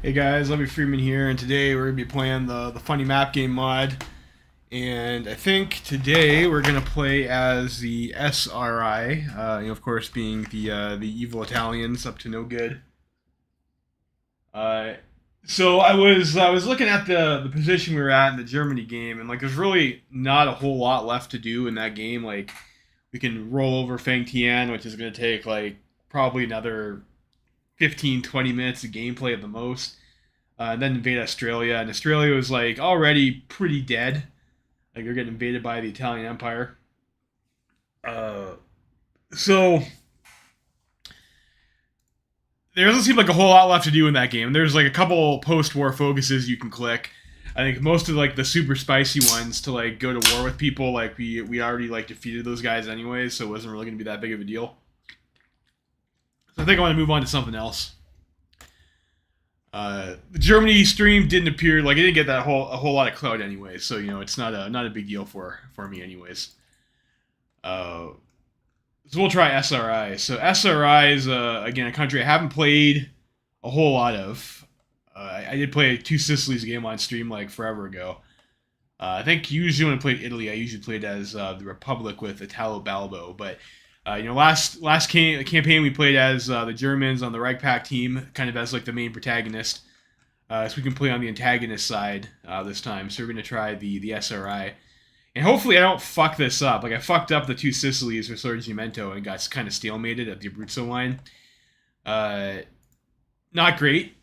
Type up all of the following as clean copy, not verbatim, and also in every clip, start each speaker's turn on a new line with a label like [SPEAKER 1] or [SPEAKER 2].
[SPEAKER 1] Hey guys, Levy Freeman here, and today we're gonna be playing the funny map game mod. And I think today we're gonna play as the SRI, of course, being the evil Italians up to no good. Uh, so I was looking at the position we were at in the Germany game, and like there's really not a whole lot left to do in that game. Like we can roll over Feng Tian, which is gonna take like probably another 15-20 minutes of gameplay at the most. And then invade Australia, and Australia was like already pretty dead. Like they're getting invaded by the Italian Empire. Uh, so there doesn't seem like a whole lot left to do in that game. There's like a couple post-war focuses you can click. I think most of like the super spicy ones to like go to war with people. Like we already like defeated those guys anyways, so it wasn't really going to be that big of a deal. So I think I want to move on to something else. The Germany stream didn't appear like it didn't get that a whole lot of clout anyway, so it's not a big deal for me anyways. Uh, so we'll try SRI. So SRI is again a country I haven't played a whole lot of. I did play Two Sicilies game on stream like forever ago. I think usually when I played Italy, I usually played as the Republic with Italo Balbo, but last campaign we played as the Germans on the Reichspakt team, kind of as like the main protagonist. So we can play on the antagonist side this time. So we're gonna try the SRI, and hopefully I don't fuck this up. Like I fucked up the Two Sicilies with Sorgimento and got kind of stalemated at the Abruzzo line. Not great,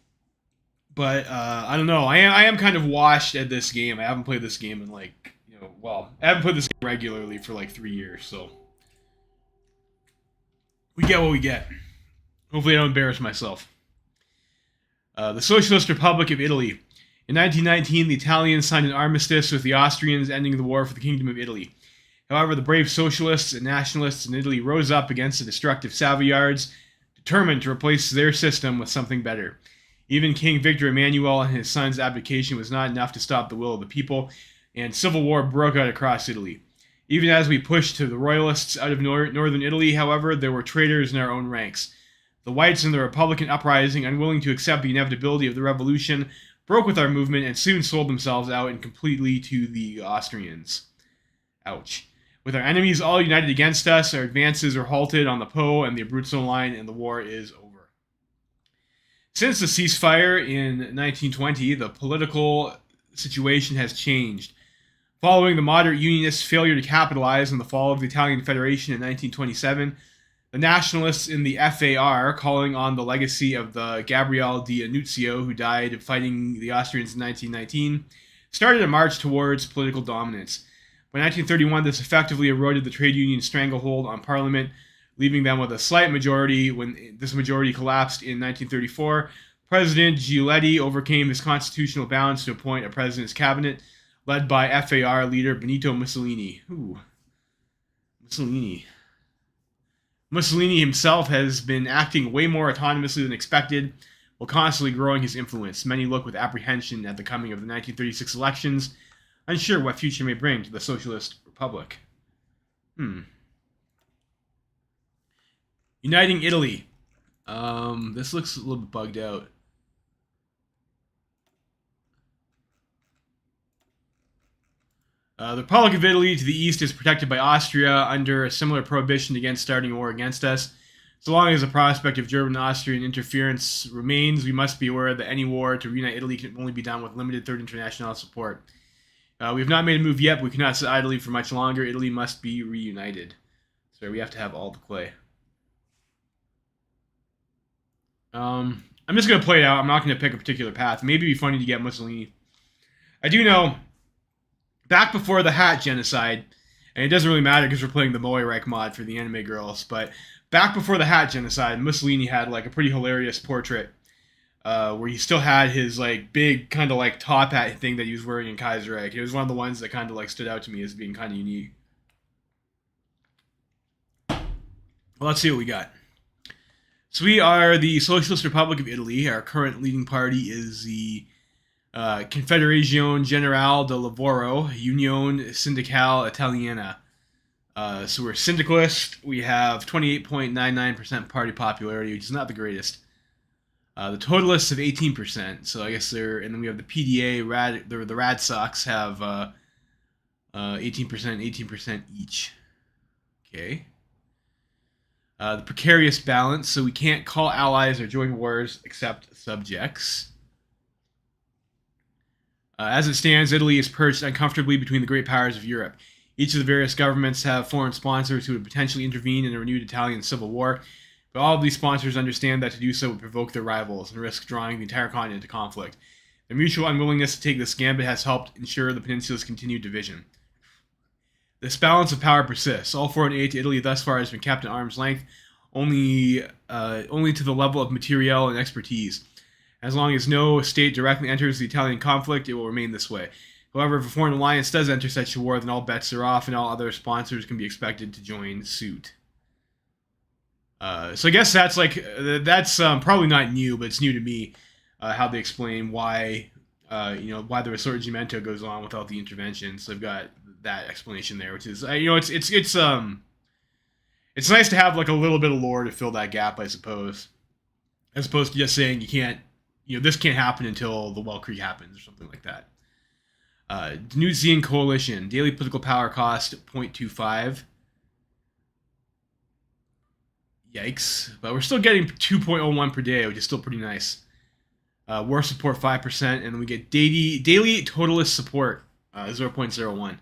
[SPEAKER 1] but I don't know. I am kind of washed at this game. I haven't played this game in like I haven't played this game regularly for like 3 years, so. We get what we get. Hopefully I don't embarrass myself. The Socialist Republic of Italy. In 1919, the Italians signed an armistice with the Austrians, ending the war for the Kingdom of Italy. However, the brave socialists and nationalists in Italy rose up against the destructive Savoyards, determined to replace their system with something better. Even King Victor Emmanuel and his son's abdication was not enough to stop the will of the people, and civil war broke out across Italy. Even as we pushed to the royalists out of northern Italy, however, there were traitors in our own ranks. The whites in the Republican uprising, unwilling to accept the inevitability of the revolution, broke with our movement and soon sold themselves out and completely to the Austrians. Ouch. With our enemies all united against us, our advances are halted on the Po and the Abruzzo line, and the war is over. Since the ceasefire in 1920, the political situation has changed. Following the moderate Unionists' failure to capitalize on the fall of the Italian Federation in 1927, the nationalists in the FAR, calling on the legacy of the Gabriele D'Annunzio, who died fighting the Austrians in 1919, started a march towards political dominance. By 1931, this effectively eroded the trade union stranglehold on Parliament, leaving them with a slight majority. When this majority collapsed in 1934, President Giuletti overcame his constitutional balance to appoint a president's cabinet, led by FAR leader Benito Mussolini. Ooh, Mussolini. Mussolini himself has been acting way more autonomously than expected, while constantly growing his influence. Many look with apprehension at the coming of the 1936 elections, unsure what future may bring to the Socialist Republic. Uniting Italy. This looks a little bit bugged out. The Republic of Italy to the east is protected by Austria under a similar prohibition against starting a war against us. So long as the prospect of German and Austrian interference remains, we must be aware that any war to reunite Italy can only be done with limited Third International support. We have not made a move yet, but we cannot sit idly for much longer. Italy must be reunited. So we have to have all the clay. I'm just going to play it out. I'm not going to pick a particular path. Maybe it'd be funny to get Mussolini. I do know, back before the Hat genocide, and it doesn't really matter because we're playing the Moirek mod for the anime girls, but back before the Hat genocide, Mussolini had like a pretty hilarious portrait where he still had his like big kind of like top hat thing that he was wearing in Kaiserreich. It was one of the ones that kind of like stood out to me as being kind of unique. Well, let's see what we got. So we are the Socialist Republic of Italy. Our current leading party is the Confederazione Generale del Lavoro, Unione Sindacale Italiana. So we're syndicalist. We have 28.99% party popularity, which is not the greatest. The Totalists have 18%. So I guess they're, and then we have the PDA, the Rad Sox have 18%, 18% each. Okay. The Precarious Balance. So we can't call allies or join wars except subjects. As it stands, Italy is perched uncomfortably between the great powers of Europe. Each of the various governments have foreign sponsors who would potentially intervene in a renewed Italian civil war, but all of these sponsors understand that to do so would provoke their rivals and risk drawing the entire continent into conflict. Their mutual unwillingness to take this gambit has helped ensure the peninsula's continued division. This balance of power persists. All foreign aid to Italy thus far has been kept at arm's length, only to the level of materiel and expertise. As long as no state directly enters the Italian conflict, it will remain this way. However, if a foreign alliance does enter such a war, then all bets are off and all other sponsors can be expected to join suit. So I guess that's probably not new, but it's new to me how they explain why why the Risorgimento goes on without the intervention. So they've got that explanation there, which is it's nice to have like a little bit of lore to fill that gap, I suppose, as opposed to just saying you can't. This can't happen until the Well Creek happens or something like that. Danusian Coalition. Daily political power cost 0.25. Yikes. But we're still getting 2.01 per day, which is still pretty nice. War support 5%, and then we get daily totalist support 0.01.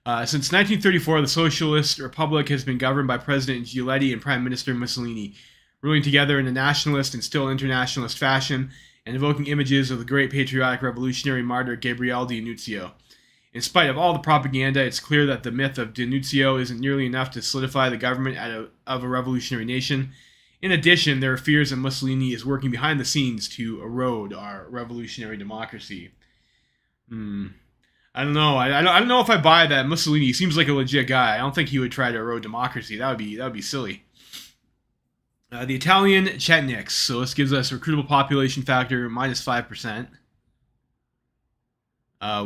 [SPEAKER 1] Since 1934, the Socialist Republic has been governed by President Giletti and Prime Minister Mussolini, ruling together in a nationalist and still internationalist fashion, and evoking images of the great patriotic revolutionary martyr Gabriele D'Annunzio. In spite of all the propaganda, it's clear that the myth of D'Annunzio isn't nearly enough to solidify the government of a revolutionary nation. In addition, there are fears that Mussolini is working behind the scenes to erode our revolutionary democracy. I don't know. I don't know if I buy that. Mussolini seems like a legit guy. I don't think he would try to erode democracy. That would be silly. The Italian Chetniks. So this gives us a recruitable population factor minus 5%.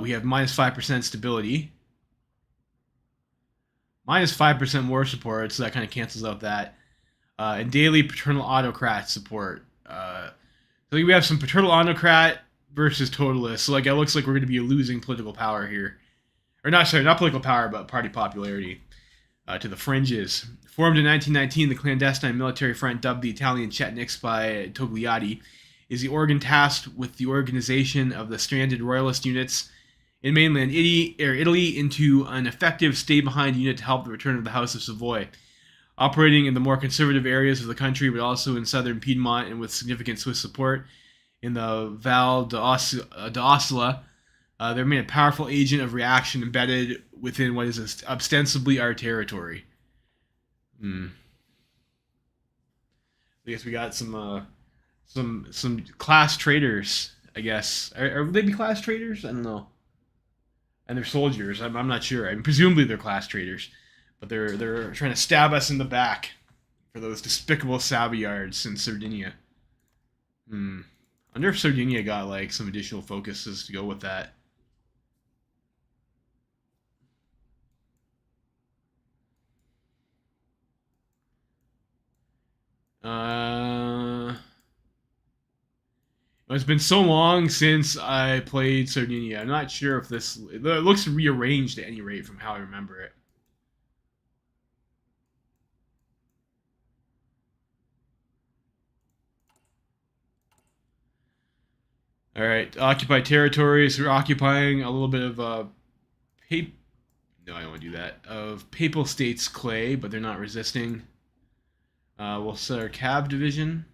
[SPEAKER 1] We have minus 5% stability. Minus 5% war support, so that kind of cancels out that. And daily paternal autocrat support. So we have some paternal autocrat versus totalist. So it looks like we're going to be losing political power here. Or not political power, but party popularity. To the fringes. Formed in 1919, the clandestine military front dubbed the Italian Chetniks by Togliatti is the organ tasked with the organization of the stranded royalist units in mainland Italy into an effective stay-behind unit to help the return of the House of Savoy. Operating in the more conservative areas of the country, but also in southern Piedmont and with significant Swiss support in the Val d'Ossola, they remain a powerful agent of reaction embedded within what is ostensibly our territory. I guess we got some class traitors. I guess would they be class traitors? I don't know. And they're soldiers. I'm not sure. I mean, presumably they're class traitors, but they're trying to stab us in the back for those despicable Savoyards in Sardinia. I wonder if Sardinia got some additional focuses to go with that. It's been so long since I played Sardinia. I'm not sure if it looks rearranged at any rate from how I remember it. All right, occupied territories. We're occupying a little bit of no, I don't want to do that. Of Papal States clay, but they're not resisting. We'll set our Cav division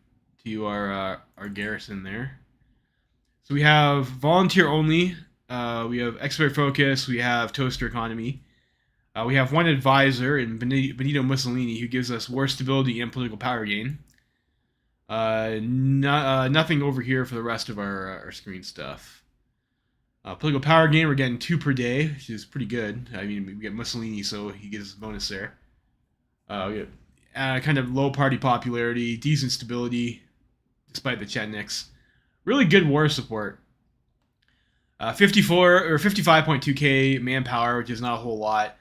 [SPEAKER 1] to our garrison there. So we have volunteer only. We have expert focus. We have toaster economy. We have one advisor in Benito Mussolini who gives us war stability and political power gain. Nothing over here for the rest of our screen stuff. Political power gain, we're getting 2 per day, which is pretty good. I mean, we get Mussolini, so he gives a bonus there. We get kind of low party popularity, decent stability, despite the Chetniks. Really good war support. 55.2k manpower, which is not a whole lot.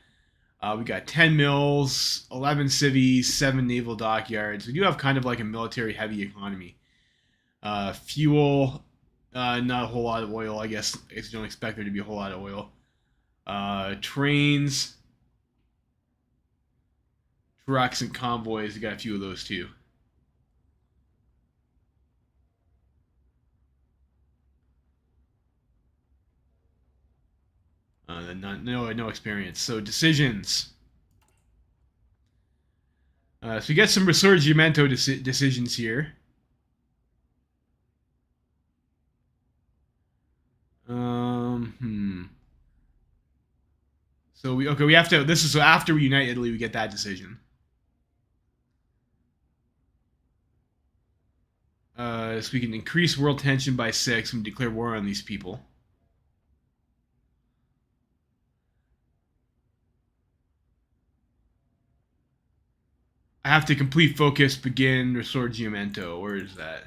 [SPEAKER 1] We got 10 mills, 11 civies, 7 naval dockyards. We do have kind of like a military-heavy economy. Fuel, not a whole lot of oil. I guess you don't expect there to be a whole lot of oil. Trains, trucks, and convoys. You got a few of those too. No experience. So decisions. So we get some Risorgimento decisions here. So we have to. This is so after we unite Italy, we get that decision. So we can increase world tension by 6 and declare war on these people. I have to complete focus, begin, Risorgimento. Where is that?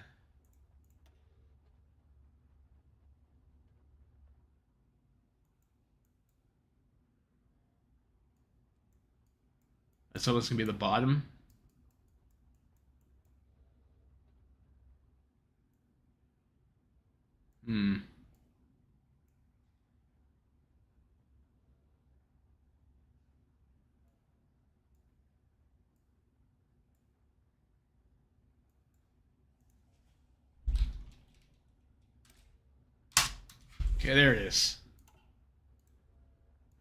[SPEAKER 1] That's almost going to be the bottom. Okay, there it is.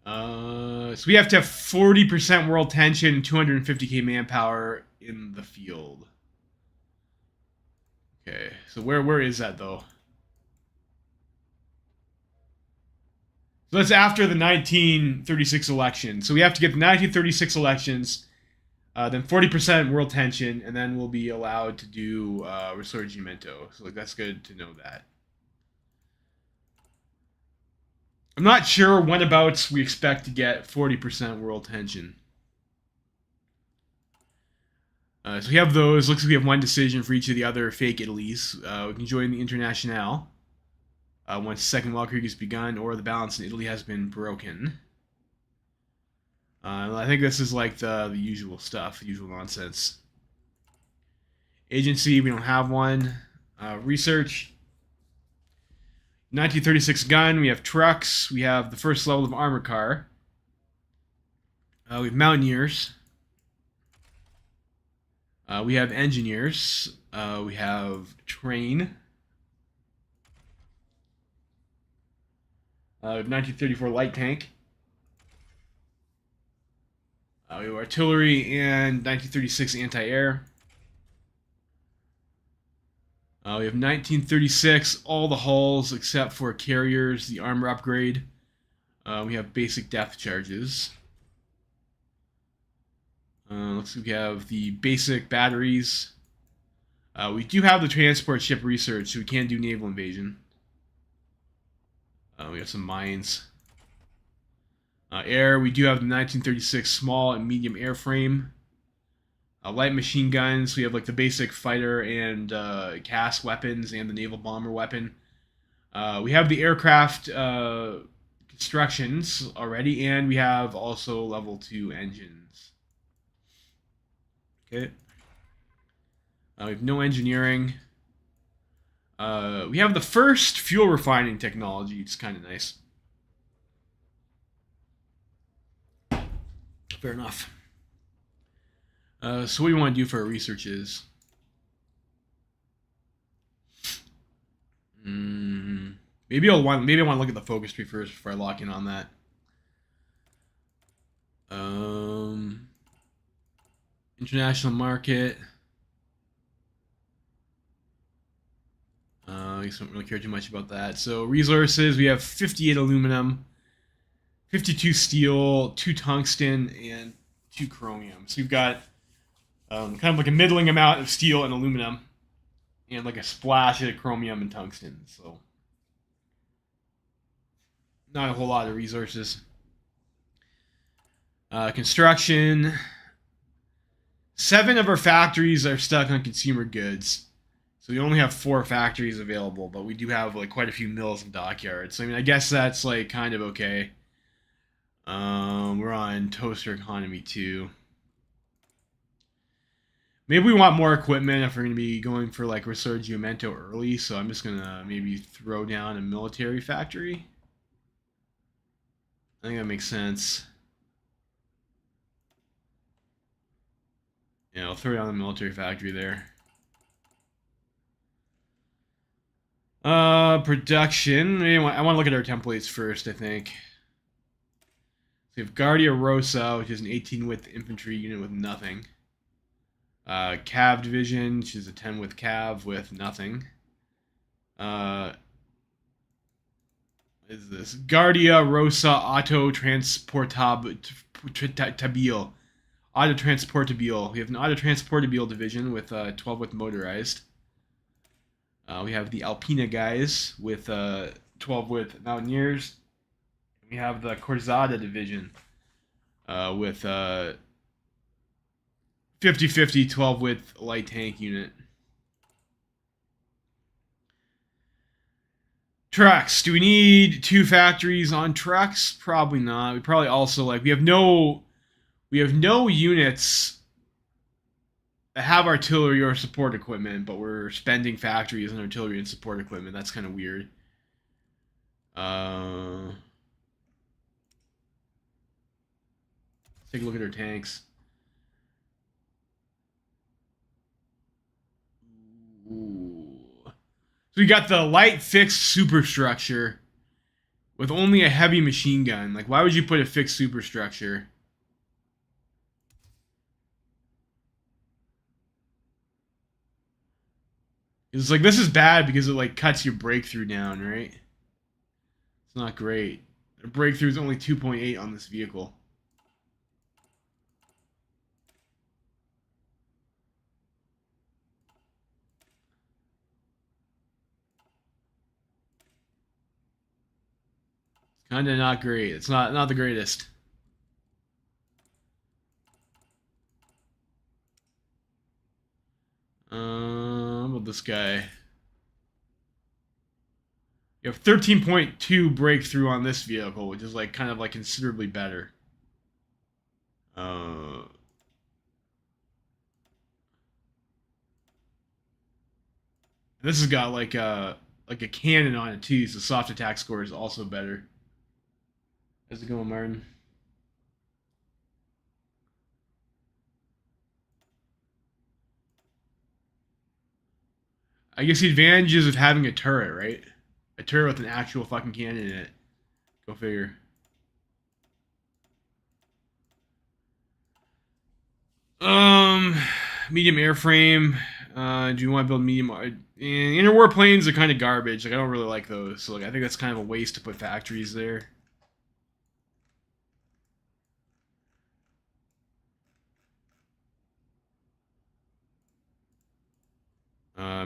[SPEAKER 1] So we have to have 40% world tension, 250k manpower in the field. Okay, so where is that though? So that's after the 1936 election. So we have to get the 1936 elections, then 40% world tension, and then we'll be allowed to do Risorgimento. So like that's good to know that. I'm not sure whenabouts we expect to get 40% world tension. So we have those. Looks like we have one decision for each of the other fake Italies. We can join the Internationale once the Second World War has begun, or the balance in Italy has been broken. I think this is like the usual stuff, the usual nonsense. Agency, we don't have one. Research. 1936 gun, we have trucks, we have the first level of armor car. We have mountaineers. We have engineers. We have train. We have 1934 light tank. We have artillery and 1936 anti-air. We have 1936, all the hulls except for carriers, the armor upgrade. We have basic depth charges. Looks like we have the basic batteries. We do have the transport ship research, so we can do naval invasion. We have some mines. Air, we do have the 1936 small and medium airframe. Light machine guns, we have like the basic fighter and CAS weapons and the naval bomber weapon. We have the aircraft constructions already, and we have also level 2 engines. Okay. We have no engineering. We have the first fuel refining technology. It's kind of nice. Fair enough. So what do you want to do for our researches? Maybe I want to look at the focus tree first before I lock in on that. International market. I guess I don't really care too much about that. So resources, we have 58 aluminum, 52 steel, 2 tungsten, and 2 chromium. So we've got kind of like a middling amount of steel and aluminum, and like a splash of chromium and tungsten. So not a whole lot of resources. Construction. 7 of our factories are stuck on consumer goods. So we only have 4 factories available, but we do have like quite a few mills and dockyards. So I mean, I guess that's like kind of okay. We're on toaster economy too. Maybe we want more equipment if we're going to be going for like Risorgimento early, so I'm just going to maybe throw down a military factory. I think that makes sense. Yeah, I'll throw down the military factory there. Production. I want to look at our templates first, I think. So we have Guardia Rosa, which is an 18 width infantry unit with nothing. Cav division, which is a 10 width cav with nothing. What is this? Guardia Rosa Auto Transportabile. Auto Transportabile. We have an Auto Transportabile division with 12 width motorized. We have the Alpina guys with 12 width Mountaineers. We have the Corzada division with 50-50 12 width light tank unit. Trucks. Do we need 2 factories on trucks? Probably not. We probably also we have no units that have artillery or support equipment, but we're spending factories on artillery and support equipment. That's kind of weird. Let's take a look at our tanks. Ooh. So we got the light fixed superstructure with only a heavy machine gun. Like, why would you put a fixed superstructure? It's like, this is bad because it like cuts your breakthrough down, right? It's not great. The breakthrough is only 2.8 on this vehicle. It's kind of not great. It's not the greatest. How about this guy? You have 13.2 breakthrough on this vehicle, which is like kind of like considerably better. This has got like a cannon on it too, so soft attack score is also better. How's it going, Martin? I guess the advantages of having a turret, right? A turret with an actual fucking cannon in it. Go figure. Medium airframe. Do you want to build medium? Interwar planes are kind of garbage. Like, I don't really like those. So, like, I think that's kind of a waste to put factories there.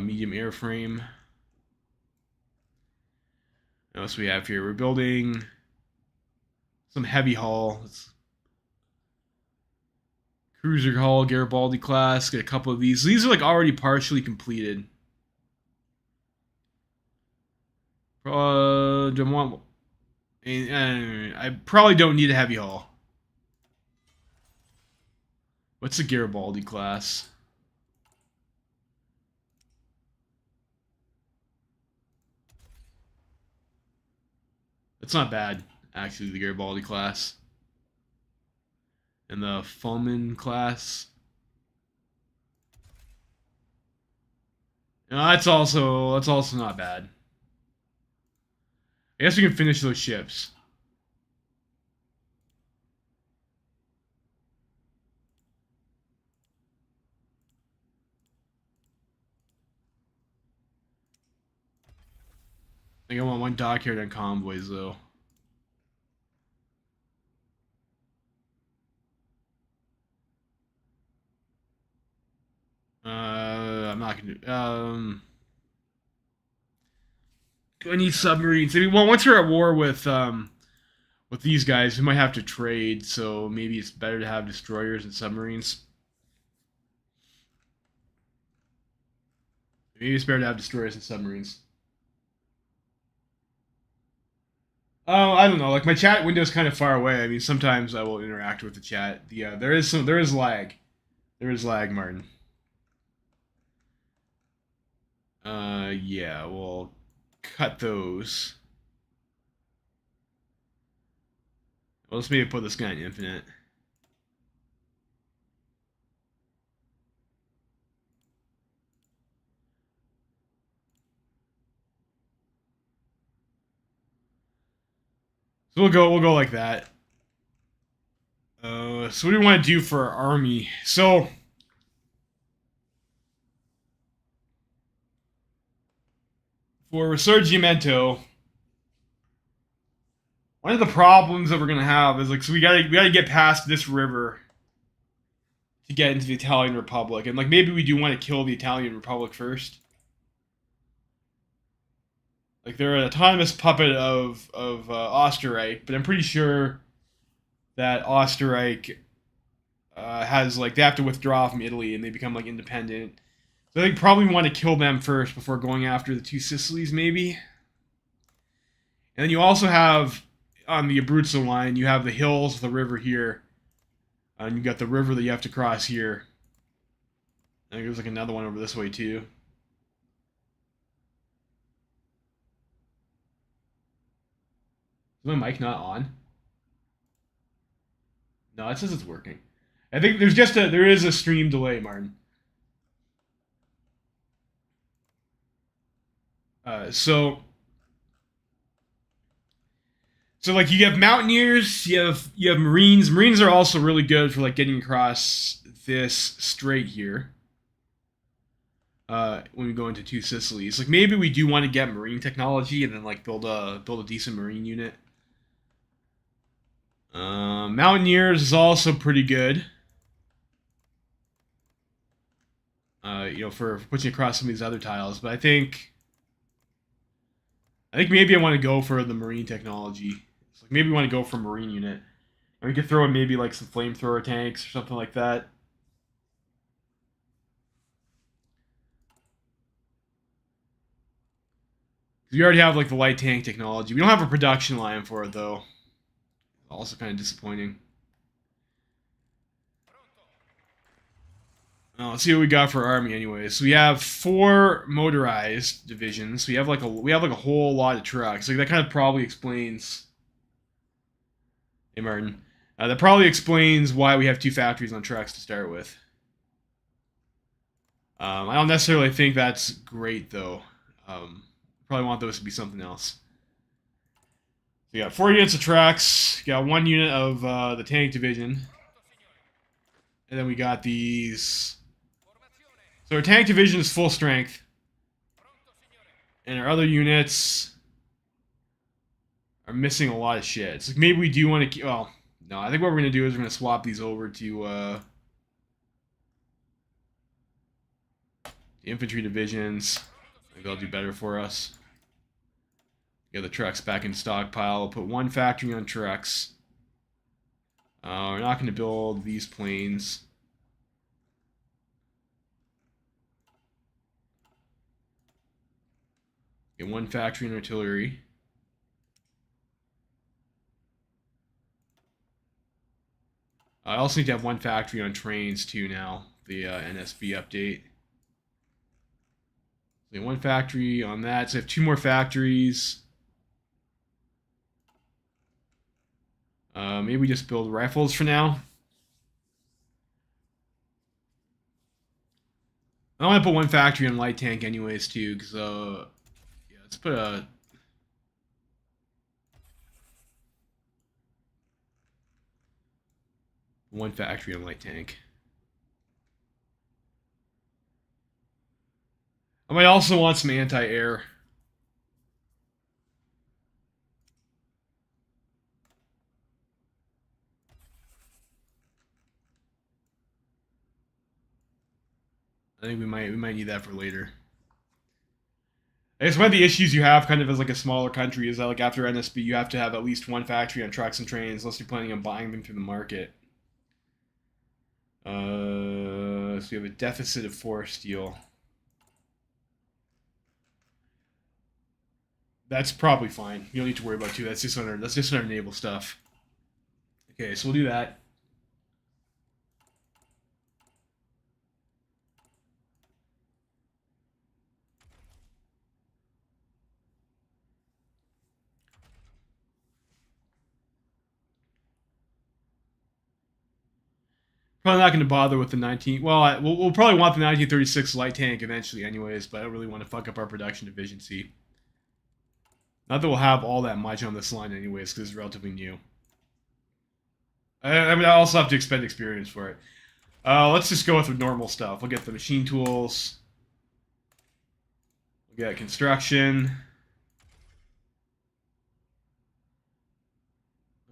[SPEAKER 1] Medium airframe. What else we have here? We're building some heavy hull. Cruiser hull, Garibaldi class. Get a couple of these. These are like already partially completed. Don't want. I probably don't need a heavy hull. What's a Garibaldi class? It's not bad, actually, the Garibaldi class. And the Fulman class. No, that's also not bad. I guess we can finish those ships. I think I want 1 dockyard on convoys, though. I'm not gonna do. Do I need submarines? I mean, well, once we're at war with these guys, we might have to trade. So maybe it's better to have destroyers and submarines. Maybe it's better to have destroyers and submarines. Oh, I don't know. Like, my chat window is kind of far away. I mean, sometimes I will interact with the chat. Yeah, there is lag. There is lag, Martin. Yeah, we'll cut those. Well, let's maybe put this guy in infinite. So we'll go like that. So what do we want to do for our army? So for Risorgimento, one of the problems that we're gonna have is like, so we gotta get past this river to get into the Italian Republic, and like maybe we do want to kill the Italian Republic first. Like they're an autonomous puppet of Österreich, but I'm pretty sure that Österreich has like they have to withdraw from Italy and they become like independent. So I think probably want to kill them first before going after the two Sicilies, maybe. And then you also have on the Abruzzo line, you have the hills of the river here, and you got the river that you have to cross here. I think there's like another one over this way too. Is my mic not on? No, it says it's working. I think there is a stream delay, Martin. So like you have mountaineers, you have marines. Marines are also really good for like getting across this strait here. When we go into two Sicilies, like maybe we do want to get marine technology and then like build a decent marine unit. Mountaineers is also pretty good. For pushing across some of these other tiles, but I think maybe I want to go for the marine technology. So like maybe we want to go for a marine unit. And we could throw in maybe like some flamethrower tanks or something like that. We already have like the light tank technology. We don't have a production line for it though. Also kind of disappointing. Let's see what we got for our army anyway. So we have 4 motorized divisions. We have like a whole lot of trucks. Like that kind of probably explains. Hey Martin, that probably explains why we have 2 factories on trucks to start with. I don't necessarily think that's great though. Probably want those to be something else. So we got 4 units of trucks. Got 1 unit of the tank division, and then we got these. So our tank division is full strength. And our other units are missing a lot of shit. It's like maybe we do want to... Well, no, I think what we're going to do is we're going to swap these over to the infantry divisions. I think they'll do better for us. Get the trucks back in stockpile. We'll put 1 factory on trucks. We're not going to build these planes. Get 1 factory in artillery. I also need to have 1 factory on trains too now. The NSB update. So 1 factory on that. So I have 2 more factories. Maybe we just build rifles for now. I want to put 1 factory on light tank anyways too, because yeah, let's put a... One factory on light tank. I might also want some anti-air. I think we might need that for later. I guess one of the issues you have kind of as like a smaller country is that like after NSB you have to have at least 1 factory on trucks and trains unless you're planning on buying them through the market. So we have a deficit of 4 steel. That's probably fine. You don't need to worry about 2. That's just under naval stuff. Okay, so we'll do that. Probably not going to bother with the 19. Well, we'll probably want the 1936 light tank eventually, anyways. But I don't really want to fuck up our production division C. Not that we'll have all that much on this line, anyways, because it's relatively new. I mean, I also have to expend experience for it. Let's just go with the normal stuff. We'll get the machine tools. We'll get construction.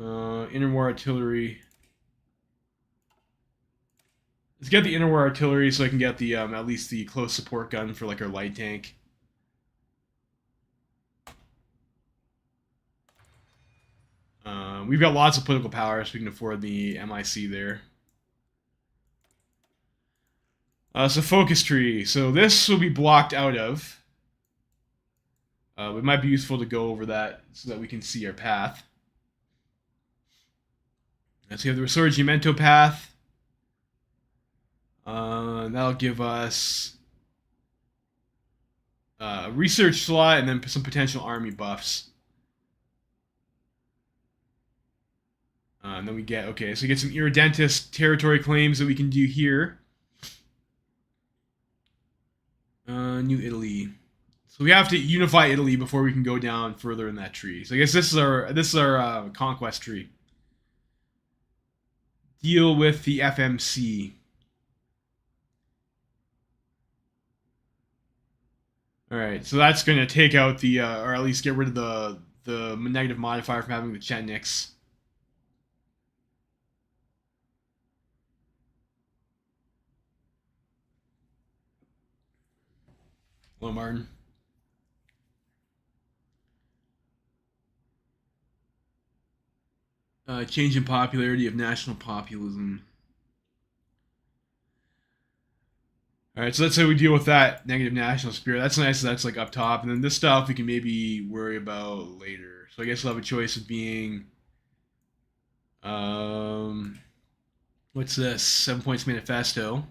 [SPEAKER 1] Interwar artillery. Let's get the interwar artillery so I can get the at least the close support gun for like our light tank. We've got lots of political power, so we can afford the MIC there. So focus tree. So this will be blocked out of. It might be useful to go over that so that we can see our path. So we have the Risorgimento path. That'll give us a research slot and then some potential army buffs. And then we get, okay, so we get some irredentist territory claims that we can do here. New Italy. So we have to unify Italy before we can go down further in that tree. So I guess this is our conquest tree. Deal with the FMC. All right, so that's going to take out the, or at least get rid of the negative modifier from having the Chetniks. Hello, Martin. Change in popularity of national populism. Alright, so that's how we deal with that negative national spirit. That's nice, that's like up top. And then this stuff we can maybe worry about later. So I guess we'll have a choice of being... what's this? 7 Points Manifesto.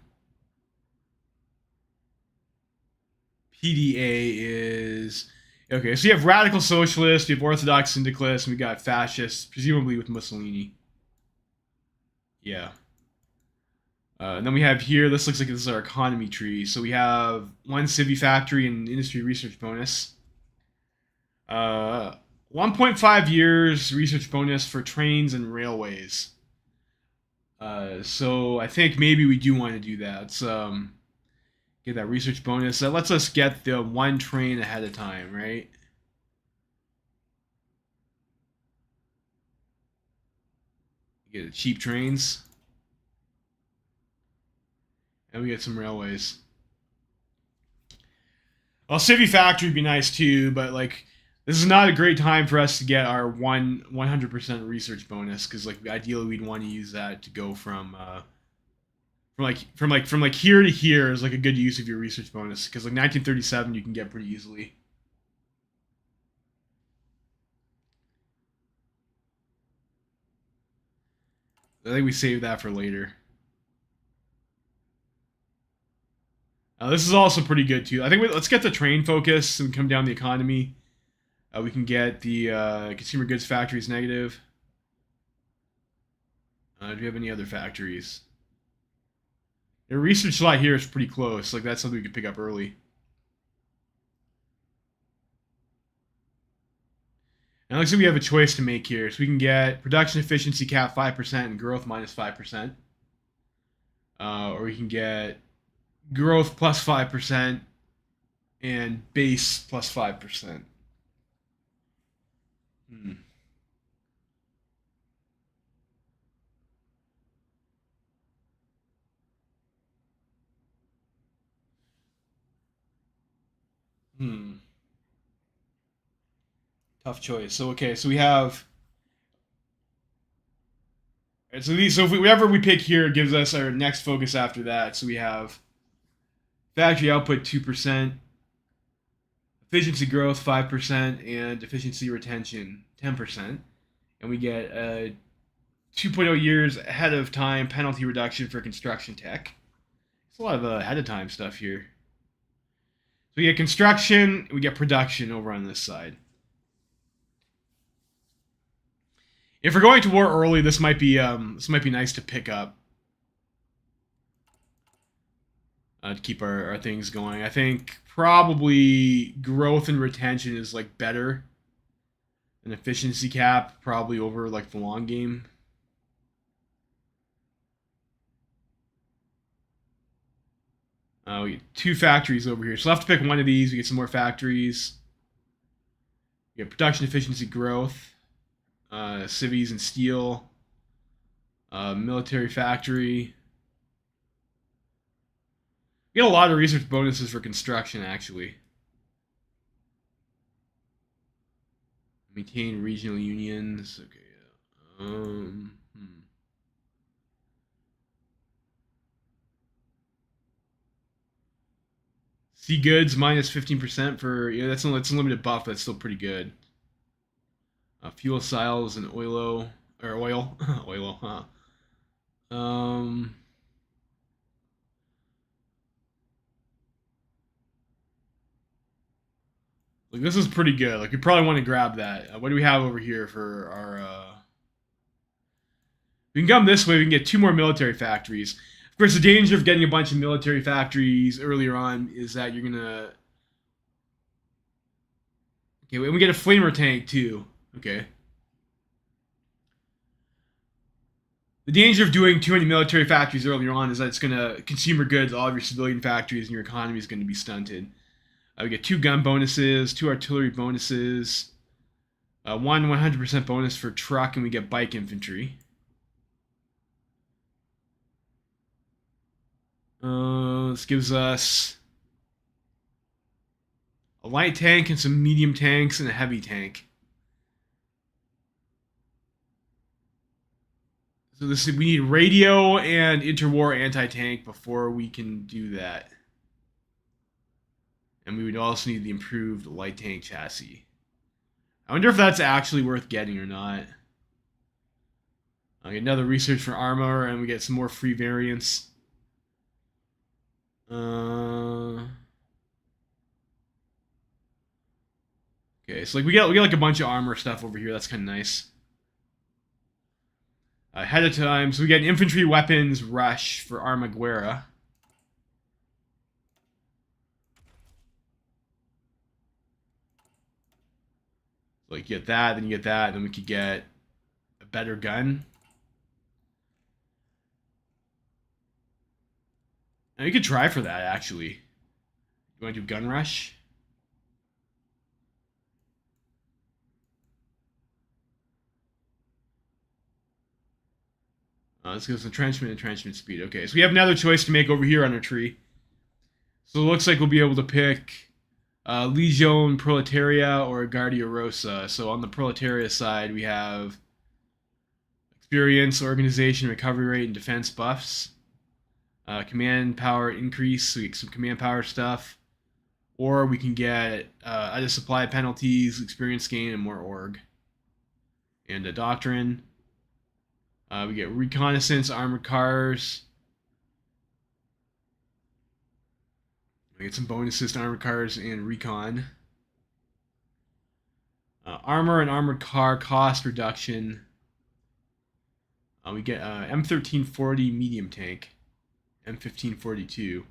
[SPEAKER 1] PDA is... Okay, so you have radical socialists, you have orthodox syndicalists, and we got fascists, presumably with Mussolini. Yeah. And then we have here, this looks like this is our economy tree. So we have one civvy factory and industry research bonus. 1.5 years research bonus for trains and railways. So I think maybe we do want to do that. So, get that research bonus. That lets us get the one train ahead of time, right? Get cheap trains. And we get some railways. Well, Civvy Factory would be nice too, but like this is not a great time for us to get our 100% research bonus because like ideally we'd want to use that to go from here to here is like a good use of your research bonus because like 1937 you can get pretty easily. I think we save that for later. This is also pretty good too. I think let's get the train focus and come down the economy. We can get the consumer goods factories negative. Do we have any other factories? The research slot here is pretty close. Like that's something we could pick up early. And it looks like we have a choice to make here. So we can get production efficiency cap 5% and growth minus 5%. Or we can get growth plus 5% and base plus 5%. Tough choice. So okay, so we have. So if whatever we pick here gives us our next focus after that. So we have factory output 2%, efficiency growth 5%, and efficiency retention 10%, and we get 2.0 years ahead of time penalty reduction for construction tech. It's a lot of ahead of time stuff here. So we get construction, we get production over on this side. If we're going to war early, this might be nice to pick up. to keep our things going. I think probably growth and retention is like better than efficiency cap, probably over like the long game. We get 2 factories over here. So we'll have to pick one of these. We get some more factories. We get production efficiency growth. Civies and steel. Military factory. We get a lot of research bonuses for construction, actually. Maintain regional unions. Okay. Sea goods minus 15% for, that's a limited buff, but that's still pretty good. Fuel cells and oil, oilo, huh? Like this is pretty good. Like we probably want to grab that. What do we have over here for our? We can come this way. We can get 2 more military factories. Of course, the danger of getting a bunch of military factories earlier on is that you're gonna. Okay, and we get a flamer tank too. Okay. The danger of doing too many military factories earlier on is that it's gonna consumer goods all of your civilian factories and your economy is going to be stunted. We get 2 gun bonuses, 2 artillery bonuses, 100% bonus for truck, and we get bike infantry. This gives us a light tank and some medium tanks and a heavy tank. So we need radio and interwar anti-tank before we can do that. And we would also need the improved light tank chassis. I wonder if that's actually worth getting or not. I get another research for armor, and we get some more free variants. Okay, so like we get like a bunch of armor stuff over here. That's kind of nice. Ahead of time, so we get an infantry weapons rush for Armaguerra. Like you get that, then you get that, and then we could get a better gun. Now you could try for that actually. You want to do gun rush? Let's go entrenchment speed. Okay, so we have another choice to make over here on our tree. So it looks like we'll be able to pick Legion Proletaria or Guardia Rosa. So on the Proletaria side, we have experience, organization, recovery rate, and defense buffs. Command power increase, so we get some command power stuff. Or we can get either supply penalties, experience gain, and more org. And a doctrine. We get reconnaissance, armored cars. We get some bonuses to armored cars and recon. Armor and armored car cost reduction. We get M1340 medium tank. M1542.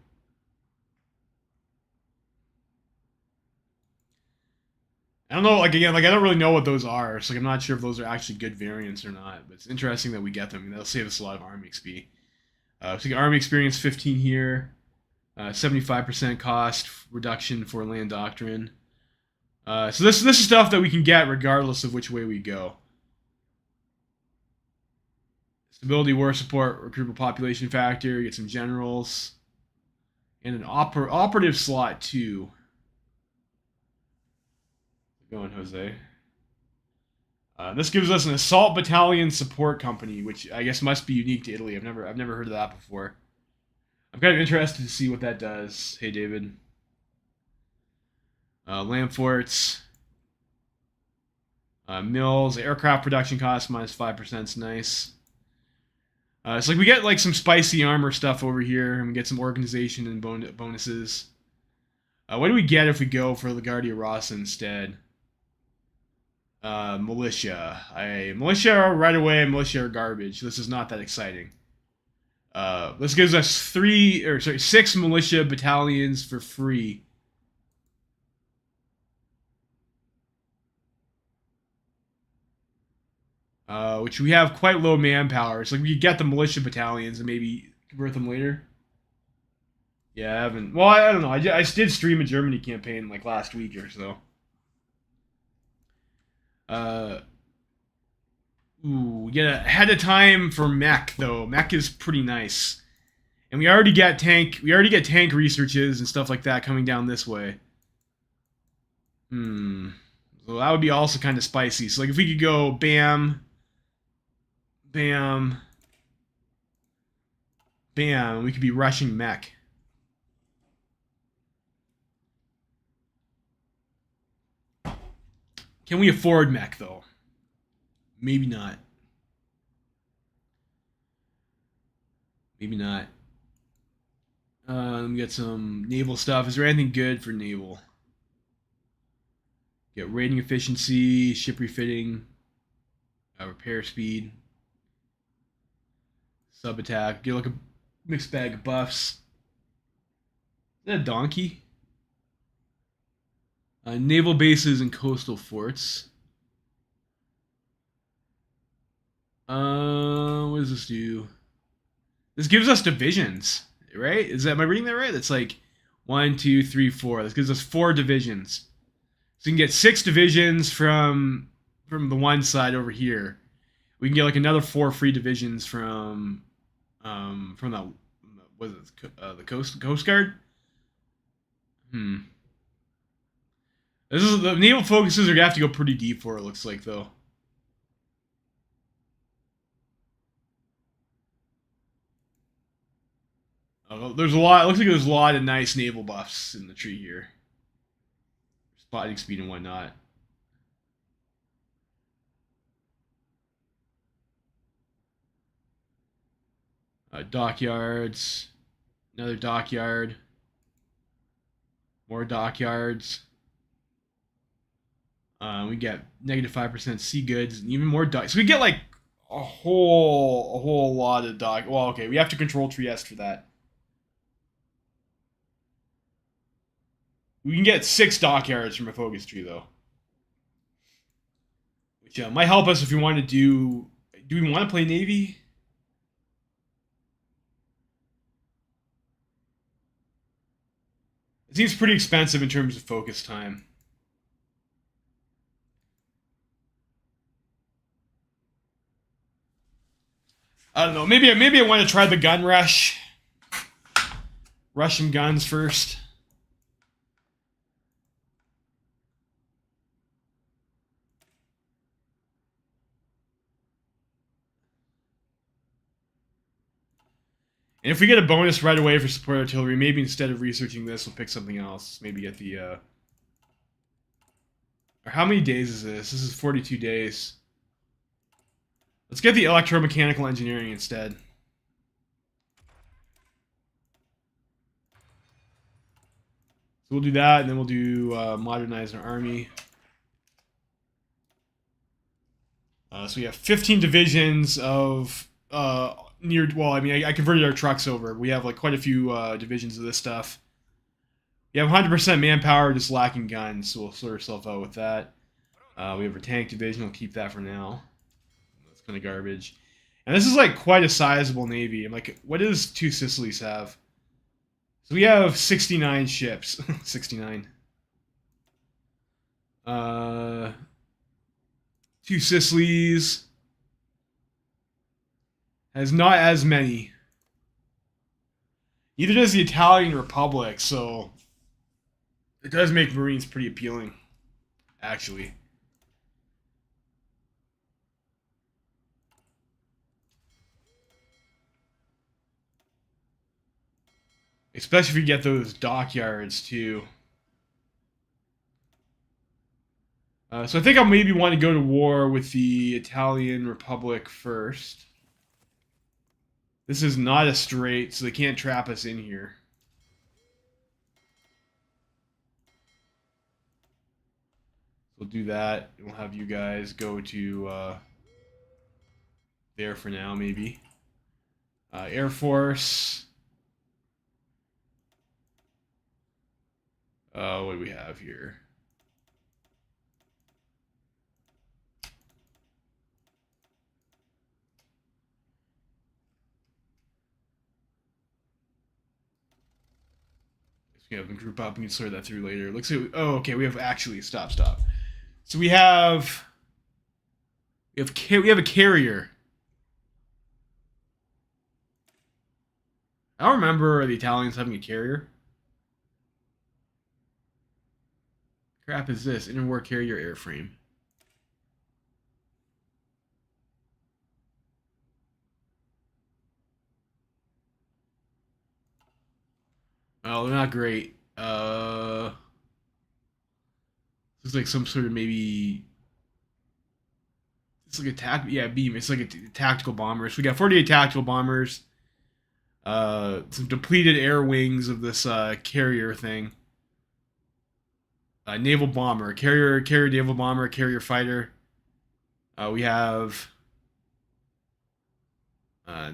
[SPEAKER 1] I don't know, like again, like I don't really know what those are, so like, I'm not sure if those are actually good variants or not, but it's interesting that we get them, and that'll save us a lot of army XP. So we get army experience 15 here, 75% cost reduction for land doctrine. So this is stuff that we can get regardless of which way we go. Stability, war support, recruitable population factor, get some generals, and an operative slot too. Going, Jose. This gives us an assault battalion support company, which I guess must be unique to Italy. I've never heard of that before. I'm kind of interested to see what that does. Hey, David. Land forts. Mills. Aircraft production cost minus 5% is nice. So like we get like some spicy armor stuff over here, and we get some organization and bonuses. What do we get if we go for LaGuardia Rossa instead? Militia. Militia right away. Militia are garbage. This is not that exciting. This gives us 6 militia battalions for free. Which we have quite low manpower. So we could get the militia battalions and maybe convert them later. Yeah, I haven't. Well, I don't know. I did stream a Germany campaign like last week or so. We get ahead of time for mech though. Mech is pretty nice, and we already get tank. We already get tank researches and stuff like that coming down this way. So that would be also kind of spicy. So like if we could go bam, bam, bam, we could be rushing mech. Can we afford mech though? Maybe not. Maybe not. Let me get some naval stuff. Is there anything good for naval? Get rating efficiency, ship refitting, repair speed, sub attack. Get like a mixed bag of buffs. Is that a donkey? Naval bases and coastal forts. What does this do? This gives us divisions, right? Am I reading that right? That's like 1, 2, 3, 4. This gives us 4 divisions. So you can get 6 divisions from the one side over here. We can get like another 4 free divisions from the what is it, the Coast Guard. The naval focuses are gonna have to go pretty deep for it. Looks like though. There's a lot. It looks like there's a lot of nice naval buffs in the tree here. Spotting speed and whatnot. Dockyards. Another dockyard. More dockyards. We get -5% sea goods and even more dock. So we get like a whole lot of dock. Well, okay, we have to control Trieste for that. We can get 6 dockyards from a focus tree though, which might help us if we want to do. Do we want to play Navy? It seems pretty expensive in terms of focus time. I don't know. Maybe I want to try the gun rush. Rush some guns first. And if we get a bonus right away for support artillery, maybe instead of researching this, we'll pick something else. Maybe get the... Or how many days is this? This is 42 days. Let's get the electromechanical engineering instead. So we'll do that, and then we'll do modernize our army. So we have 15 divisions of... well, I mean, I converted our trucks over. We have like quite a few divisions of this stuff. We have 100% manpower, just lacking guns, so we'll sort ourselves out with that. We have our tank division. We'll keep that for now. That's kind of garbage. And this is like quite a sizable navy. I'm like, what does 2 Sicilies have? So we have 69 ships. 69. 2 Sicilies has not as many. Neither does the Italian Republic, so it does make Marines pretty appealing, actually. Especially if you get those dockyards, too. So I think I'll maybe want to go to war with the Italian Republic first. This is not a strait, so they can't trap us in here. We'll do that. We'll have you guys go to there for now, maybe. Air Force. What do we have here? We have them group up. We can sort that through later. Looks like, oh, okay. We have actually stop. So we have a carrier. I don't remember the Italians having a carrier. Crap is this? Interwar carrier airframe. Oh, they're not great. This is like some sort of maybe. It's like a beam. It's like a tactical bomber. So we got 48 tactical bombers. Some depleted air wings of this carrier thing. Naval bomber, carrier naval bomber, carrier fighter. We have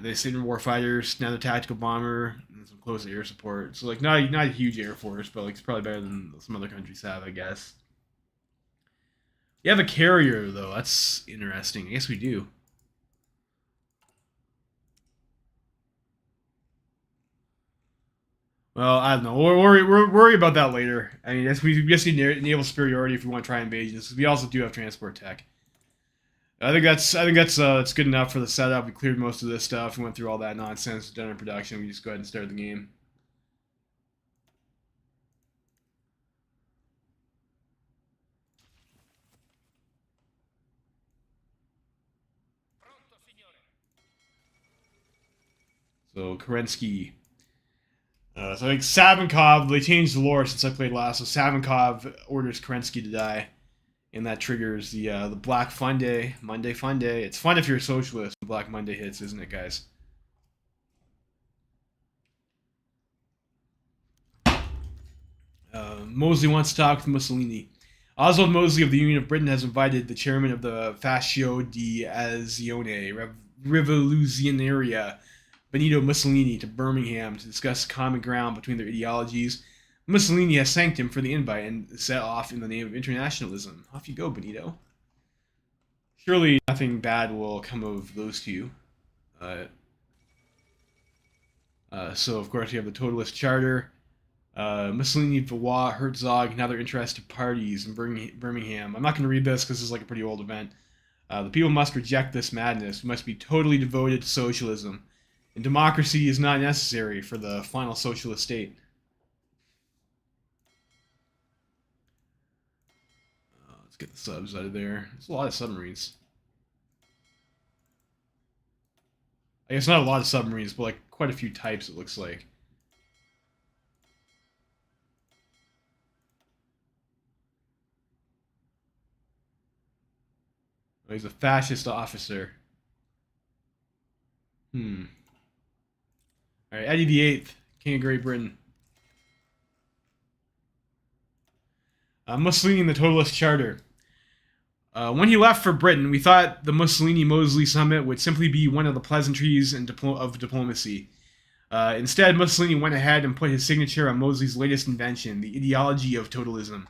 [SPEAKER 1] this war fighters, another tactical bomber, and some close air support. So like not a huge air force, but like it's probably better than some other countries have, I guess. You have a carrier though. That's interesting. I guess we do. Well, I don't know. We'll worry about that later. I mean, we just need naval superiority if we want to try invasions. We also do have transport tech. I think that's it's good enough for the setup. We cleared most of this stuff. We went through all that nonsense, done in production. We just go ahead and start the game. So Kerensky. So I think Savinkov, they changed the lore since I played last. So Savinkov orders Kerensky to die, and that triggers the Black Monday Fun Day. It's fun if you're a socialist when Black Monday hits, isn't it, guys? Mosley wants to talk with Mussolini. Oswald Mosley of the Union of Britain has invited the chairman of the Fascio di Azione Rivoluzionaria, Benito Mussolini, to Birmingham to discuss common ground between their ideologies. Mussolini has thanked him for the invite and set off in the name of internationalism. Off you go, Benito. Surely nothing bad will come of those two. So, of course, we have the Totalist Charter. Mussolini, Valois, Herzog, and other interested parties in Birmingham. I'm not going to read this because this is like a pretty old event. The people must reject this madness. We must be totally devoted to socialism. And democracy is not necessary for the final socialist state. Let's get the subs out of there. There's a lot of submarines. I guess not a lot of submarines, but like quite a few types, it looks like. Oh, he's a fascist officer. Alright, Eddie VIII, King of Great Britain. Mussolini and the Totalist Charter. When he left for Britain, we thought the Mussolini-Mosley summit would simply be one of the pleasantries of diplomacy. Instead, Mussolini went ahead and put his signature on Mosley's latest invention, the ideology of totalism.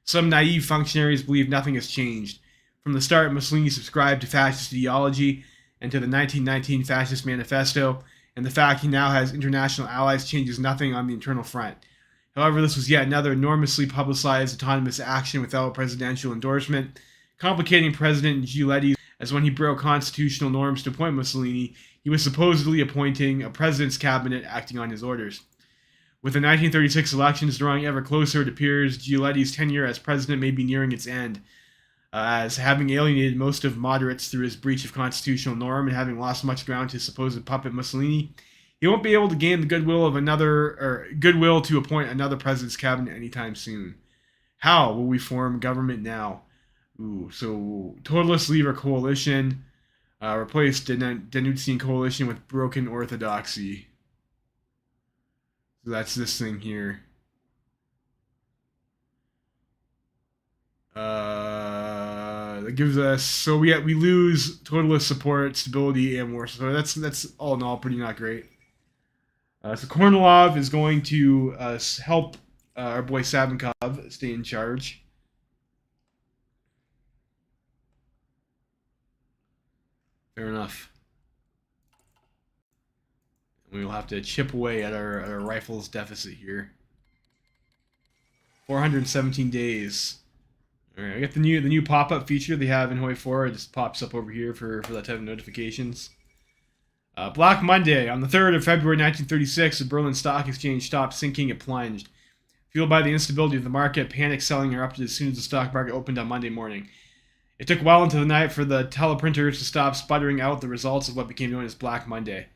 [SPEAKER 1] Some naive functionaries believe nothing has changed. From the start, Mussolini subscribed to fascist ideology and to the 1919 Fascist Manifesto, and the fact he now has international allies changes nothing on the internal front. However, this was yet another enormously publicized autonomous action without presidential endorsement, complicating President Giuletti, as when he broke constitutional norms to appoint Mussolini, he was supposedly appointing a president's cabinet acting on his orders. With the 1936 elections drawing ever closer, it appears Giuletti's tenure as president may be nearing its end, as having alienated most of moderates through his breach of constitutional norm and having lost much ground to his supposed puppet Mussolini, he won't be able to gain the goodwill to appoint another president's cabinet anytime soon. How will we form government now? So Totalists leave our coalition, replace Danutsian coalition with broken orthodoxy. So that's this thing here. The It gives us, so we lose totalist support, stability, and war. So that's all in all pretty not great. So Kornilov is going to help our boy Savinkov stay in charge. Fair enough. We will have to chip away at our rifles deficit here. 417 days. All right, I got the new pop-up feature they have in HOI4. It just pops up over here for that type of notifications. Black Monday. On the 3rd of February 1936, the Berlin Stock Exchange stopped sinking, it plunged. Fueled by the instability of the market, panic selling erupted as soon as the stock market opened on Monday morning. It took well into the night for the teleprinters to stop sputtering out the results of what became known as Black Monday.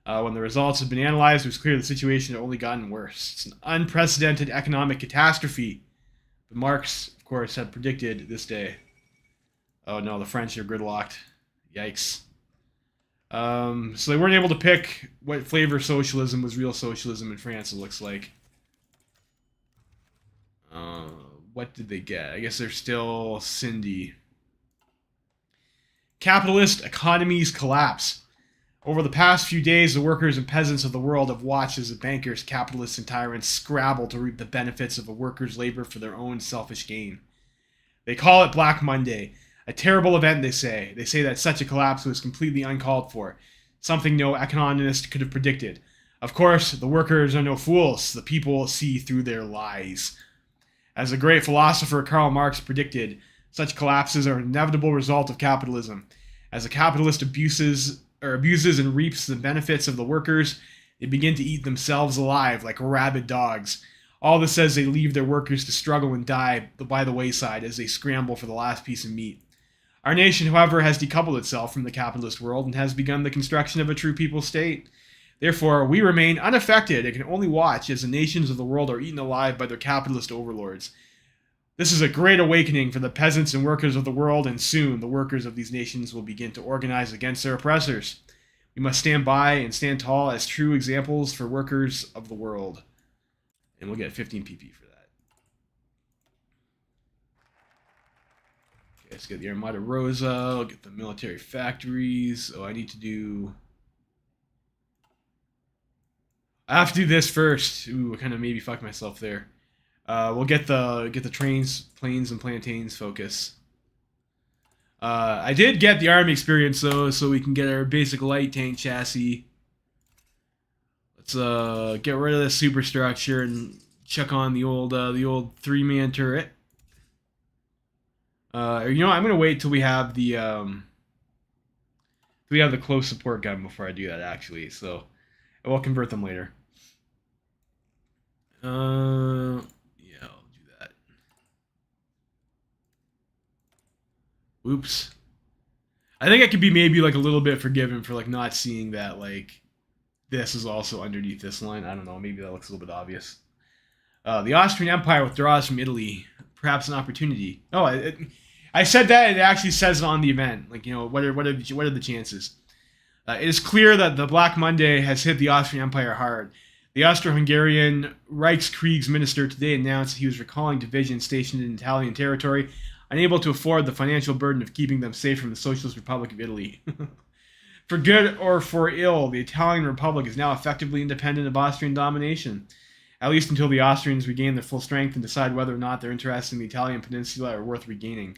[SPEAKER 1] When the results had been analyzed, it was clear the situation had only gotten worse. It's an unprecedented economic catastrophe. But Marx, of course, had predicted this day. Oh no, the French are gridlocked. Yikes. So they weren't able to pick what flavor socialism was real socialism in France, it looks like. What did they get? I guess they're still Cindy. Capitalist economies collapse. Over the past few days, the workers and peasants of the world have watched as the bankers, capitalists, and tyrants scrabble to reap the benefits of a worker's labor for their own selfish gain. They call it Black Monday. A terrible event, they say. They say that such a collapse was completely uncalled for. Something no economist could have predicted. Of course, the workers are no fools. The people see through their lies. As the great philosopher Karl Marx predicted, such collapses are an inevitable result of capitalism. As a capitalist abuses and reaps the benefits of the workers, they begin to eat themselves alive like rabid dogs. All this says they leave their workers to struggle and die by the wayside as they scramble for the last piece of meat. Our nation, however, has decoupled itself from the capitalist world and has begun the construction of a true people state. Therefore, we remain unaffected and can only watch as the nations of the world are eaten alive by their capitalist overlords. This is a great awakening for the peasants and workers of the world, and soon the workers of these nations will begin to organize against their oppressors. We must stand by and stand tall as true examples for workers of the world. And we'll get 15 PP for that. Okay, let's get the Armada Rosa. I'll get the military factories. Oh, I need to do... I have to do this first. Ooh, I kind of maybe fucked myself there. We'll get the trains, planes, and plantains focus. I did get the army experience though, so we can get our basic light tank chassis. Let's get rid of the superstructure and chuck on the old 3-man turret. You know, I'm gonna wait till we have the close support gun before I do that actually. So we'll convert them later. Yeah, I'll do that. Oops. I think I could be maybe like a little bit forgiven for like not seeing that like this is also underneath this line. I don't know. Maybe that looks a little bit obvious. The Austrian Empire withdraws from Italy. Perhaps an opportunity. Oh, I said that. It actually says it on the event. Like, you know, what are the chances? It is clear that the Black Monday has hit the Austrian Empire hard. The Austro-Hungarian Reichskriegsminister today announced he was recalling divisions stationed in Italian territory, unable to afford the financial burden of keeping them safe from the Socialist Republic of Italy. For good or for ill, the Italian Republic is now effectively independent of Austrian domination, at least until the Austrians regain their full strength and decide whether or not their interests in the Italian peninsula are worth regaining.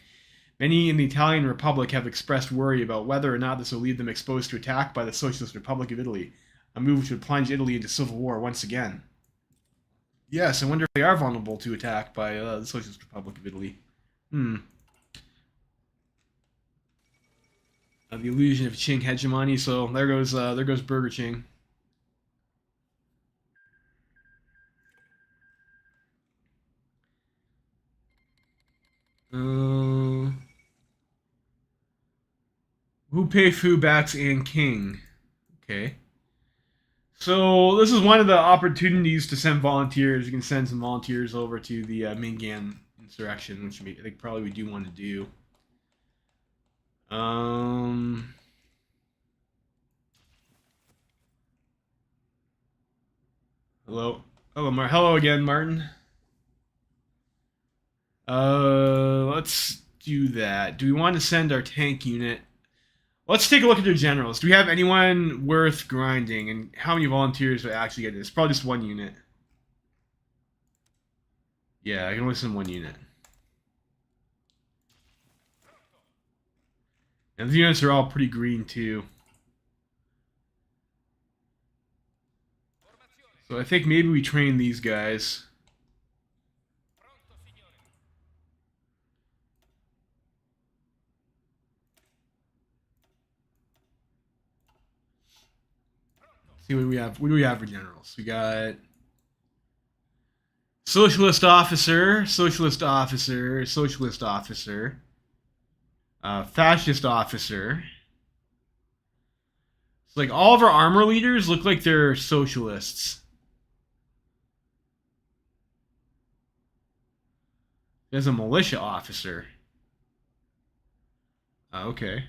[SPEAKER 1] Many in the Italian Republic have expressed worry about whether or not this will leave them exposed to attack by the Socialist Republic of Italy, a move which would plunge Italy into civil war once again. Yes, I wonder if they are vulnerable to attack by the Socialist Republic of Italy. The illusion of Qing hegemony. So there goes Burger Qing. Who pay Fu backs and King? Okay. So this is one of the opportunities to send volunteers. You can send some volunteers over to the Mingan insurrection, which I think probably we do want to do. Hello. Hello again, Martin. Let's do that. Do we want to send our tank unit? Let's take a look at their generals. Do we have anyone worth grinding? And how many volunteers would actually get this? Probably just one unit. Yeah, I can only send one unit. And the units are all pretty green too. So I think maybe we train these guys. See what we have. What do we have for generals? We got socialist officer, socialist officer, socialist officer, fascist officer. So like all of our armor leaders look like they're socialists. There's a militia officer. Okay.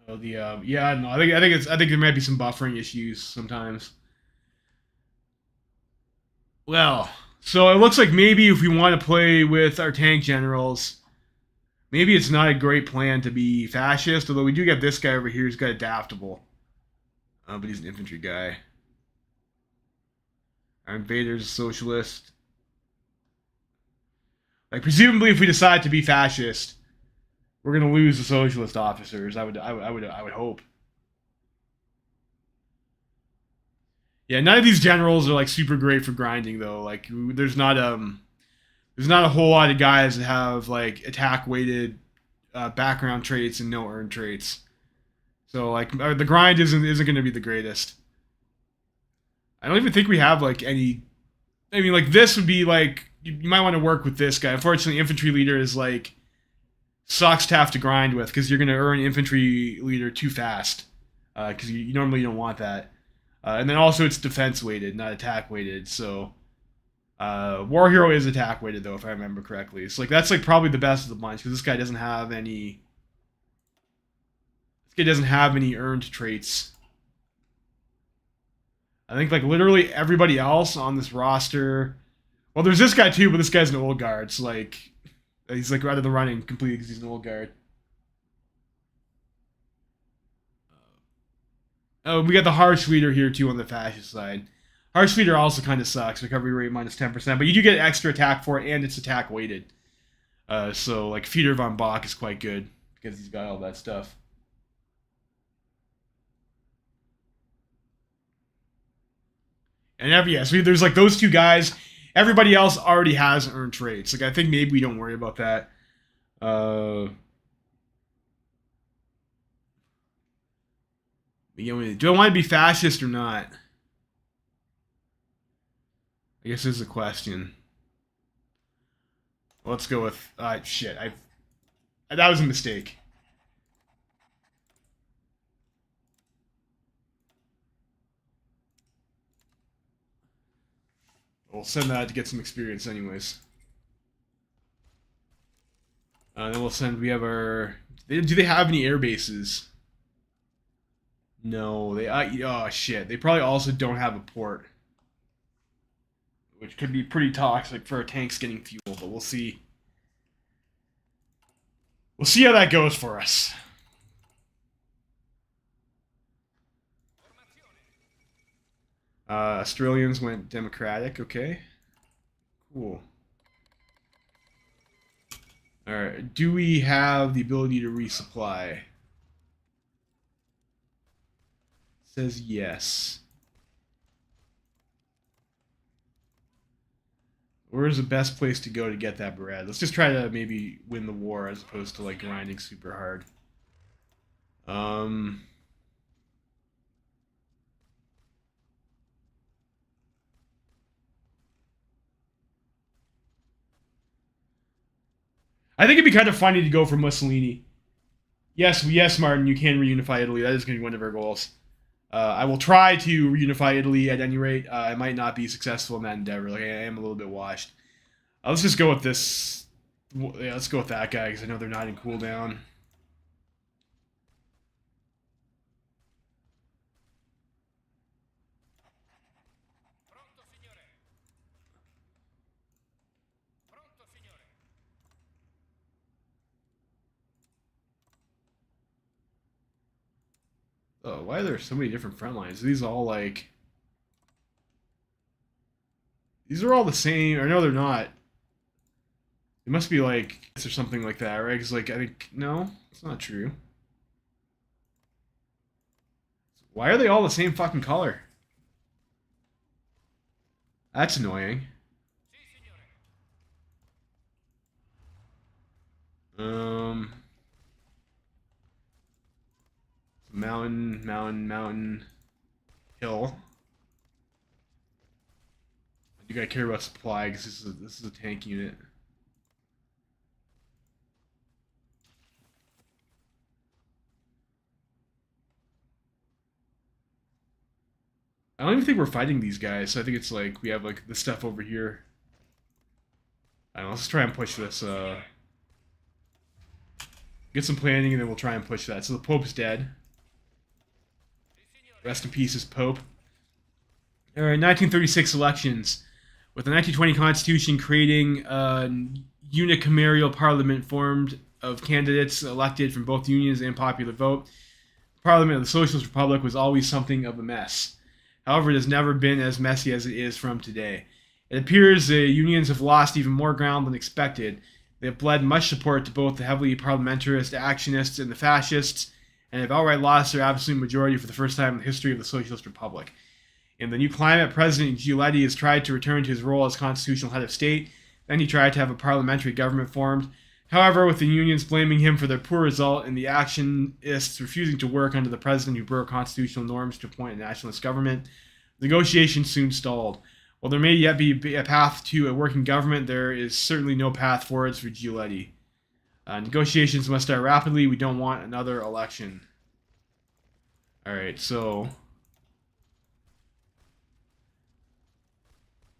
[SPEAKER 1] Oh, yeah, no, I think there might be some buffering issues sometimes. Well, so it looks like maybe if we want to play with our tank generals, maybe it's not a great plan to be fascist. Although we do get this guy over here who's got adaptable, but he's an infantry guy. Our invader's a socialist. Like presumably, if we decide to be fascist, we're gonna lose the socialist officers. I would hope. Yeah, none of these generals are like super great for grinding though. Like there's not a whole lot of guys that have like attack weighted background traits and no earned traits. So like the grind isn't going to be the greatest. I don't even think we have like any. I mean, like this would be like you might want to work with this guy. Unfortunately, infantry leader is like sucks to have to grind with because you're going to earn infantry leader too fast because you normally don't want that. And then also it's defense weighted, not attack weighted. So war hero is attack weighted though, if I remember correctly. So like that's like probably the best of the bunch because this guy doesn't have any. This guy doesn't have any earned traits. I think like literally everybody else on this roster. Well, there's this guy too, but this guy's an old guard. So like he's like out of the running completely because he's an old guard. Oh, we got the harsh leader here too on the fascist side. Harsh leader also kind of sucks. Recovery rate minus 10%, but you do get extra attack for it, and it's attack weighted. So like Feeder von Bach is quite good because he's got all that stuff. And there's like those two guys. Everybody else already has earned traits. Like I think maybe we don't worry about that. Do I want to be fascist or not? I guess this is a question. Let's go with shit. That was a mistake. We'll send that to get some experience, anyways. Then we'll send. We have our. Do they have any air bases? No, they. Oh shit! They probably also don't have a port, which could be pretty toxic for our tanks getting fuel. But we'll see. We'll see how that goes for us. Australians went Democratic. Okay. Cool. Alright. Do we have the ability to resupply? It says yes. Where's the best place to go to get that bread? Let's just try to maybe win the war as opposed to like grinding super hard. I think it'd be kind of funny to go for Mussolini. Yes, Martin, you can reunify Italy. That is going to be one of our goals. I will try to reunify Italy at any rate. I might not be successful in that endeavor. Like, I am a little bit washed. Let's just go with this. Yeah, let's go with that guy because I know they're not in cooldown. Oh, why are there so many different front lines? Are these all like... These are all the same. Or no, they're not. It must be like... Or something like that, right? Because, like, I think... No, it's not true. Why are they all the same fucking color? That's annoying. Mountain, hill. You gotta care about supply because this is a tank unit. I don't even think we're fighting these guys. So I think it's like we have like this stuff over here. I don't know, let's try and push this. Get some planning and then we'll try and push that. So the Pope's dead. Rest in peace, Pope. Alright, 1936 elections. With the 1920 Constitution creating a unicameral parliament formed of candidates elected from both unions and popular vote, the Parliament of the Socialist Republic was always something of a mess. However, it has never been as messy as it is from today. It appears the unions have lost even more ground than expected. They have bled much support to both the heavily parliamentarist actionists and the fascists, and have outright lost their absolute majority for the first time in the history of the Socialist Republic. In the new climate, President Giuletti has tried to return to his role as constitutional head of state. Then he tried to have a parliamentary government formed. However, with the unions blaming him for their poor result and the actionists refusing to work under the president who broke constitutional norms to appoint a nationalist government, negotiations soon stalled. While there may yet be a path to a working government, there is certainly no path forwards for Giuletti. Negotiations must start rapidly. We don't want another election. Alright, so...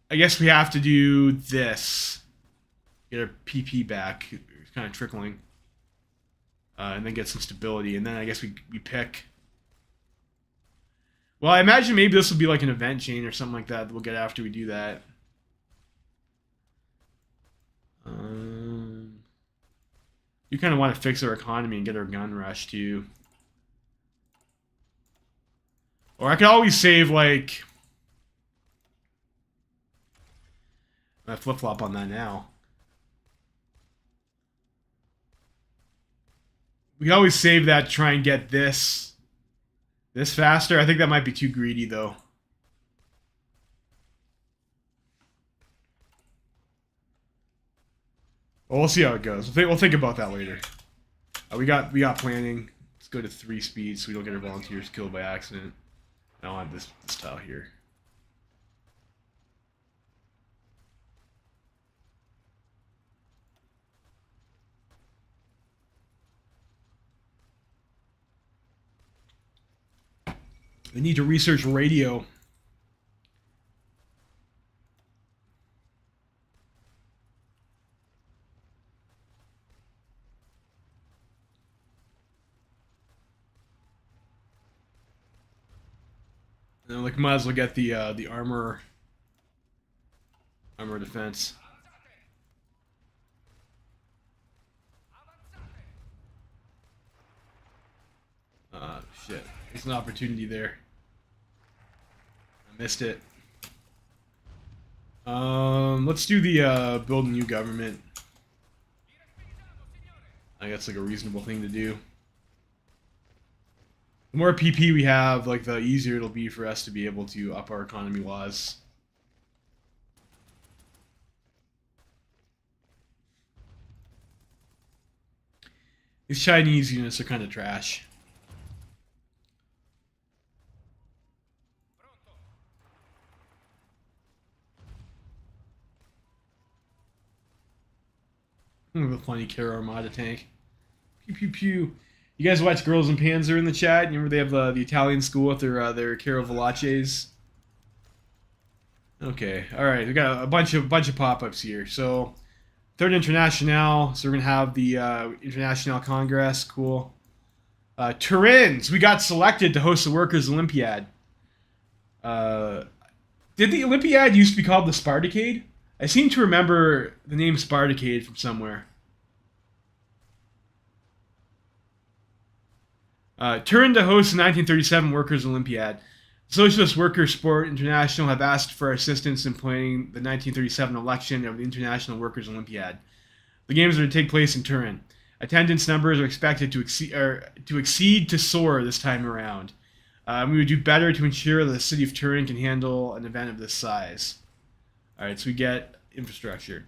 [SPEAKER 1] I guess we have to do this. Get our PP back. It's kind of trickling. And then get some stability. And then I guess we pick... Well, I imagine maybe this will be like an event chain or something like that we'll get after we do that. You kind of want to fix our economy and get our gun rush too. Or I could always save like... I flip-flop on that now. We can always save that to try and get this faster. I think that might be too greedy though. Well, we'll see how it goes. We'll think about that later. We got planning. Let's go to 3 speed so we don't get our volunteers killed by accident. I don't have this tile here. We need to research radio. And like might as well get the armor defense. Shit. There's an opportunity there. I missed it. Let's do the build a new government. I think that's like a reasonable thing to do. The more PP we have, like the easier it'll be for us to be able to up our economy laws. These Chinese units are kind of trash. The funny Kara Armada tank. Pew pew pew. You guys watch Girls and Panzer in the chat? You remember they have the Italian school with their Carovalaces? Okay, all right. We got a bunch of pop-ups here. So, Third International. So we're gonna have the International Congress. Cool. Turin's. We got selected to host the Workers' Olympiad. Did the Olympiad used to be called the Spartacade? I seem to remember the name Spartacade from somewhere. Turin to host the 1937 Workers' Olympiad. Socialist Workers Sport International have asked for assistance in planning the 1937 election of the International Workers Olympiad. The games are to take place in Turin. Attendance numbers are expected to soar this time around. We would do better to ensure that the city of Turin can handle an event of this size. All right, so we get infrastructure.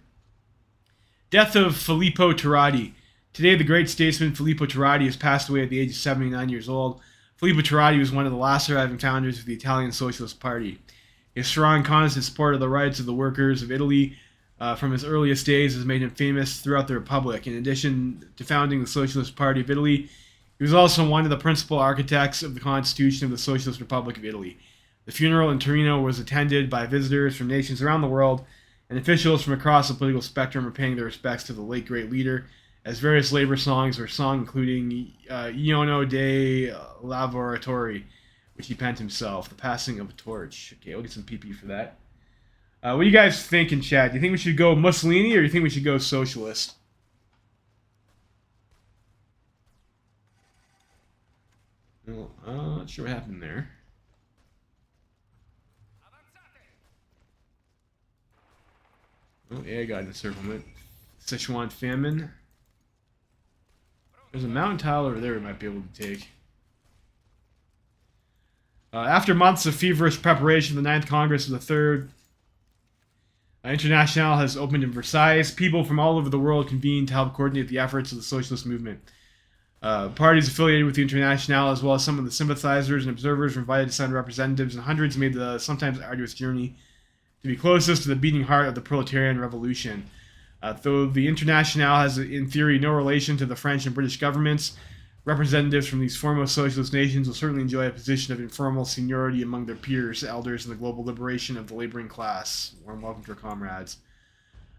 [SPEAKER 1] Death of Filippo Turati. Today, the great statesman Filippo Turati has passed away at the age of 79 years old. Filippo Turati was one of the last surviving founders of the Italian Socialist Party. His strong, constant support of the rights of the workers of Italy from his earliest days has made him famous throughout the Republic. In addition to founding the Socialist Party of Italy, he was also one of the principal architects of the Constitution of the Socialist Republic of Italy. The funeral in Torino was attended by visitors from nations around the world, and officials from across the political spectrum are paying their respects to the late great leader, as various labor songs were sung, including Iono dei Lavoratori, which he penned himself, The Passing of a Torch. Okay, we'll get some PP for that. What do you guys think in chat? Do you think we should go Mussolini, or do you think we should go socialist? Well, I'm not sure what happened there. Oh, yeah, got encirclement. Sichuan famine. There's a mountain tile over there we might be able to take. After months of feverish preparation, the 9th Congress of the 3rd International has opened in Versailles. People from all over the world convened to help coordinate the efforts of the socialist movement. Parties affiliated with the International, as well as some of the sympathizers and observers, were invited to send representatives, and hundreds made the sometimes arduous journey to be closest to the beating heart of the proletarian revolution. Though the International has, in theory, no relation to the French and British governments, representatives from these foremost socialist nations will certainly enjoy a position of informal seniority among their peers, elders in the global liberation of the laboring class. Warm welcome to our comrades.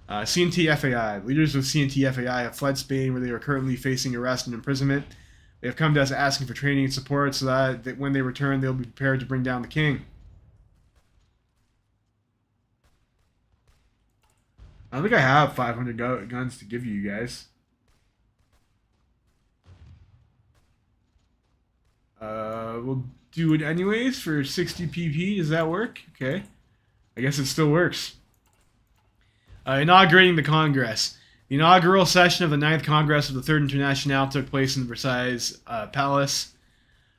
[SPEAKER 1] CNT-FAI. Leaders of CNT-FAI have fled Spain, where they are currently facing arrest and imprisonment. They have come to us asking for training and support so that when they return, they'll be prepared to bring down the king. I don't think I have 500 guns to give you guys. We'll do it anyways for 60 PP. Does that work? Okay. I guess it still works. Inaugurating the Congress. The inaugural session of the 9th Congress of the 3rd International took place in the Versailles Palace.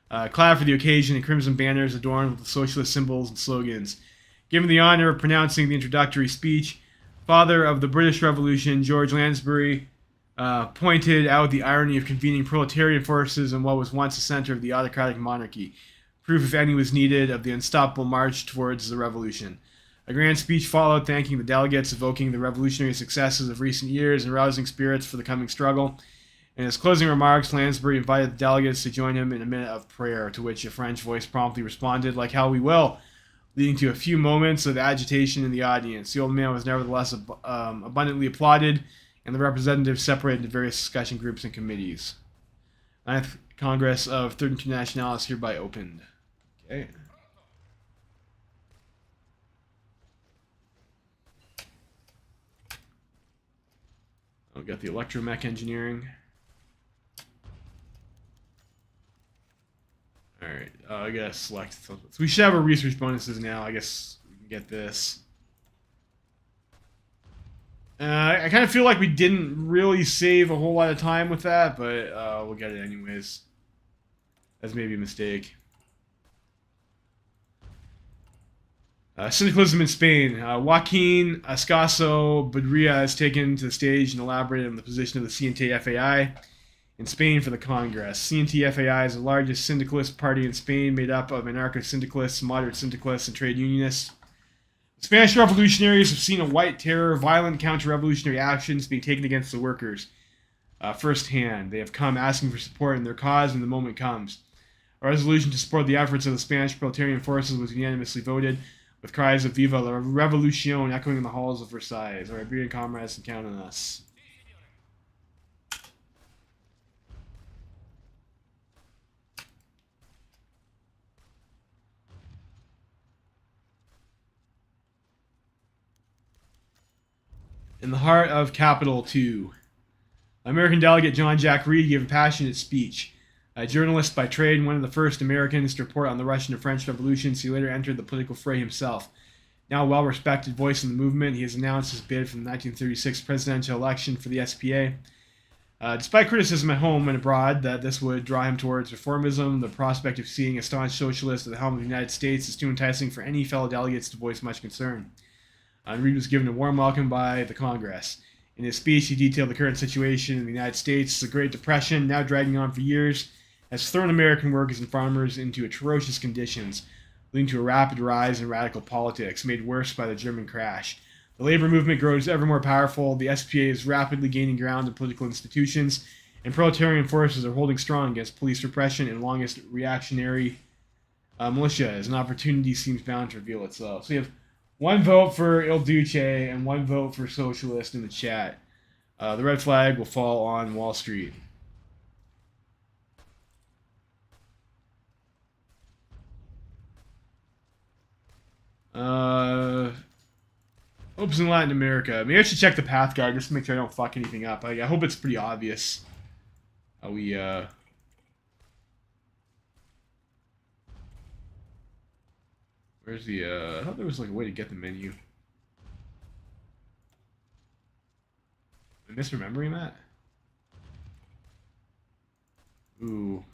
[SPEAKER 1] Clad for the occasion in crimson banners adorned with the socialist symbols and slogans. Given the honor of pronouncing the introductory speech, father of the British Revolution, George Lansbury, pointed out the irony of convening proletarian forces in what was once the center of the autocratic monarchy. Proof, if any, was needed of the unstoppable march towards the revolution. A grand speech followed, thanking the delegates, evoking the revolutionary successes of recent years and rousing spirits for the coming struggle. In his closing remarks, Lansbury invited the delegates to join him in a minute of prayer, to which a French voice promptly responded, "Like hell we will," leading to a few moments of agitation in the audience. The old man was nevertheless abundantly applauded, and the representatives separated into various discussion groups and committees. 9th Congress of 3rd International is hereby opened. Okay. We got the electromech engineering. Alright, I gotta select something. So we should have our research bonuses now. I guess we can get this. I kind of feel like we didn't really save a whole lot of time with that, but we'll get it anyways. That's maybe a mistake. Syndicalism in Spain. Joaquin Ascaso Badria has taken to the stage and elaborated on the position of the CNT-FAI in Spain for the Congress. CNT-FAI is the largest syndicalist party in Spain, made up of anarcho-syndicalists, moderate syndicalists, and trade unionists. The Spanish revolutionaries have seen a white terror, violent counter-revolutionary actions being taken against the workers. firsthand. They have come asking for support in their cause when the moment comes. A resolution to support the efforts of the Spanish proletarian forces was unanimously voted, with cries of Viva la Revolucion echoing in the halls of Versailles. Our Iberian comrades can count on us. In the heart of Capital 2, American delegate John Jack Reed gave a passionate speech. A journalist by trade and one of the first Americans to report on the Russian and French revolutions, he later entered the political fray himself. Now a well-respected voice in the movement, he has announced his bid for the 1936 presidential election for the SPA. Despite criticism at home and abroad that this would draw him towards reformism, the prospect of seeing a staunch socialist at the helm of the United States is too enticing for any fellow delegates to voice much concern. Reed was given a warm welcome by the Congress. In his speech, he detailed the current situation in the United States. The Great Depression, now dragging on for years, has thrown American workers and farmers into atrocious conditions, leading to a rapid rise in radical politics, made worse by the German crash. The labor movement grows ever more powerful, the SPA is rapidly gaining ground in political institutions, and proletarian forces are holding strong against police repression and longest reactionary militia, as an opportunity seems bound to reveal itself. So you have one vote for Il Duce and one vote for socialist in the chat. The red flag will fall on Wall Street. Hopes in Latin America. Maybe I should check the path guide just to make sure I don't fuck anything up. I hope it's pretty obvious how we, Where's the, I thought there was like a way to get the menu. Am I misremembering that? Ooh.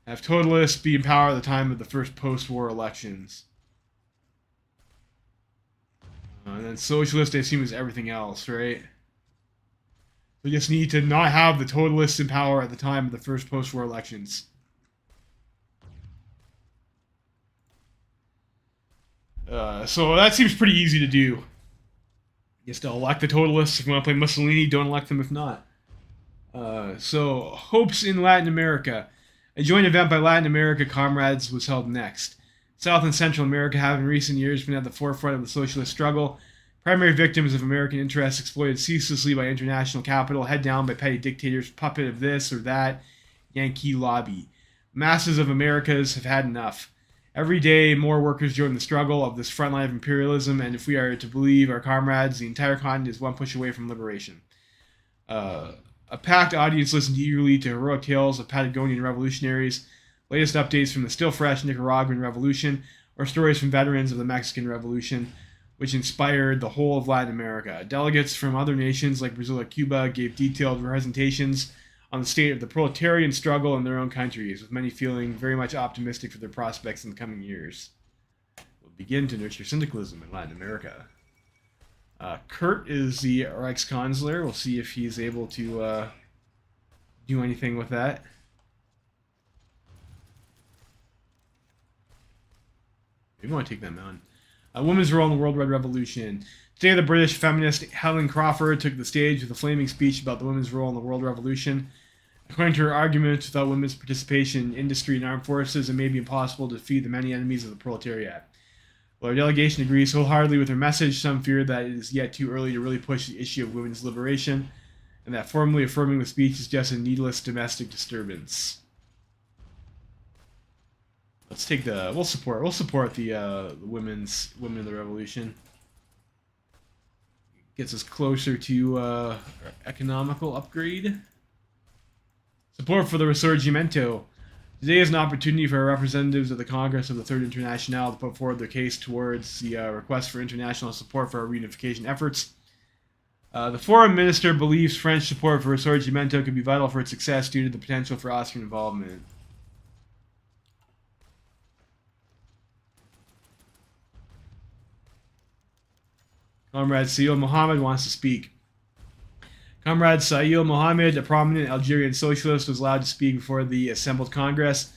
[SPEAKER 1] Have totalists be in power at the time of the first post-war elections. And then socialist, I assume, is everything else, right? We just need to not have the totalists in power at the time of the first post-war elections. So that seems pretty easy to do. Just to elect the totalists. If you want to play Mussolini, don't elect them if not. So, hopes in Latin America. A joint event by Latin America comrades was held next. South and Central America have in recent years been at the forefront of the socialist struggle. Primary victims of American interests exploited ceaselessly by international capital, head down by petty dictators, puppet of this or that Yankee lobby. Masses of Americas have had enough. Every day, more workers join the struggle of this front line of imperialism, and if we are to believe our comrades, the entire continent is one push away from liberation. A packed audience listened eagerly to heroic tales of Patagonian revolutionaries, latest updates from the still fresh Nicaraguan Revolution, or stories from veterans of the Mexican Revolution, which inspired the whole of Latin America. Delegates from other nations like Brazil or Cuba gave detailed presentations on the state of the proletarian struggle in their own countries, with many feeling very much optimistic for their prospects in the coming years. We'll begin to nurture syndicalism in Latin America. Kurt is the Reichskanzler. We'll see if he's able to do anything with that. Maybe I want to take that mountain. Women's role in the World Red Revolution. Today, the British feminist Helen Crawford took the stage with a flaming speech about the women's role in the World Revolution. According to her argument, without women's participation in industry and armed forces, it may be impossible to defeat the many enemies of the proletariat. While our delegation agrees wholeheartedly with her message, some fear that it is yet too early to really push the issue of women's liberation, and that formally affirming the speech is just a needless domestic disturbance. Let's take the. We'll support the women of the revolution. Gets us closer to our economical upgrade. Support for the Risorgimento. Today is an opportunity for representatives of the Congress of the Third Internationale to put forward their case towards the request for international support for our reunification efforts. The foreign minister believes French support for Risorgimento could be vital for its success due to the potential for Austrian involvement. Comrade Saïd Mohammed wants to speak. Comrade Saïd Mohammed, a prominent Algerian socialist, was allowed to speak before the assembled Congress.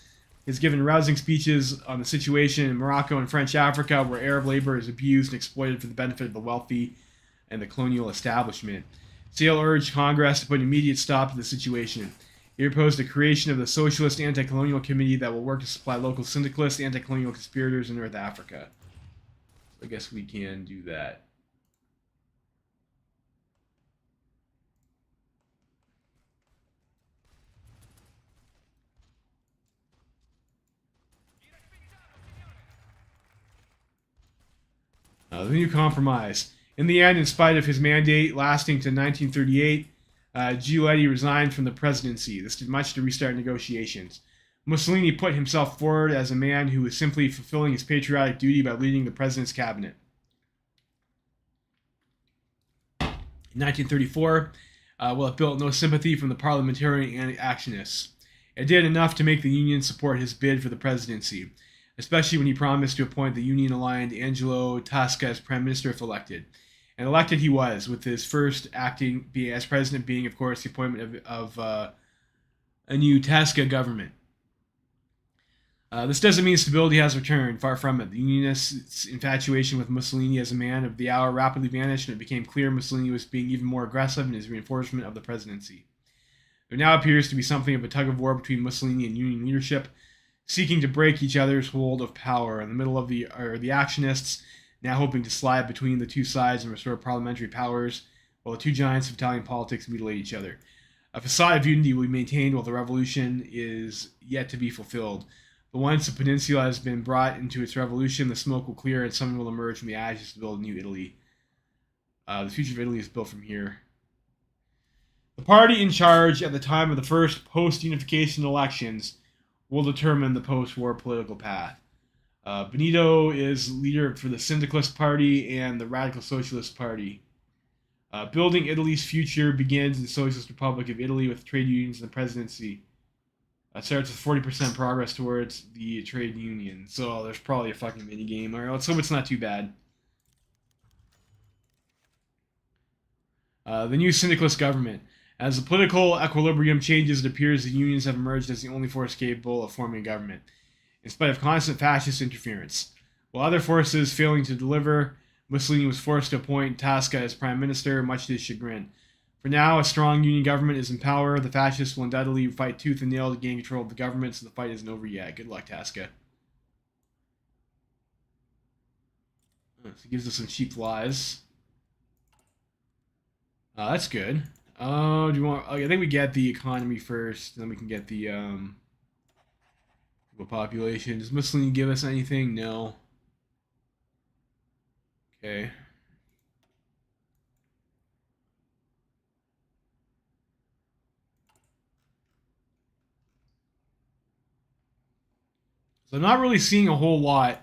[SPEAKER 1] He has given rousing speeches on the situation in Morocco and French Africa, where Arab labor is abused and exploited for the benefit of the wealthy and the colonial establishment. Sale urged Congress to put an immediate stop to the situation. He proposed the creation of the Socialist Anti-Colonial Committee that will work to supply local syndicalists, anti-colonial conspirators in North Africa. I guess we can do that. The new compromise. In the end, in spite of his mandate lasting to 1938, Giuletti resigned from the presidency. This did much to restart negotiations. Mussolini put himself forward as a man who was simply fulfilling his patriotic duty by leading the president's cabinet. In 1934, it built no sympathy from the parliamentarian actionists. It did enough to make the Union support his bid for the presidency, especially when he promised to appoint the Union-aligned Angelo Tasca as Prime Minister if elected. And elected he was, with his first acting as president being, of course, the appointment of a new Tasca government. This doesn't mean stability has returned, far from it. The Unionists' infatuation with Mussolini as a man of the hour rapidly vanished, and it became clear Mussolini was being even more aggressive in his reinforcement of the presidency. There now appears to be something of a tug-of-war between Mussolini and Union leadership, seeking to break each other's hold of power. In the middle of the actionists, now hoping to slide between the two sides and restore parliamentary powers, while the two giants of Italian politics mutilate each other. A facade of unity will be maintained while the revolution is yet to be fulfilled. But once the peninsula has been brought into its revolution, the smoke will clear and someone will emerge from the ashes to build a new Italy. The future of Italy is built from here. The party in charge at the time of the first post-unification elections will determine the post-war political path. Benito is leader for the Syndicalist Party and the Radical Socialist Party. Building Italy's future begins in the Socialist Republic of Italy with trade unions and the presidency. Starts with 40% progress towards the trade union. So there's probably a fucking minigame. Alright, let's hope it's not too bad. The new syndicalist government. As the political equilibrium changes, it appears the unions have emerged as the only force capable of forming a government, in spite of constant fascist interference. While other forces failing to deliver, Mussolini was forced to appoint Tasca as prime minister, much to his chagrin. For now, a strong union government is in power. The fascists will undoubtedly fight tooth and nail to gain control of the government, so the fight isn't over yet. Good luck, Tasca. So he gives us some cheap lies. That's good. Do you want? Okay, I think we get the economy first, then we can get the population. Does Mussolini give us anything? No. Okay. So I'm not really seeing a whole lot.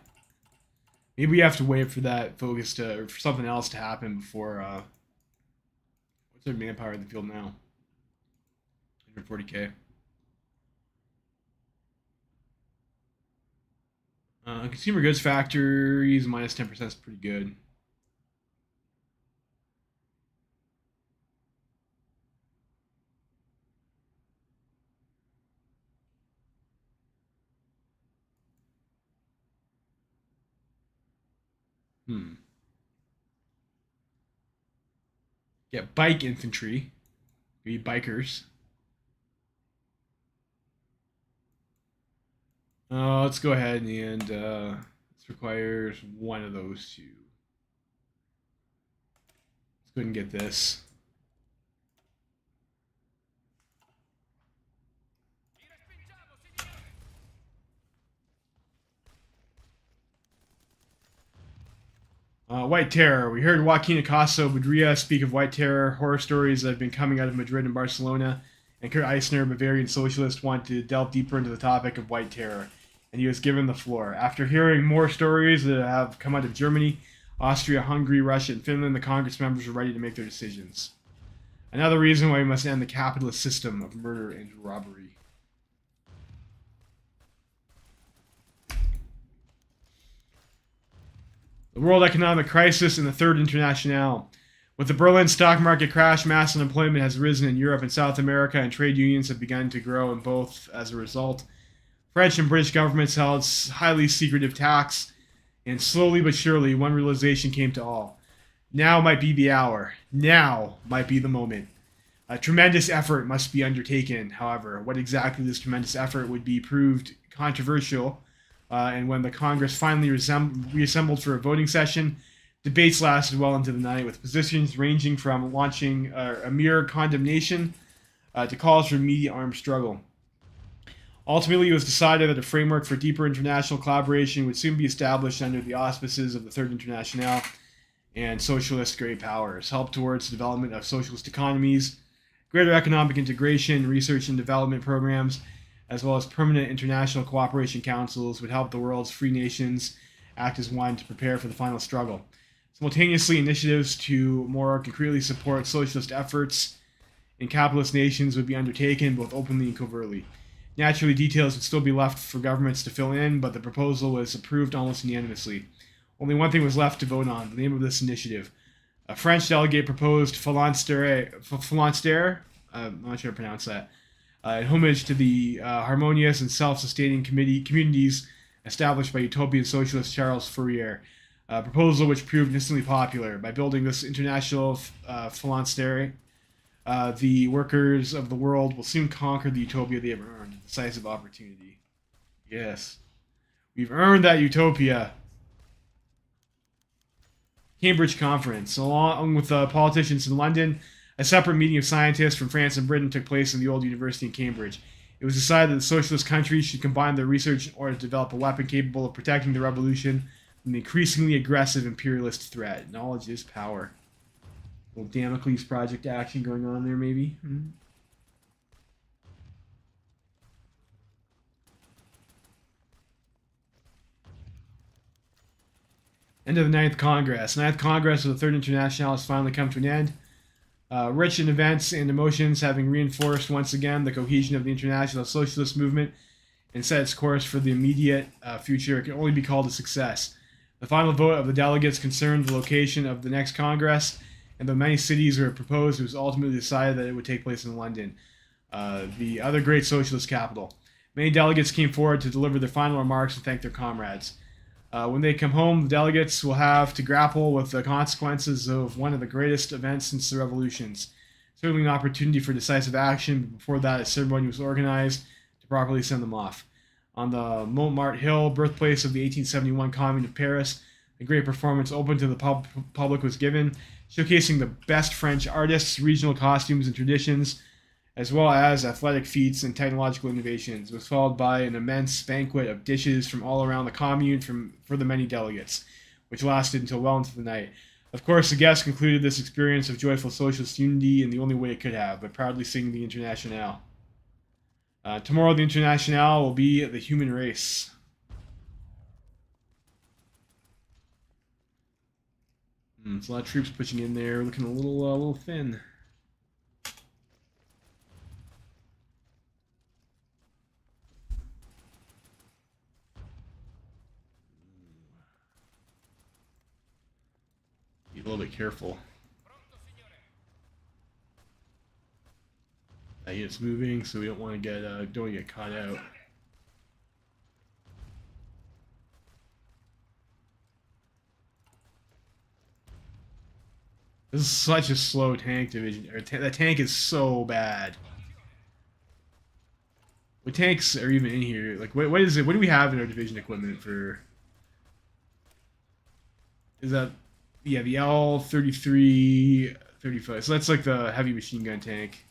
[SPEAKER 1] Maybe we have to wait for that focus to, or for something else to happen before. What's their manpower in the field now? 140k. Consumer goods factories minus 10% is pretty good. Get bike infantry. Be bikers. Let's go ahead and this requires one of those two. Let's go ahead and get this. White Terror. We heard Joaquin Acosta-Budria speak of White Terror. Horror stories that have been coming out of Madrid and Barcelona. And Kurt Eisner, Bavarian socialist, wanted to delve deeper into the topic of White Terror. And he was given the floor. After hearing more stories that have come out of Germany, Austria, Hungary, Russia, and Finland, the Congress members were ready to make their decisions. Another reason why we must end the capitalist system of murder and robbery. The world economic crisis and the Third Internationale. With the Berlin stock market crash, mass unemployment has risen in Europe and South America, and trade unions have begun to grow in both as a result. French and British governments held highly secretive talks, and slowly but surely, one realization came to all. Now might be the hour. Now might be the moment. A tremendous effort must be undertaken, however. What exactly this tremendous effort would be proved controversial, and when the Congress finally reassembled for a voting session, debates lasted well into the night, with positions ranging from launching a mere condemnation to calls for immediate armed struggle. Ultimately, it was decided that a framework for deeper international collaboration would soon be established under the auspices of the Third Internationale and socialist great powers, help towards the development of socialist economies, greater economic integration, research and development programs, as well as permanent international cooperation councils would help the world's free nations act as one to prepare for the final struggle. Simultaneously, initiatives to more concretely support socialist efforts in capitalist nations would be undertaken both openly and covertly. Naturally, details would still be left for governments to fill in, but the proposal was approved almost unanimously. Only one thing was left to vote on, the name of this initiative. A French delegate proposed Phalanstère, I'm not sure how to pronounce that, in homage to the harmonious and self-sustaining communities established by utopian socialist Charles Fourier. A proposal which proved instantly popular. By building this international Phalanstère, the workers of the world will soon conquer the utopia they have earned. A decisive opportunity. Yes. We've earned that utopia. Cambridge Conference. Along with politicians in London, a separate meeting of scientists from France and Britain took place in the old university in Cambridge. It was decided that the socialist countries should combine their research in order to develop a weapon capable of protecting the revolution from the increasingly aggressive imperialist threat. Knowledge is power. A little Damocles project action going on there, maybe? End of the Ninth Congress. Ninth Congress of the Third Internationale has finally come to an end. Rich in events and emotions, having reinforced once again the cohesion of the international socialist movement and set its course for the immediate future, it can only be called a success. The final vote of the delegates concerned the location of the next Congress, and though many cities were proposed, it was ultimately decided that it would take place in London, the other great socialist capital. Many delegates came forward to deliver their final remarks and thank their comrades. When they come home, the delegates will have to grapple with the consequences of one of the greatest events since the revolutions. Certainly an opportunity for decisive action, but before that, a ceremony was organized to properly send them off. On the Montmartre Hill, birthplace of the 1871 Commune of Paris, a great performance open to the public was given, showcasing the best French artists, regional costumes and traditions, as well as athletic feats and technological innovations. It was followed by an immense banquet of dishes from all around the commune for the many delegates, which lasted until well into the night. Of course, the guests concluded this experience of joyful socialist unity in the only way it could have, by proudly singing the Internationale. Tomorrow, the Internationale will be the human race. It's a lot of troops pushing in there, looking a little thin. Be a little bit careful. It's moving, so we don't want to get caught out. This is such a slow tank division. That tank is so bad. What tanks are even in here? Like, what is it? What do we have in our division equipment for? Is that, yeah, the L-33, 35. So that's like the heavy machine gun tank.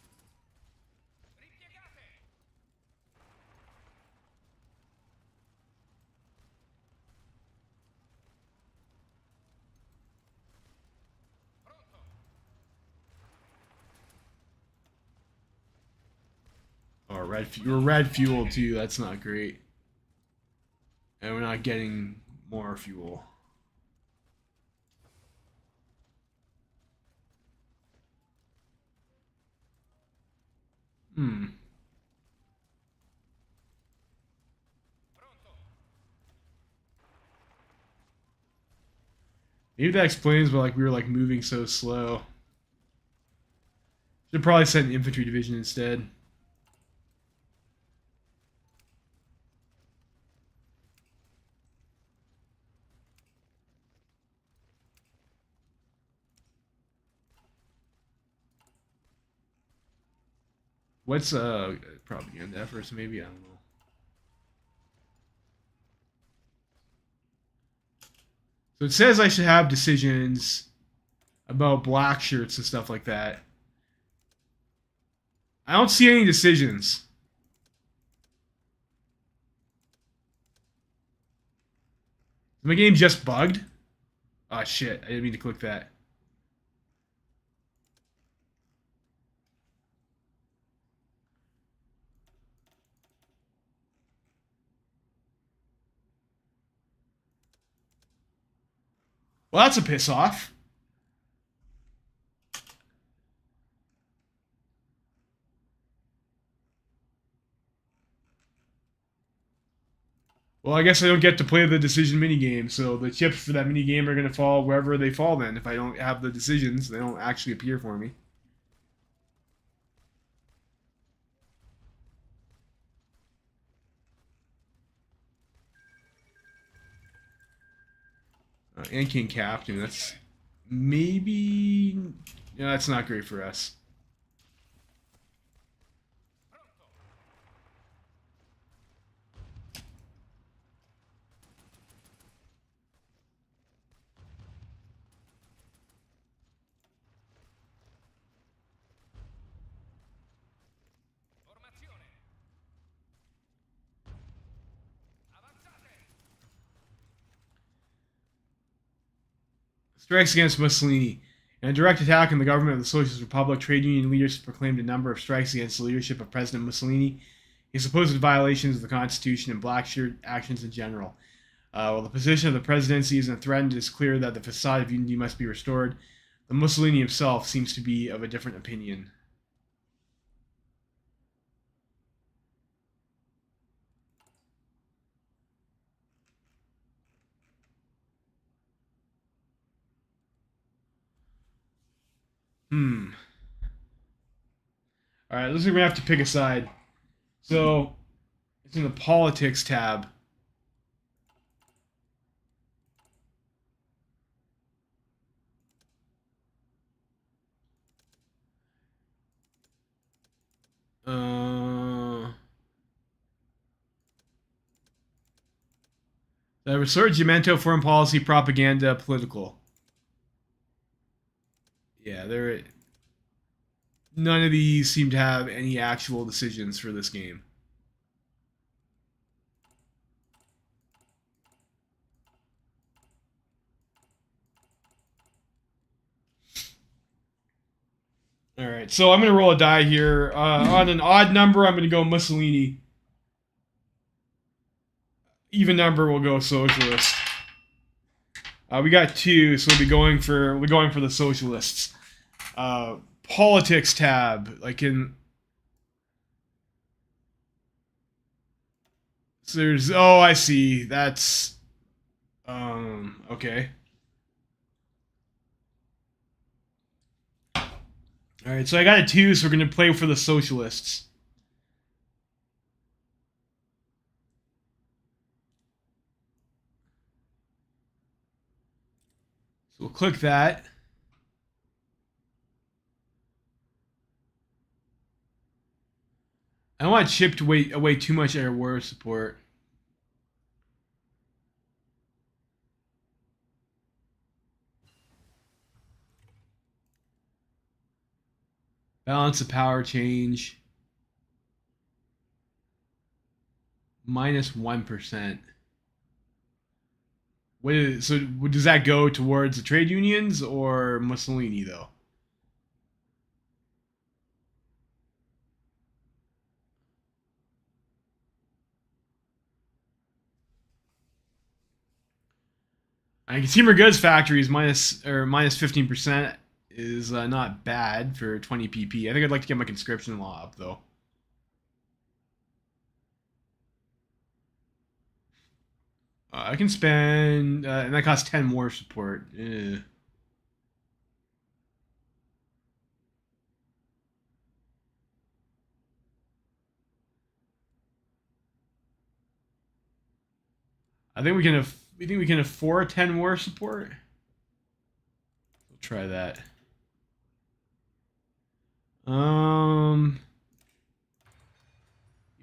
[SPEAKER 1] Oh, we're red fuel too. That's not great. And we're not getting more fuel. Maybe that explains why we were moving so slow. Should probably send an infantry division instead. What's propaganda efforts? Maybe, I don't know. So it says I should have decisions about black shirts and stuff like that. I don't see any decisions. Is my game just bugged? Oh shit, I didn't mean to click that. Well, that's a piss off. Well, I guess I don't get to play the decision minigame, so the chips for that minigame are going to fall wherever they fall then. If I don't have the decisions, they don't actually appear for me. And King Captain, that's maybe... Yeah, that's not great for us. Strikes against Mussolini. In a direct attack on the government of the Socialist Republic, trade union leaders proclaimed a number of strikes against the leadership of President Mussolini, his supposed violations of the Constitution, and black shirt actions in general. While the position of the presidency isn't threatened, it is clear that the facade of unity must be restored. The Mussolini himself seems to be of a different opinion. Alright, looks like we're going to have to pick a side. So, it's in the politics tab. The Risorgimento, foreign policy, propaganda, political. Yeah, none of these seem to have any actual decisions for this game. Alright, so I'm going to roll a die here. On an odd number, I'm going to go Mussolini. Even number, we'll go socialist. We got 2, so we're going for the socialists. Politics tab, like in. So there's. Oh, I see. That's. Okay. All right, so I got a 2, so we're gonna play for the socialists. So we'll click that. I don't want Chip to wait away too much air war support. Balance of power change. -1%. So does that go towards the trade unions or Mussolini though? I consumer goods factories -15% is not bad for 20 pp. I think I'd like to get my conscription law up though. I can spend, and that costs 10 more support. I think we can afford 10 more support. We'll try that.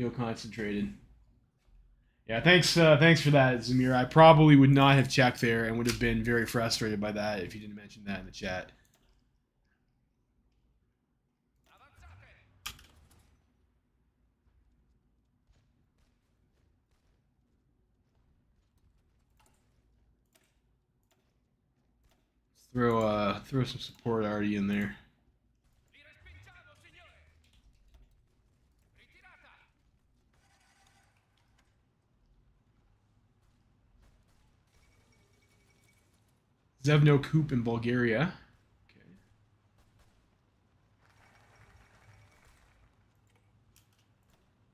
[SPEAKER 1] Feel concentrated. Yeah, thanks for that, Zamir. I probably would not have checked there and would have been very frustrated by that if you didn't mention that in the chat. Throw some support already in there. Zevno Coup in Bulgaria. Okay.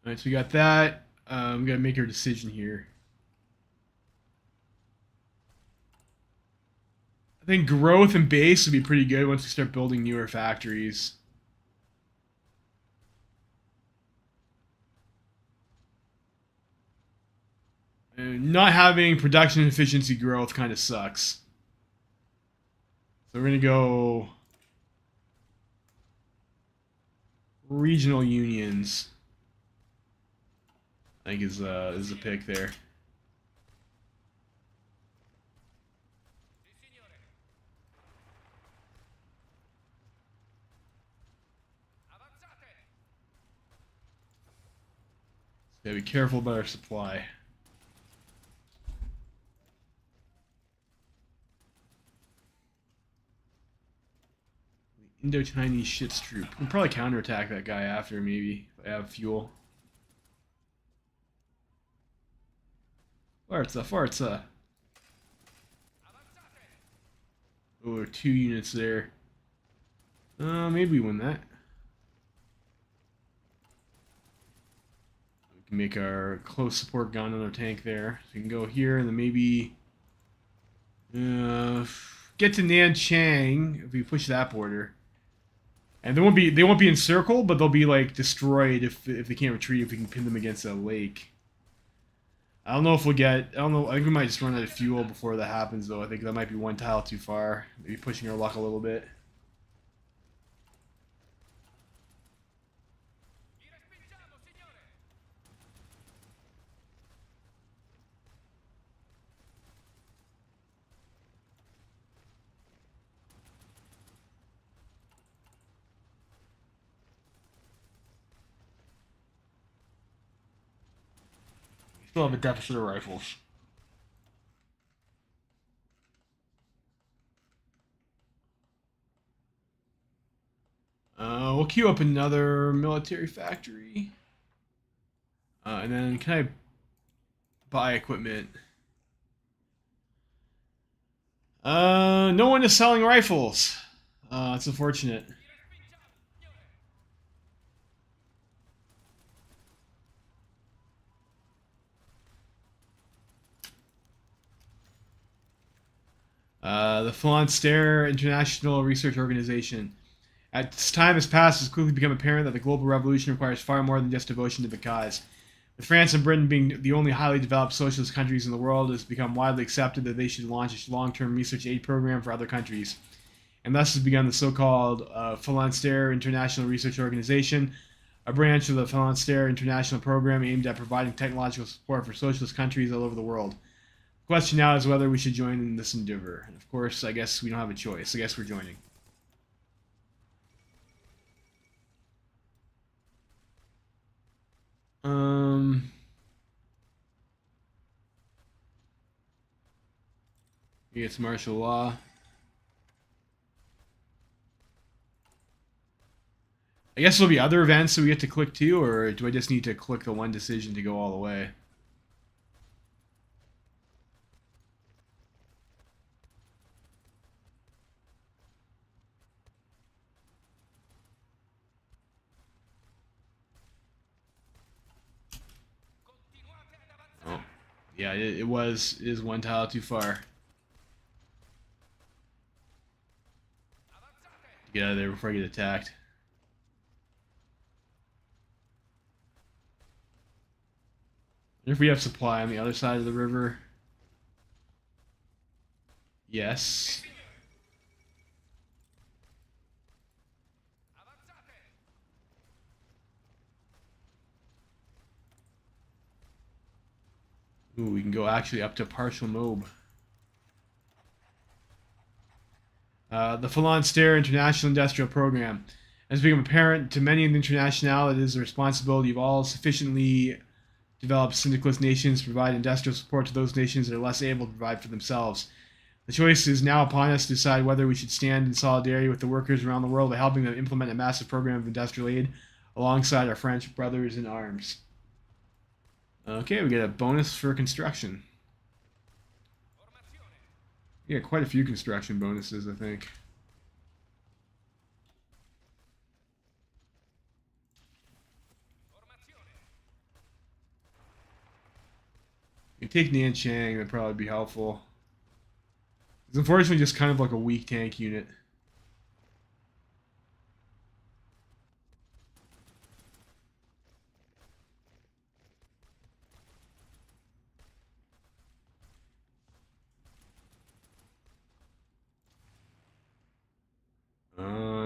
[SPEAKER 1] All right, so we got that. We gotta make our decision here. I think growth and base would be pretty good once we start building newer factories. And not having production efficiency growth kind of sucks. So we're gonna go regional unions. I think is a pick there. Gotta be careful about our supply. Indo-Chinese shit troop. We can probably counterattack that guy after, maybe, if I have fuel. Farza, Farza. Oh, 2 units there. Maybe we win that. We can make our close support gun on our tank there. So we can go here and then maybe get to Nanchang if we push that border. And they won't be encircled, but they'll be like destroyed if they can't retreat if we can pin them against a lake. I don't know if we'll get. I don't know. I think we might just run out of fuel before that happens, though. I think that might be one tile too far. Maybe pushing our luck a little bit. Still have a deficit of rifles. We'll queue up another military factory. And then can I buy equipment? No one is selling rifles. It's unfortunate. The Philonster International Research Organization. As time has passed, it's quickly become apparent that the global revolution requires far more than just devotion to the cause. With France and Britain being the only highly developed socialist countries in the world, it has become widely accepted that they should launch a long-term research aid program for other countries. And thus has begun the so-called Philonster International Research Organization, a branch of the Philonster International Program aimed at providing technological support for socialist countries all over the world. The question now is whether we should join in this endeavor. And of course, I guess we don't have a choice. I guess we're joining. It's martial law. I guess there'll be other events that we get to click too, or do I just need to click the one decision to go all the way? Oh, yeah, it is one tile too far. Get out of there before I get attacked. If we have supply on the other side of the river. Yes. Ooh, we can go actually up to partial mob. The Phalanster International Industrial Program has become apparent to many in the international. It is the responsibility of all sufficiently developed syndicalist nations to provide industrial support to those nations that are less able to provide for themselves. The choice is now upon us to decide whether we should stand in solidarity with the workers around the world by helping them implement a massive program of industrial aid alongside our French brothers in arms. Okay, we get a bonus for construction. Yeah, quite a few construction bonuses, I think. You take Nanchang, that'd probably be helpful. It's unfortunately just kind of like a weak tank unit.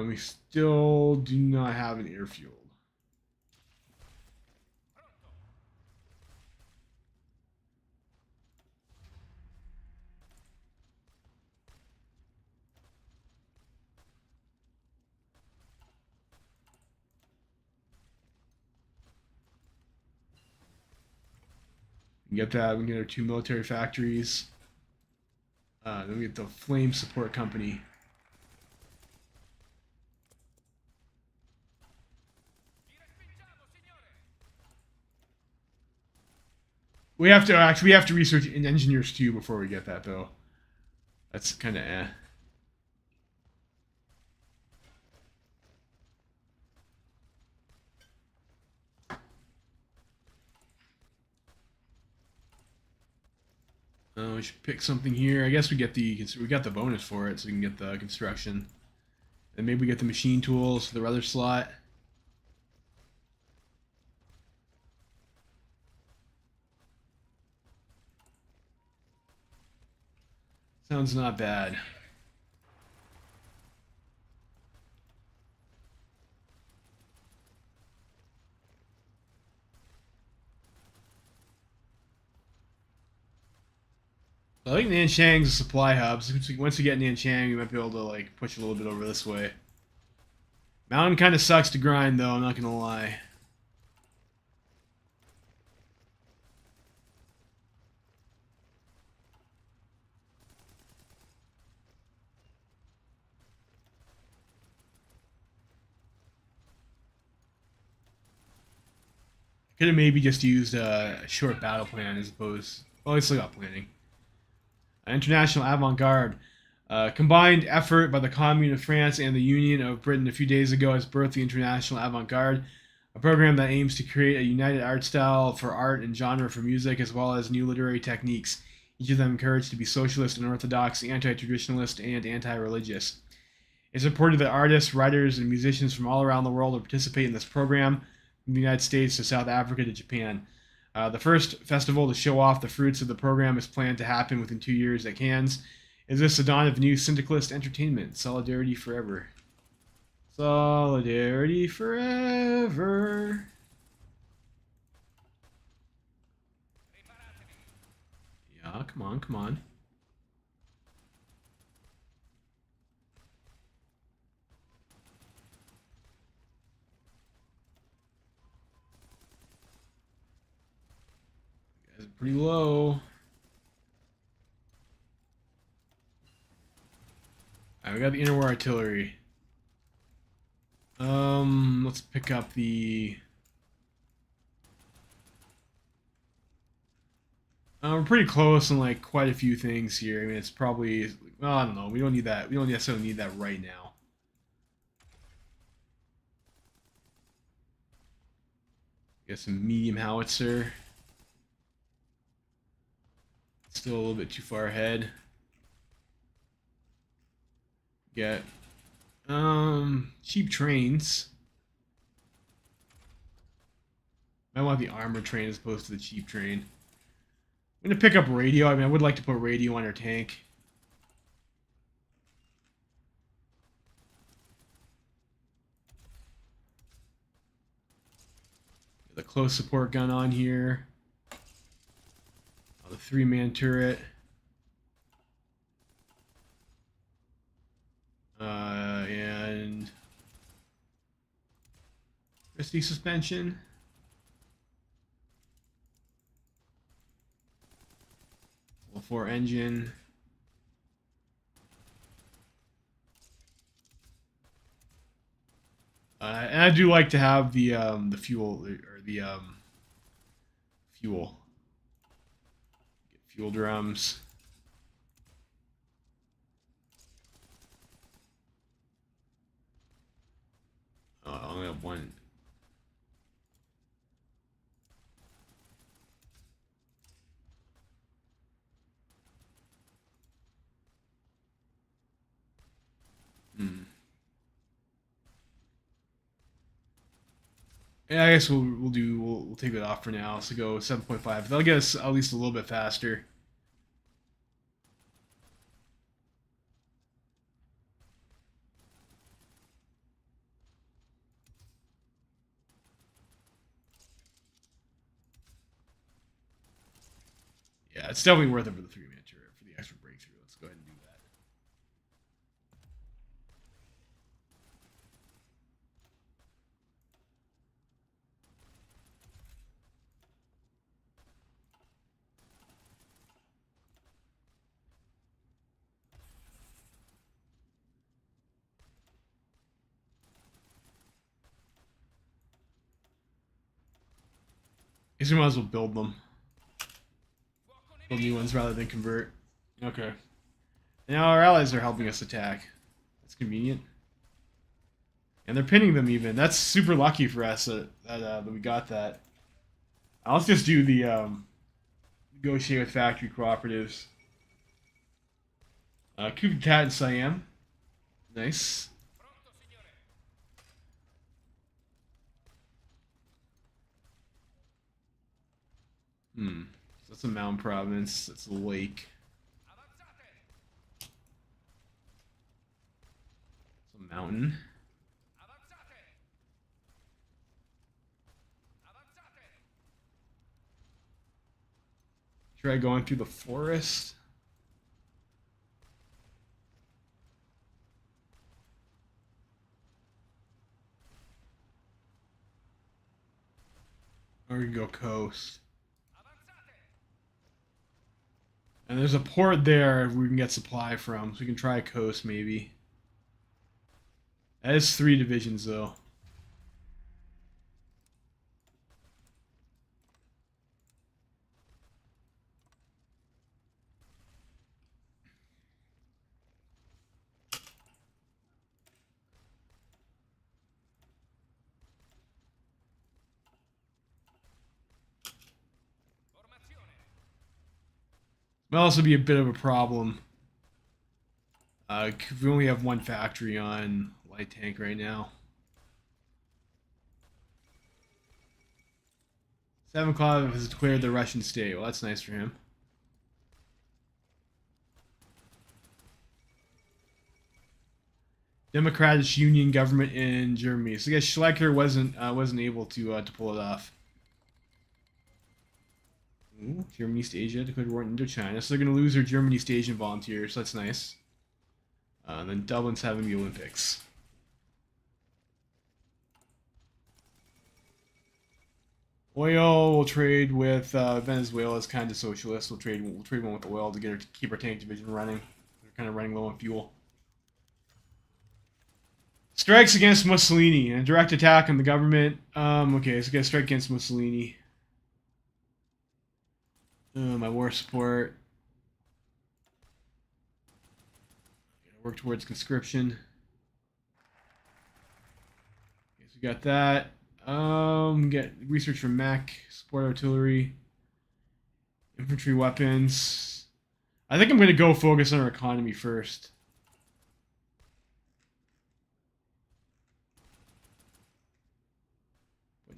[SPEAKER 1] We still do not have an airfield. We can get that. We can get our 2 military factories. Then we get the Flame Support Company. We have to research in engineers too before we get that though. That's kind of eh. We should pick something here. I guess we got the bonus for it, so we can get the construction, and maybe we get the machine tools for the other slot. Sounds not bad. I think Nanchang's a supply hub. So once we get Nanchang, we might be able to like push a little bit over this way. Mountain kind of sucks to grind, though. I'm not gonna lie. Could have maybe just used a short battle plan as opposed. Well, I still got planning. International Avant-Garde. Combined effort by the Commune of France and the Union of Britain a few days ago has birthed the International Avant-Garde, a program that aims to create a united art style for art and genre for music, as well as new literary techniques, each of them encouraged to be socialist and orthodox, anti-traditionalist, and anti-religious. It's reported that artists, writers, and musicians from all around the world will participate in this program, from the United States to South Africa to Japan. The first festival to show off the fruits of the program is planned to happen within 2 years at Cannes. Is this the dawn of new syndicalist entertainment? Solidarity forever. Solidarity forever. Yeah, come on, come on. Guys are pretty low. Alright, we got the interwar artillery. Let's pick up the... we're pretty close on like quite a few things here. I mean, it's probably... Well, I don't know. We don't need that. We don't necessarily need that right now. Get some medium howitzer. Still a little bit too far ahead. Get cheap trains. I want the armored train as opposed to the cheap train. I'm gonna pick up radio. I mean, I would like to put radio on our tank. The close support gun on here. 3-man turret. And Christie suspension. Level 4 engine. And I do like to have the fuel or the fuel. Get fuel drums. Oh, I only have one. Yeah, I guess we'll take it off for now. So go 7.5. That'll get us at least a little bit faster. Yeah, it's definitely worth it for the 3-man turret for the extra breakthrough. Let's go ahead and do that. I guess we might as well build them. Build new ones rather than convert. Okay. Now our allies are helping us attack. That's convenient. And they're pinning them even. That's super lucky for us that we got that. Let's just do the negotiate with factory cooperatives. Coup d'etat in Siam. Nice. So that's a mountain province. That's a lake. It's a mountain. Try going through the forest. Or we can go coast. And there's a port there we can get supply from, so we can try coast maybe. That is 3 divisions though. Might also be a bit of a problem. We only have 1 factory on light tank right now. 7 has declared the Russian state. Well, that's nice for him. Democratic Union government in Germany. So I guess Schleicher wasn't able to pull it off. Ooh, German East Asia declared war in Indochina, so they're going to lose their German East Asian volunteers, so that's nice. And then Dublin's having the Olympics. Oil, we'll trade with Venezuela is kind of socialist. We'll trade one with oil to keep our tank division running. They're kind of running low on fuel. Strikes against Mussolini and direct attack on the government. Okay, so get a strike against Mussolini. My war support. Work towards conscription. Okay, so we got that. Get research from mech, support artillery, infantry weapons. I think I'm going to go focus on our economy first.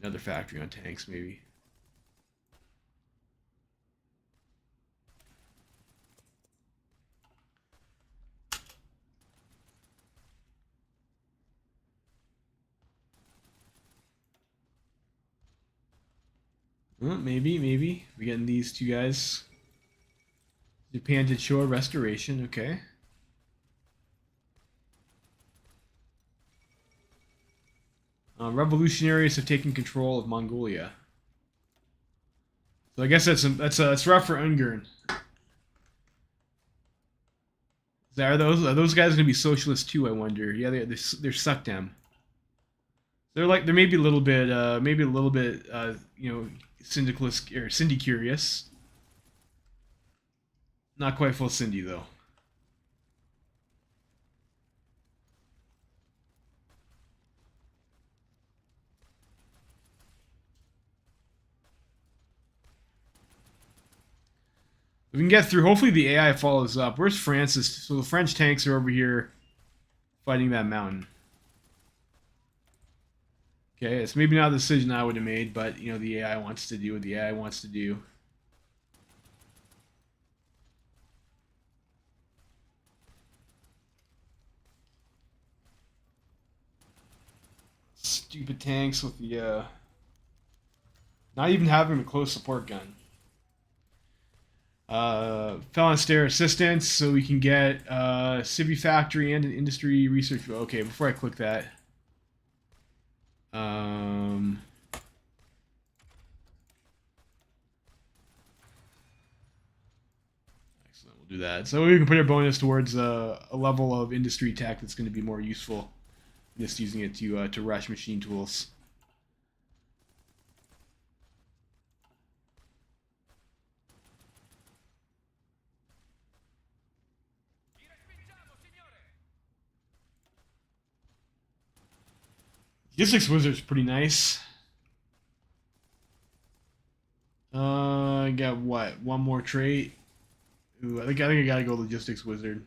[SPEAKER 1] Another factory on tanks, maybe. Well, maybe. We're getting these 2 guys. Japan did show a restoration. Okay. Revolutionaries have taken control of Mongolia. So I guess that's rough for Ungarn. Are those guys going to be socialist too? I wonder. Yeah, they're Suckdem. They're maybe a little bit syndicalist or Cindy curious. Not quite full Cindy though. We can get through. Hopefully the AI follows up. Where's Francis? So the French tanks are over here fighting that mountain. Okay, it's maybe not a decision I would have made, but the AI wants to do what the AI wants to do. Stupid tanks with the not even having a close support gun. Phalanstare assistance, so we can get Civi Factory and an industry research. Okay, before I click that. Excellent, we'll do that. So we can put our bonus towards a level of industry tech that's going to be more useful. Just using it to rush machine tools. Logistics Wizard's pretty nice. I got what? One more trait. Ooh, I think I gotta go Logistics Wizard.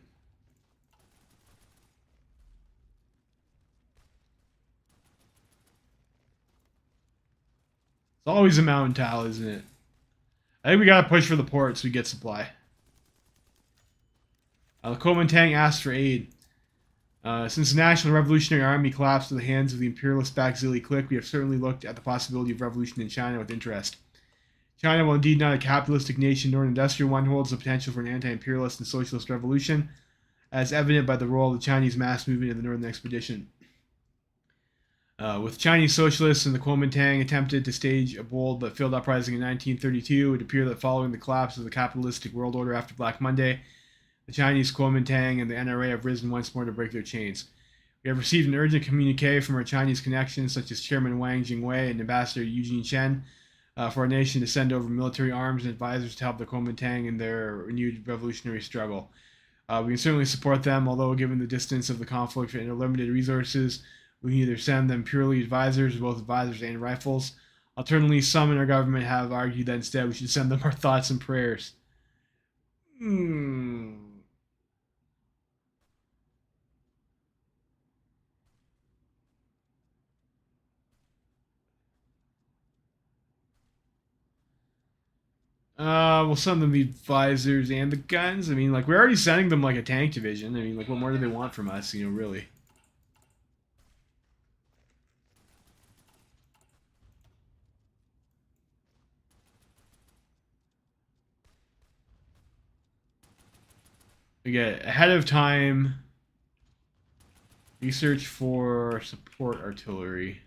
[SPEAKER 1] It's always a mountain tile, isn't it? I think we gotta push for the port so we get supply. The Kuomintang asked for aid. Since the National Revolutionary Army collapsed in the hands of the imperialist-backed Zili clique, we have certainly looked at the possibility of revolution in China with interest. China, while indeed not a capitalistic nation nor an industrial one, holds the potential for an anti-imperialist and socialist revolution, as evident by the role of the Chinese mass movement in the Northern Expedition. With Chinese socialists and the Kuomintang attempted to stage a bold but failed uprising in 1932, it would appear that following the collapse of the capitalistic world order after Black Monday, the Chinese Kuomintang and the NRA have risen once more to break their chains. We have received an urgent communique from our Chinese connections, such as Chairman Wang Jingwei and Ambassador Eugene Chen, for our nation to send over military arms and advisors to help the Kuomintang in their renewed revolutionary struggle. We can certainly support them, although given the distance of the conflict and our limited resources, we can either send them purely advisors, both advisors and rifles. Alternatively, some in our government have argued that instead we should send them our thoughts and prayers. We'll send them the advisors and the guns. I mean, like, we're already sending them, like, a tank division. I mean, like, what more do they want from us, really? We get ahead of time research for support artillery.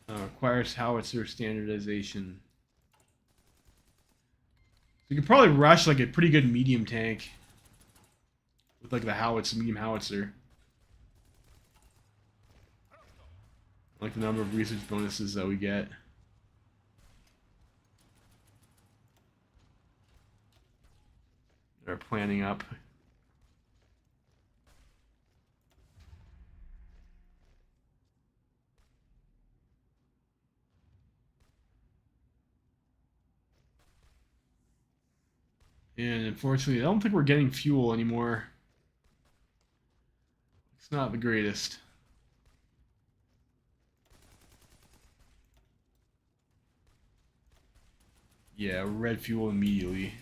[SPEAKER 1] Requires howitzer standardization. So you could probably rush like a pretty good medium tank with like the howitzer, medium howitzer. I like the number of research bonuses that we get. They're planning up. And unfortunately, I don't think we're getting fuel anymore. It's not the greatest. Yeah, red fuel immediately.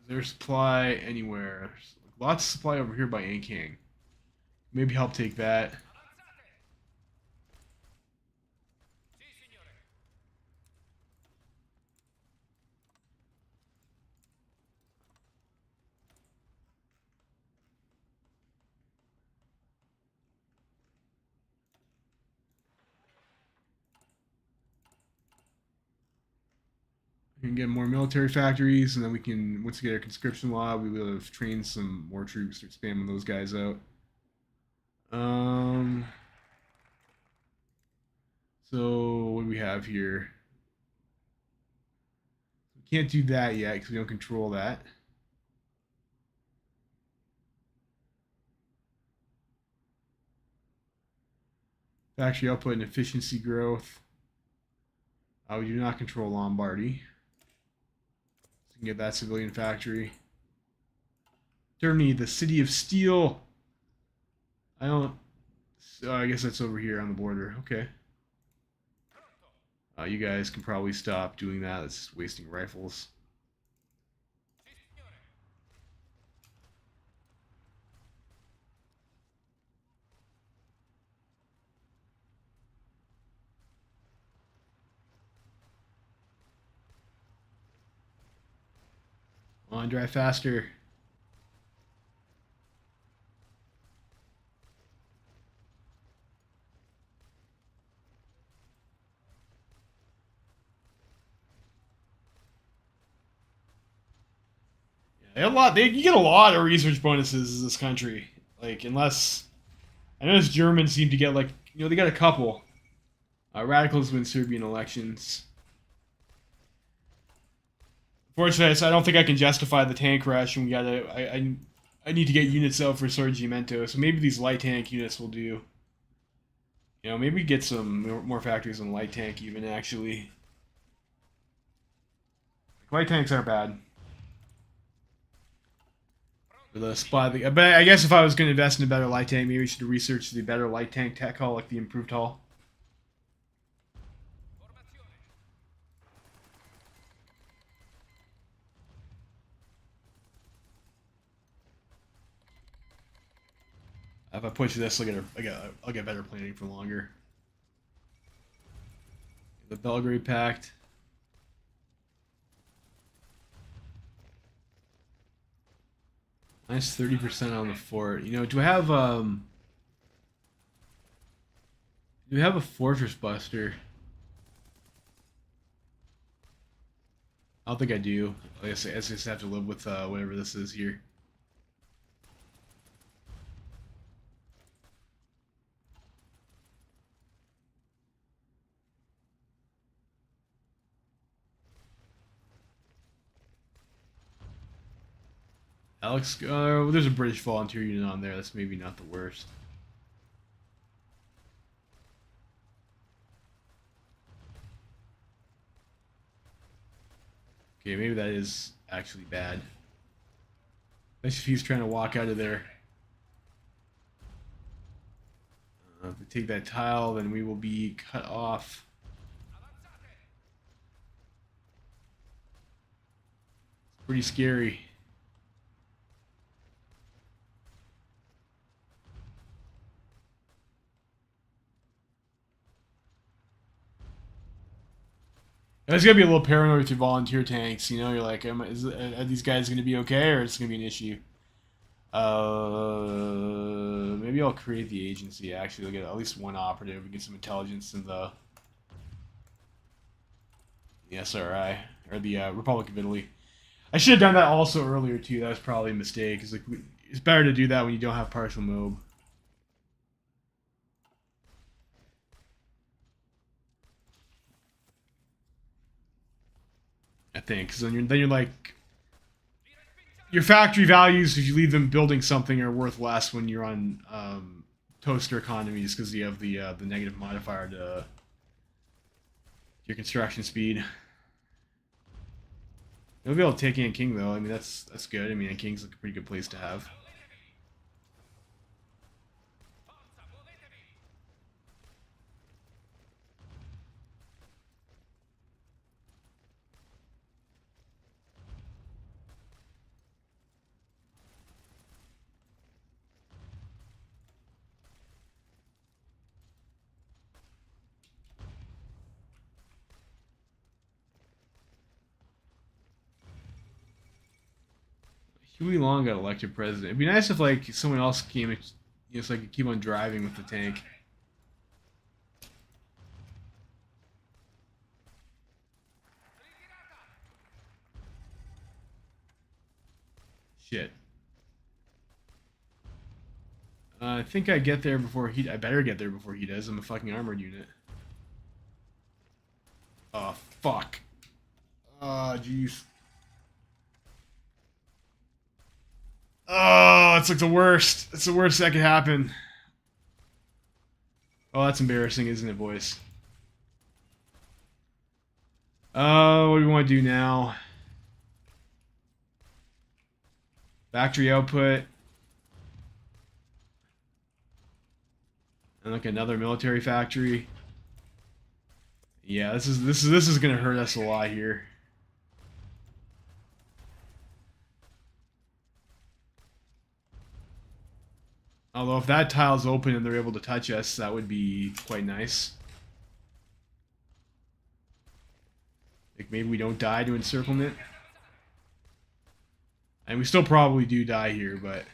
[SPEAKER 1] Is there supply anywhere? There's lots of supply over here by Ankang. Maybe help take that. We can get more military factories, and then we can, once we get our conscription law, we will have trained some more troops, start spamming those guys out. So what do we have here? We can't do that yet because we don't control that. Factory output and efficiency growth. We do not control Lombardy. So we can get that civilian factory. Germany, the city of steel. I don't. I guess that's over here on the border. Okay. You guys can probably stop doing that. It's just wasting rifles. Come on, drive faster. You get a lot of research bonuses in this country. Like, unless I noticed Germans seem to get like, they got a couple. Radicals win Serbian elections. Fortunately, I don't think I can justify the tank rush, and I need to get units out for Sorgimento. So maybe these light tank units will do. Maybe get some more factories on light tank even actually. Light tanks aren't bad. The spot, but I guess if I was going to invest in a better light tank, maybe we should research the better light tank tech hull, like the improved hull. If I push this, I'll get better planning for longer. The Belgrade Pact. Minus 30% on the fort. Do I have a fortress buster? I don't think I do. I guess I just have to live with whatever this is here. Alex, there's a British volunteer unit on there. That's maybe not the worst. Okay, maybe that is actually bad. Especially if he's trying to walk out of there. If we take that tile, then we will be cut off. It's pretty scary. I was gonna be a little paranoid with your volunteer tanks. You're like, are these guys gonna be okay, or it's gonna be an issue? Maybe I'll create the agency. Actually, we'll get at least one operative and get some intelligence in the SRI or the Republic of Italy. I should have done that also earlier too. That was probably a mistake. It's it's better to do that when you don't have partial mob. I think, because then you're like, your factory values, if you leave them building something, are worth less when you're on toaster economies because you have the negative modifier to your construction speed. You'll be able to take King though. I mean, that's good. I mean, King's like a pretty good place to have. Huey Long got elected president. It'd be nice if like someone else came, so I could keep on driving with the tank. Shit. I think I get there before he. I better get there before he does. I'm a fucking armored unit. Oh fuck. Oh jeez. Oh, it's like the worst. It's the worst that could happen. Oh, that's embarrassing, isn't it, boys? Oh, what do we want to do now? Factory output. And like another military factory. Yeah, this is gonna hurt us a lot here. Although if that tile's open and they're able to touch us, that would be quite nice. Like maybe we don't die to encirclement. And we still probably do die here, but...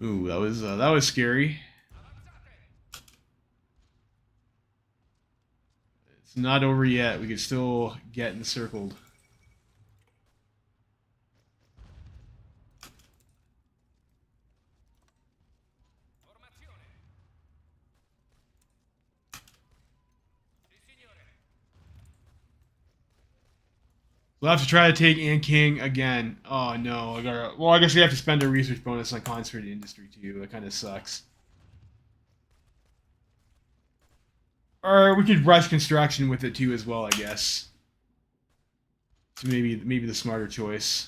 [SPEAKER 1] Ooh, that was scary. It's not over yet. We could still get encircled. We'll have to try to take King again. Oh no, I gotta. Well, I guess we have to spend a research bonus on concentrated industry too. That kind of sucks. Or we could rush construction with it too as well, I guess. So maybe the smarter choice.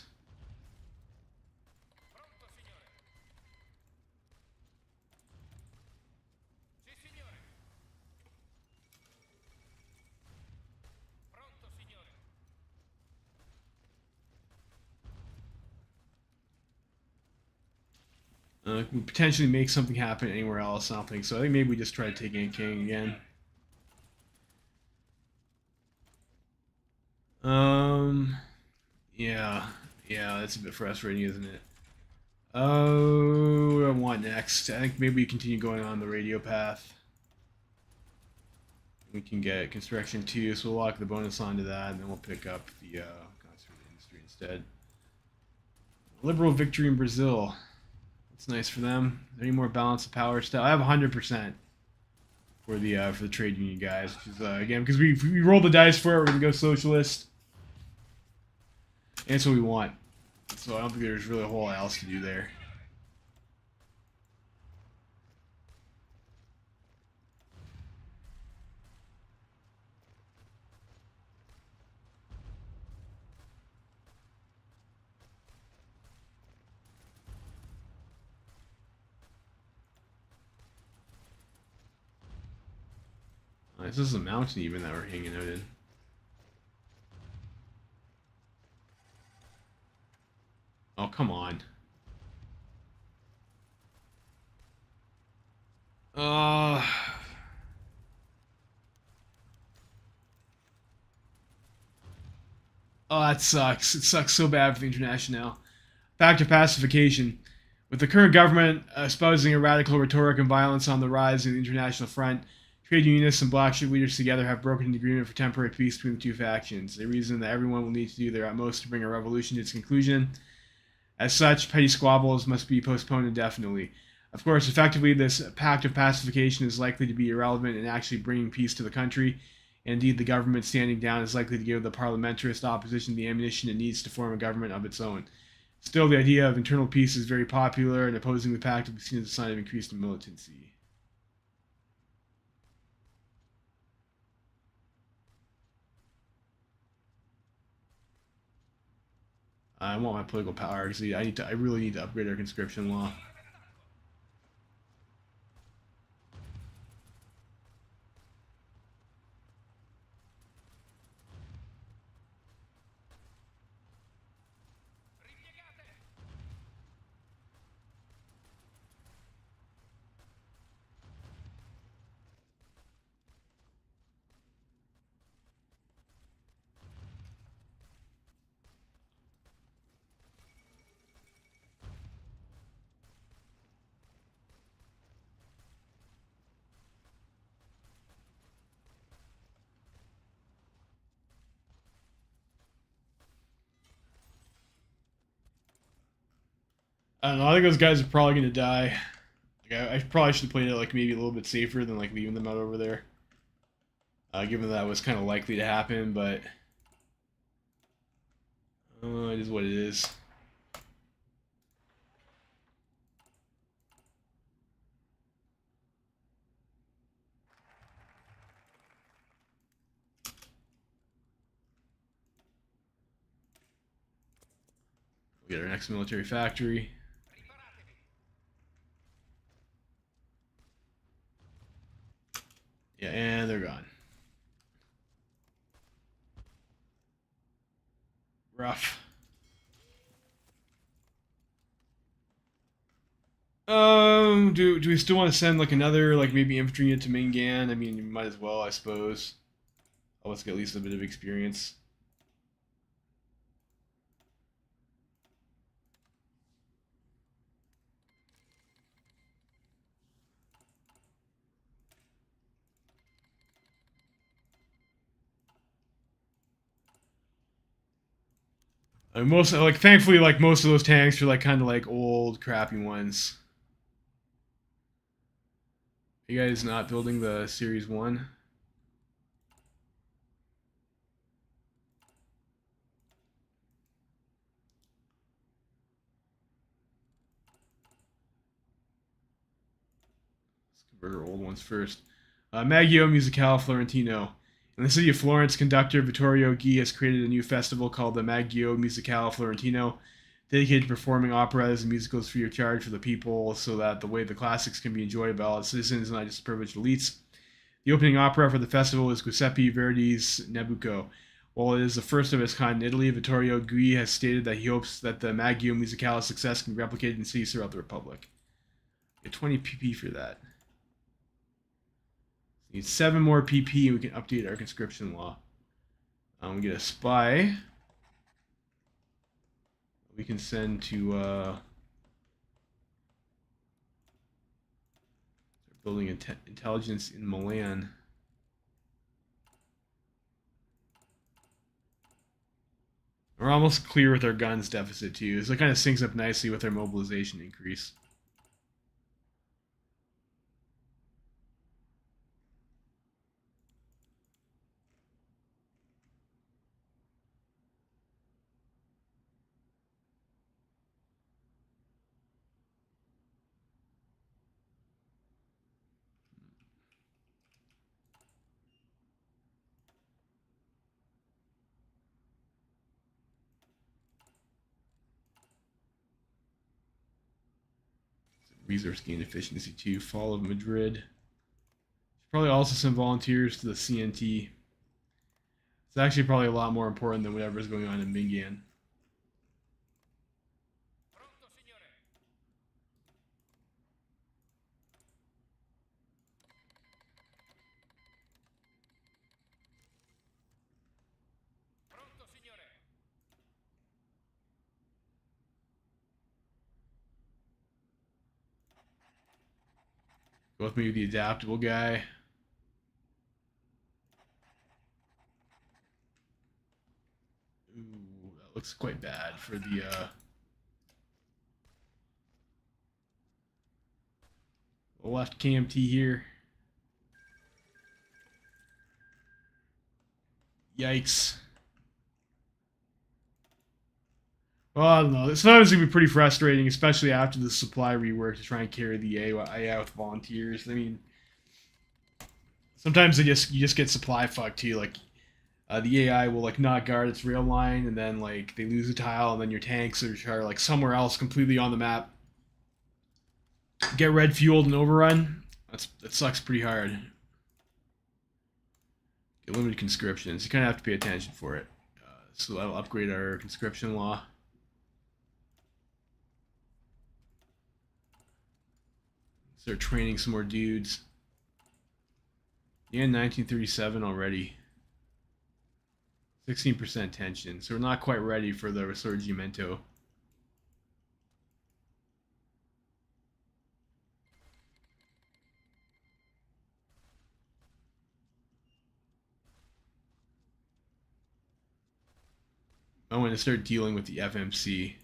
[SPEAKER 1] We potentially make something happen anywhere else. I don't think so. I think maybe we just try to take King again. Yeah, that's a bit frustrating, isn't it? Oh, what do I want next? I think maybe we continue going on the radio path. We can get construction too, so we'll lock the bonus onto that, and then we'll pick up the concentrated industry instead. Liberal victory in Brazil. That's nice for them. Any more balance of power stuff? I have 100% for the trade union guys, which is again because we rolled the dice for it. We're gonna go socialist, and that's what we want. So I don't think there's really a whole lot else to do there. This is a mountain even that we're hanging out in. Oh, come on. Oh, that sucks. It sucks so bad for the International. Back to pacification. With the current government espousing a radical rhetoric and violence on the rise in the international front, trade unionists and black ship leaders together have broken an agreement for temporary peace between the two factions. They reason that everyone will need to do their utmost to bring a revolution to its conclusion. As such, petty squabbles must be postponed indefinitely. Of course, effectively, this pact of pacification is likely to be irrelevant in actually bringing peace to the country. Indeed, the government standing down is likely to give the parliamentarist opposition the ammunition it needs to form a government of its own. Still, the idea of internal peace is very popular, and opposing the pact will be seen as a sign of increased militancy. I want my political power because I really need to upgrade our conscription law. I don't know. I think those guys are probably gonna die. Like, I probably should have played it like maybe a little bit safer than like leaving them out over there. Given that was kind of likely to happen, but it is what it is. We'll get our next military factory. Yeah, and they're gone. Rough. Do we still want to send like another like maybe infantry unit to Mingan? I mean, you might as well, I suppose. Let's get at least a bit of experience. Most like thankfully like most of those tanks are like kind of like old crappy ones. Are you guys not building the Series 1? Let's convert our old ones first. Maggio Musicale Florentino. In the city of Florence, conductor Vittorio Ghi has created a new festival called the Maggio Musicale Florentino, dedicated to performing operas and musicals free of charge for the people so that the way the classics can be enjoyed by all its citizens, not just privileged elites. The opening opera for the festival is Giuseppe Verdi's Nabucco. While it is the first of its kind in Italy, Vittorio Gui has stated that he hopes that the Maggio Musicale's success can be replicated in cities throughout the Republic. Get 20 PP for that. Need 7 more PP and we can update our conscription law. We get a spy. We can send to building intelligence in Milan. We're almost clear with our guns deficit too, so it kind of syncs up nicely with our mobilization increase. Resource gain efficiency too. Fall of Madrid. Probably also some volunteers to the CNT. It's actually probably a lot more important than whatever's going on in Mingan. Go with me, the adaptable guy. Ooh, that looks quite bad for the left KMT here. Yikes. Well, I don't know. Sometimes it can be pretty frustrating, especially after the supply rework, to try and carry the AI with volunteers. I mean, sometimes you just get supply fucked too. Like The AI will like not guard its rail line, and then like they lose a tile, and then your tanks are like somewhere else completely on the map. Get red fueled and overrun. That sucks pretty hard. Get limited conscriptions. You kind of have to pay attention for it. So that'll upgrade our conscription law. Start training some more dudes. Yeah, 1937 already. 16% tension. So we're not quite ready for the Risorgimento. I want to start dealing with the FMC.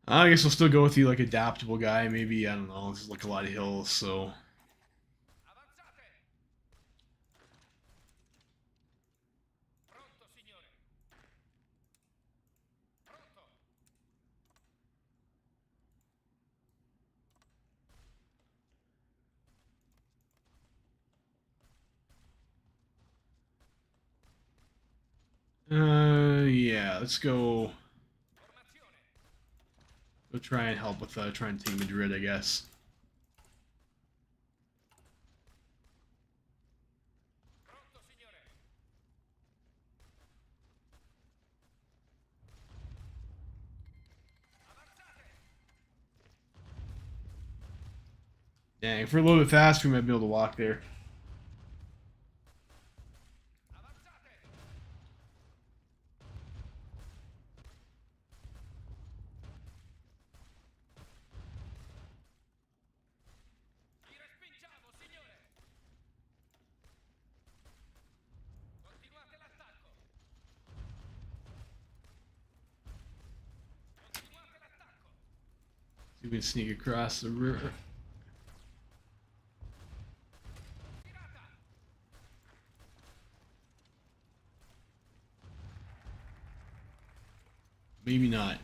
[SPEAKER 1] I guess we'll still go with the like adaptable guy. Maybe, I don't know, there's like a lot of hills, so. Yeah, let's go. Go try and help with trying to take Madrid, I guess. Dang, if we're a little bit faster, we might be able to walk there. See if we can sneak across the river. Maybe not.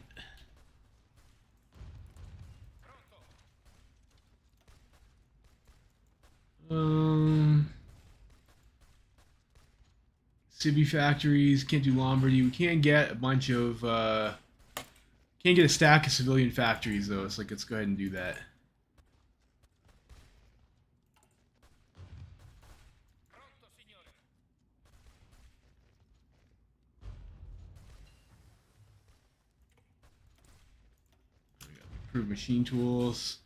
[SPEAKER 1] City factories, can't do Lombardy. We can't get a bunch of, can't get a stack of civilian factories though. It's like, let's go ahead and do that. Improved machine tools.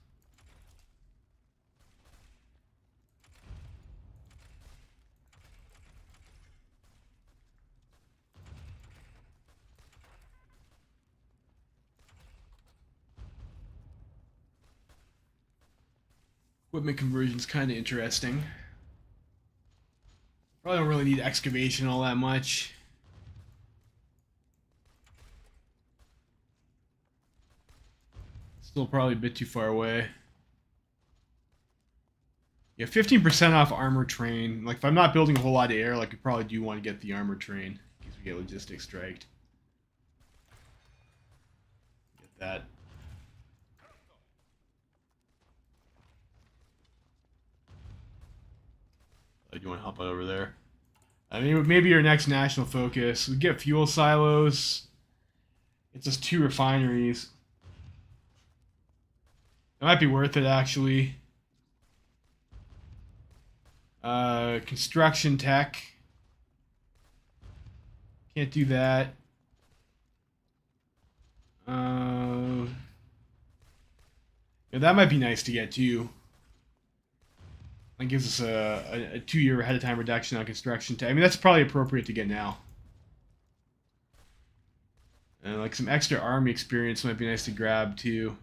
[SPEAKER 1] Equipment conversion's kind of interesting. Probably don't really need excavation all that much. Still probably a bit too far away. Yeah, 15% off armor train. Like, if I'm not building a whole lot of air, like, I probably do want to get the armor train. In case we get logistics striked. Get that. Do you want to help out over there? I mean, maybe your next national focus. We get fuel silos. It's just 2 refineries. It might be worth it, actually. Construction tech. Can't do that. Yeah, that might be nice to get, too. That gives us a 2-year ahead of time reduction on construction tech. I mean, that's probably appropriate to get now. And like some extra army experience might be nice to grab, too.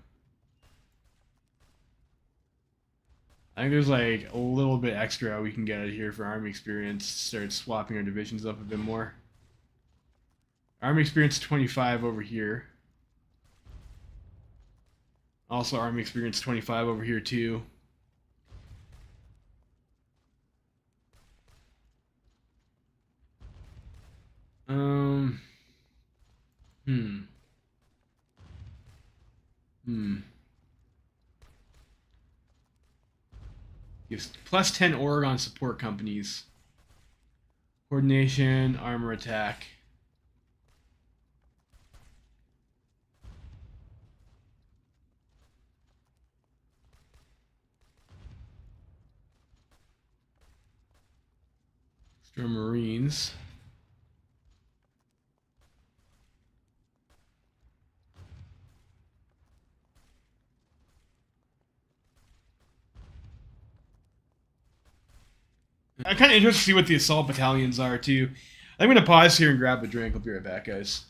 [SPEAKER 1] I think there's like a little bit extra we can get out of here for army experience. Start swapping our divisions up a bit more. Army experience 25 over here. Also army experience 25 over here too. Um. Hmm. Hmm. Gives plus 10 Oregon support companies. Coordination, armor attack. Extra Marines. I'm kind of interested to see what the assault battalions are, too. I'm going to pause here and grab a drink. I'll be right back, guys.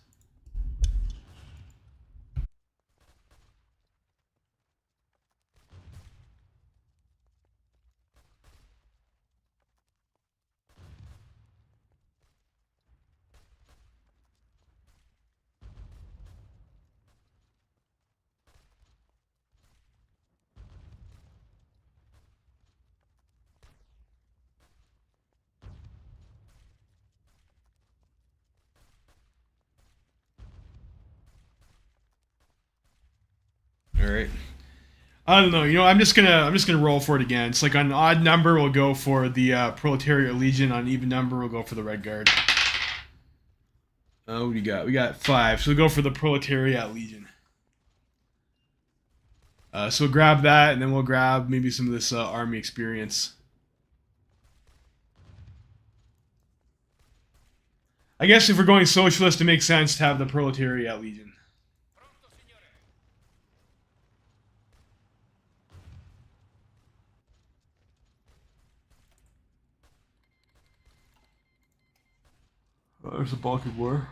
[SPEAKER 1] All right. I don't know. I'm just gonna roll for it again. It's like on an odd number, we'll go for the Proletariat Legion. On an even number, we'll go for the Red Guard. What do you got? We got 5. So we'll go for the Proletariat Legion. So we'll grab that, and then we'll grab maybe some of this army experience. I guess if we're going socialist, it makes sense to have the Proletariat Legion. There's a Balkan War.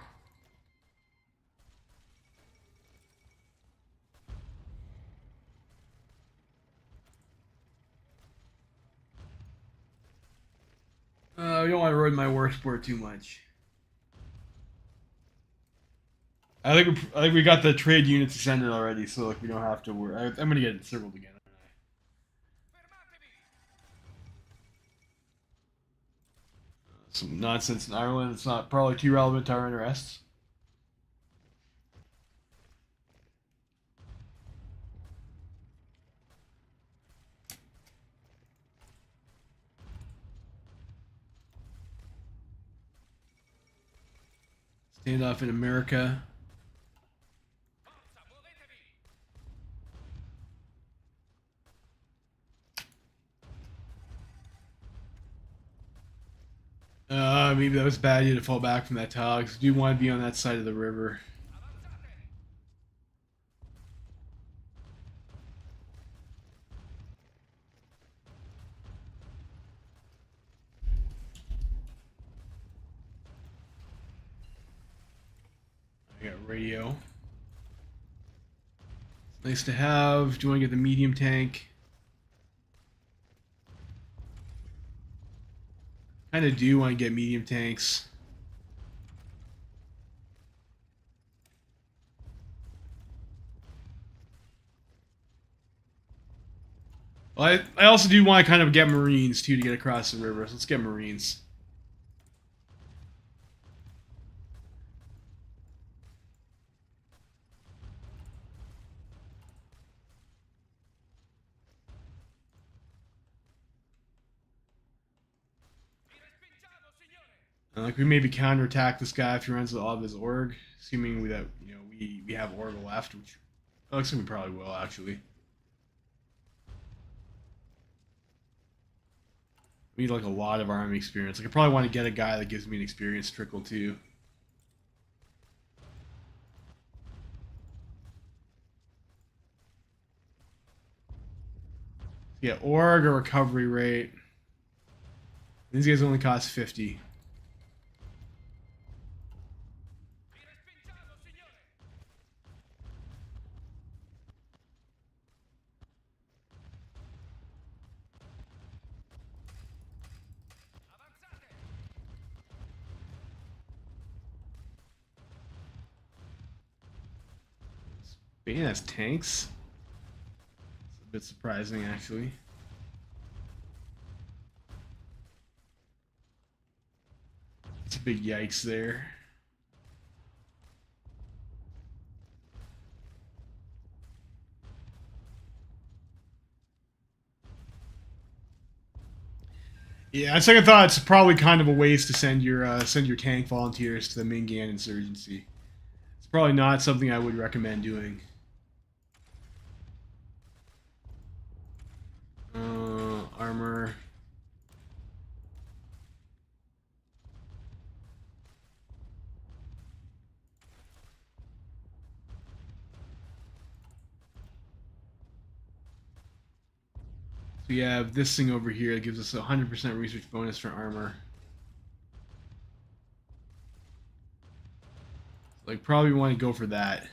[SPEAKER 1] I don't want to ruin my war sport too much. I think we got the trade units ascended already, so like we don't have to worry. I'm gonna get it circled again. Some nonsense in Ireland. It's not probably too relevant to our interests. Standoff in America. Maybe that was bad idea to fall back from that tile because I do want to be on that side of the river. I got radio. It's nice to have. Do you want to get the medium tank? Kind of do want to get medium tanks. Well, I also do want to kind of get Marines too to get across the river. So let's get Marines. And like we maybe counterattack this guy if he runs all of his org, assuming that we have org left, which looks like we probably will actually. We need like a lot of army experience. Like I probably want to get a guy that gives me an experience trickle too. Yeah, org or recovery rate. These guys only cost 50. Spain has tanks. It's a bit surprising actually. It's a big yikes there. Yeah, on second thought, it's probably kind of a waste to send your tank volunteers to the Mingan insurgency. It's probably not something I would recommend doing. Armor. So we have this thing over here that gives us a 100% research bonus for armor. Like, probably want to go for that.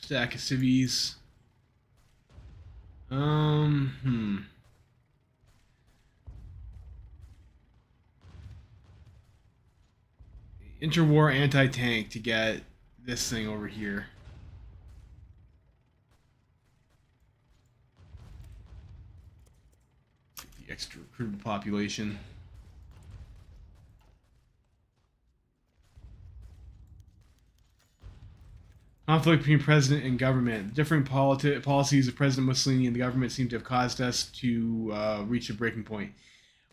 [SPEAKER 1] Stack of civvies. Hmm. Interwar anti-tank to get this thing over here. The extra recruitable population. Conflict between president and government. The differing policies of President Mussolini and the government seem to have caused us to reach a breaking point.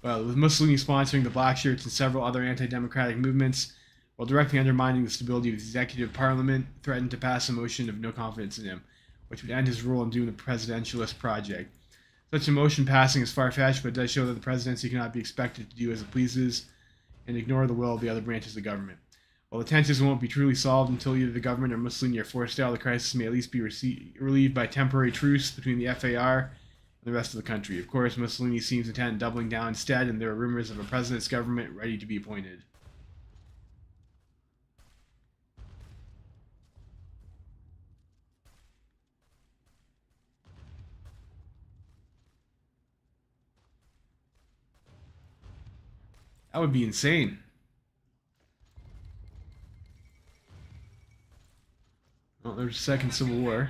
[SPEAKER 1] With Mussolini sponsoring the Black Shirts and several other anti-democratic movements, while directly undermining the stability of the executive parliament, threatened to pass a motion of no confidence in him, which would end his role in doing the presidentialist project. Such a motion passing is far-fetched, but it does show that the presidency cannot be expected to do as it pleases and ignore the will of the other branches of the government. While the tensions won't be truly solved until either the government or Mussolini are forced out, the crisis may at least be relieved by temporary truce between the FAR and the rest of the country. Of course, Mussolini seems intent on doubling down instead, and there are rumors of a president's government ready to be appointed. That would be insane. Oh, there's a second civil war.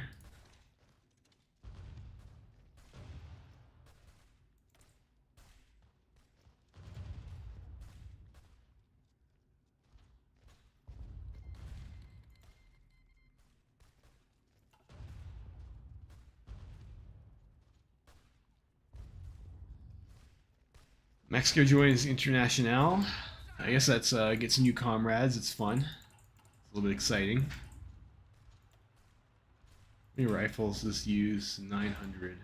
[SPEAKER 1] Mexico joins Internationale. I guess that's gets new comrades. It's fun. It's a little bit exciting. How many rifles does this use? 900.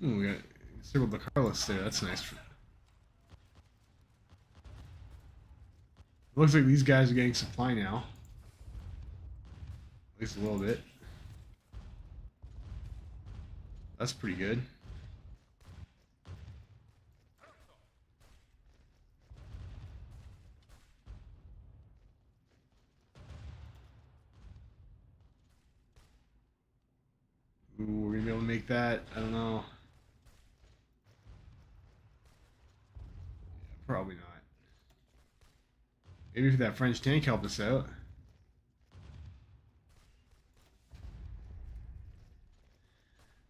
[SPEAKER 1] Ooh, we got circled the Carlos there. That's nice. Looks like these guys are getting supply now. At least a little bit. That's pretty good. Ooh, we're gonna be able to make that. I don't know. Yeah, probably not. Maybe if that French tank helped us out.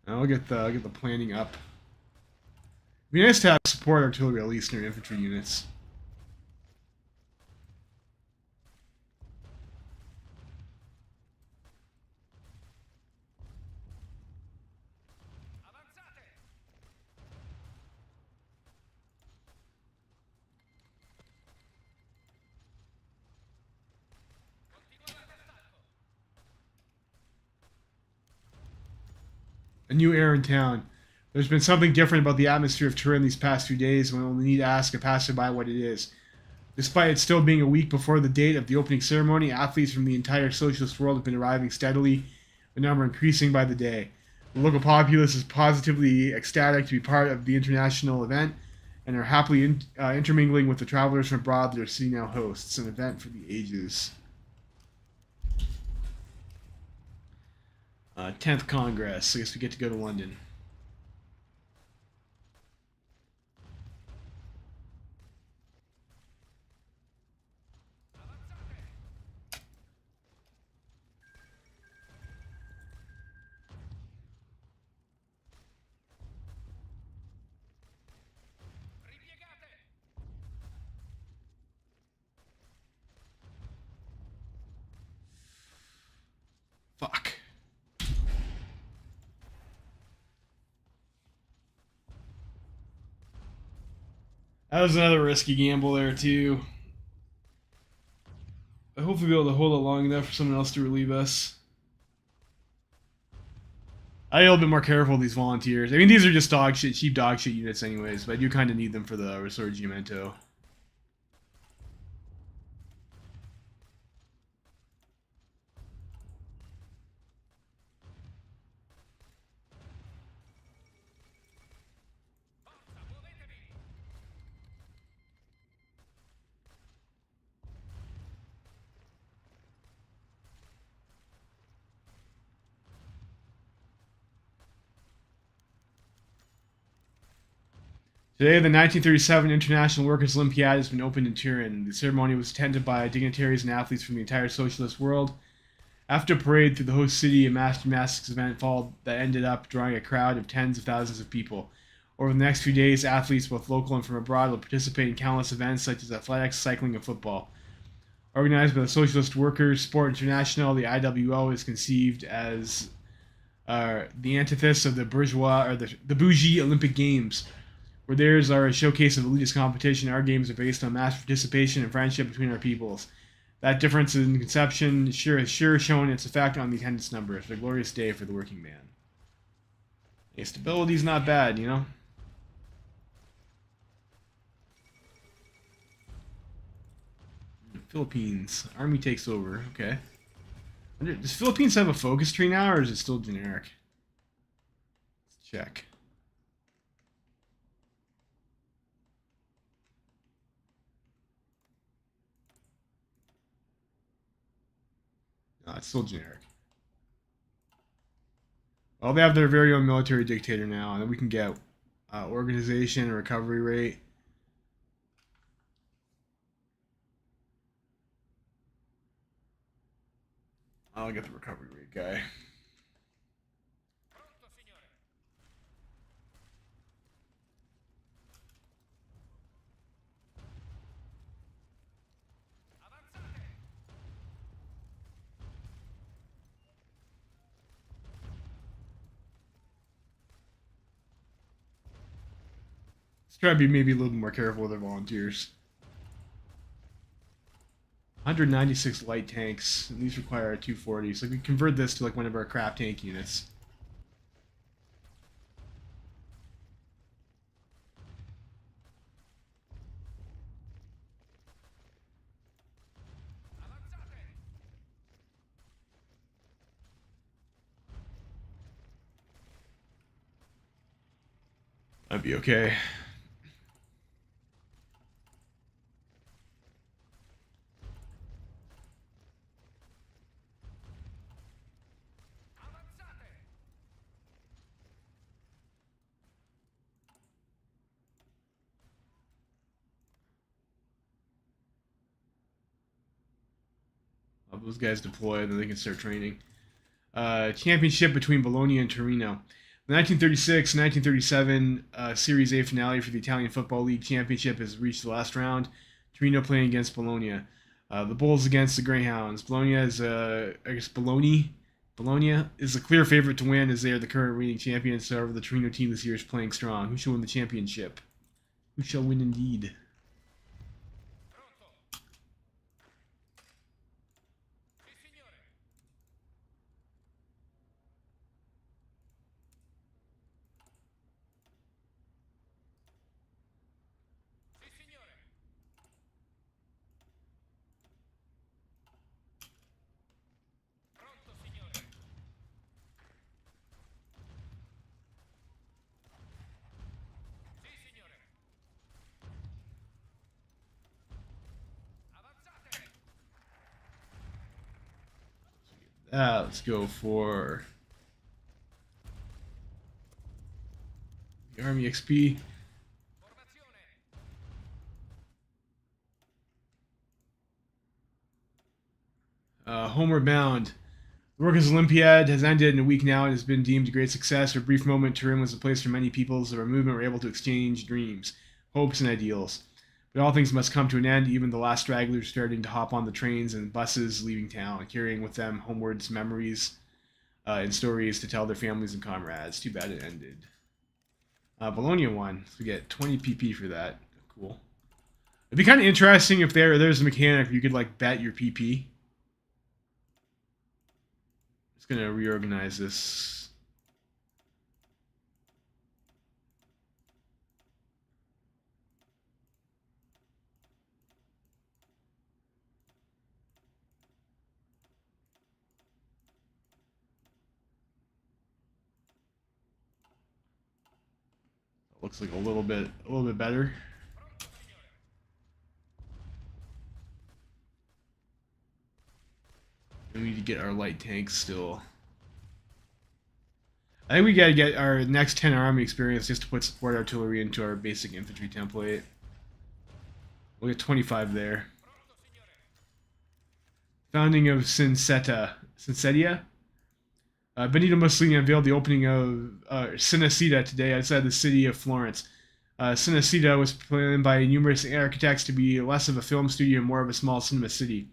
[SPEAKER 1] I'll get the planning up. It'd be nice to have support artillery at least near infantry units. A new air in town. There's been something different about the atmosphere of Turin these past few days when we only need to ask a passerby what it is. Despite it still being a week before the date of the opening ceremony, athletes from the entire socialist world have been arriving steadily, the number increasing by the day. The local populace is positively ecstatic to be part of the international event and are happily intermingling with the travelers from abroad that our city now hosts, an event for the ages. 10th Congress. I guess we get to go to London. Fuck. That was another risky gamble there, too. I hope we'll be able to hold it long enough for someone else to relieve us. I need a little bit more careful with these volunteers. I mean, these are just dog shit, cheap dog shit units anyways, but I do kind of need them for the Risorgimento. Today, the 1937 International Workers' Olympiad has been opened in Turin. The ceremony was attended by dignitaries and athletes from the entire socialist world. After a parade through the host city, a mass gymnastics event followed that ended up drawing a crowd of tens of thousands of people. Over the next few days, athletes, both local and from abroad, will participate in countless events such as athletics, cycling, and football. Organized by the Socialist Workers' Sport International, the IWO is conceived as the antithesis of the bourgeois or the bougie Olympic Games. Where theirs are a showcase of elitist competition, our games are based on mass participation and friendship between our peoples. That difference in conception has sure shown its effect on the attendance numbers. A glorious day for the working man. Hey, stability's not bad, you know? Philippines. Army takes over. Okay. Does Philippines have a focus tree now, or is it still generic? Let's check. No, it's still generic. Well, they have their very own military dictator now, and then we can get organization and recovery rate. I'll get the recovery rate guy. Let's try to be maybe a little bit more careful with our volunteers. 196 light tanks, and these require 240, so we convert this to like one of our crap tank units. That'd be okay. Those guys deploy, then they can start training. Championship between Bologna and Torino. The 1936-1937 Series A finale for the Italian Football League Championship has reached the last round. Torino playing against Bologna. The Bulls against the Greyhounds. Bologna is, Bologna is a clear favorite to win as they are the current reigning champions. However, the Torino team this year is playing strong. Who shall win the championship? Who shall win indeed? Let's go for the Army XP. Homeward Bound. The Workers' Olympiad has ended in a week now and has been deemed a great success. For a brief moment, Turin was a place where many peoples of our movement were able to exchange dreams, hopes, and ideals. But all things must come to an end. Even the last stragglers starting to hop on the trains and buses leaving town, carrying with them homewards memories and stories to tell their families and comrades. Too bad it ended. Bologna won. So we get 20 PP for that. Cool. It'd be kind of interesting if there's a mechanic where you could like bet your PP. Just gonna reorganize this. Looks like a little bit better. We need to get our light tanks still. I think we gotta get our next 10 army experience just to put support artillery into our basic infantry template. We'll get 25 there. Founding of Cinecittà. Benito Mussolini unveiled the opening of Cinecittà today outside the city of Florence. Cinecittà was planned by numerous architects to be less of a film studio and more of a small cinema city.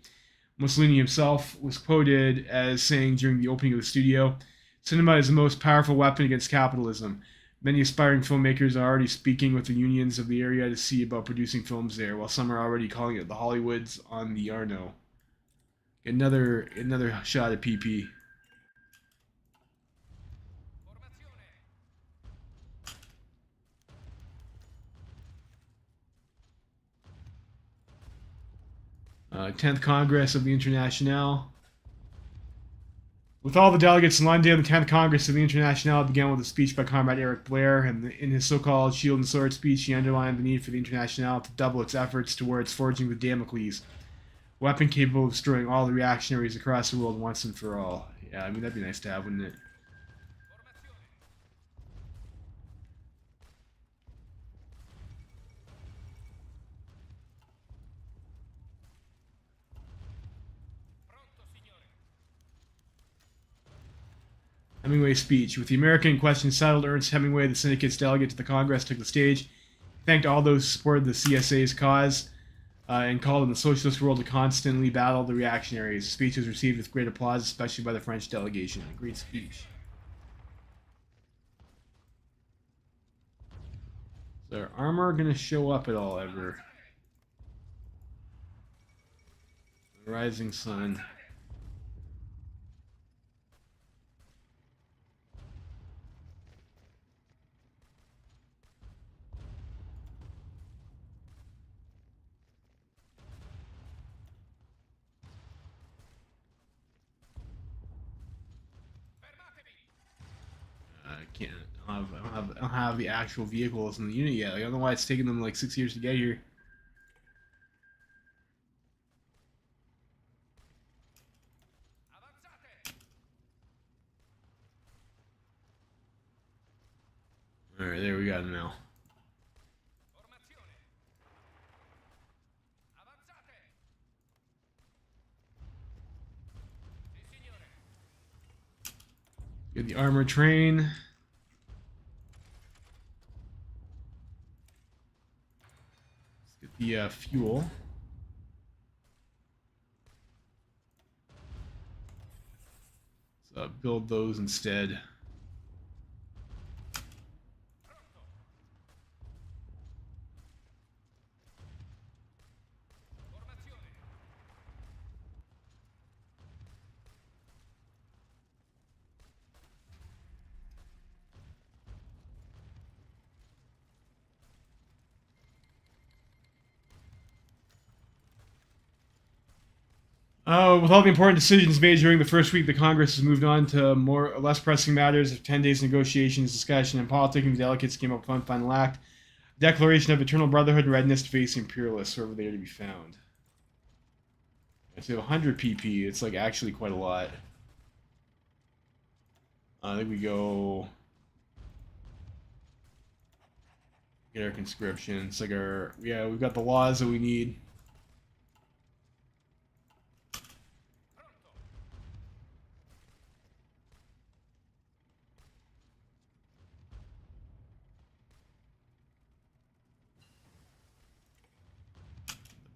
[SPEAKER 1] Mussolini himself was quoted as saying during the opening of the studio, "Cinema is the most powerful weapon against capitalism. Many aspiring filmmakers are already speaking with the unions of the area to see about producing films there, while some are already calling it the Hollywoods on the Arno." Another shot at PP. 10th Congress of the Internationale. With all the delegates in London, the 10th Congress of the Internationale began with a speech by Comrade Eric Blair, and in his so-called Shield and Sword speech, he underlined the need for the Internationale to double its efforts towards forging with Damocles, a weapon capable of destroying all the reactionaries across the world once and for all. Yeah, I mean, that'd be nice to have, wouldn't it? Hemingway's speech. With the American question settled, Ernest Hemingway, the syndicate's delegate to the Congress, took the stage. He thanked all those who supported the CSA's cause and called on the socialist world to constantly battle the reactionaries. The speech was received with great applause, especially by the French delegation. A great speech. Is their armor going to show up at all ever? The Rising Sun. I don't have the actual vehicles in the unit yet. Like, I don't know why it's taking them like 6 years to get here. Alright, there we got it now. Get the armored train. The fuel. So build those instead. With all the important decisions made during the first week, the Congress has moved on to more or less pressing matters. After 10 days of negotiations, discussion, and politicking, the delegates came up with one final act: declaration of eternal brotherhood and readiness to face the imperialists wherever they are to be found. So 100 PP, it's like actually quite a lot. I think we go get our conscription. It's like our, yeah, we've got the laws that we need.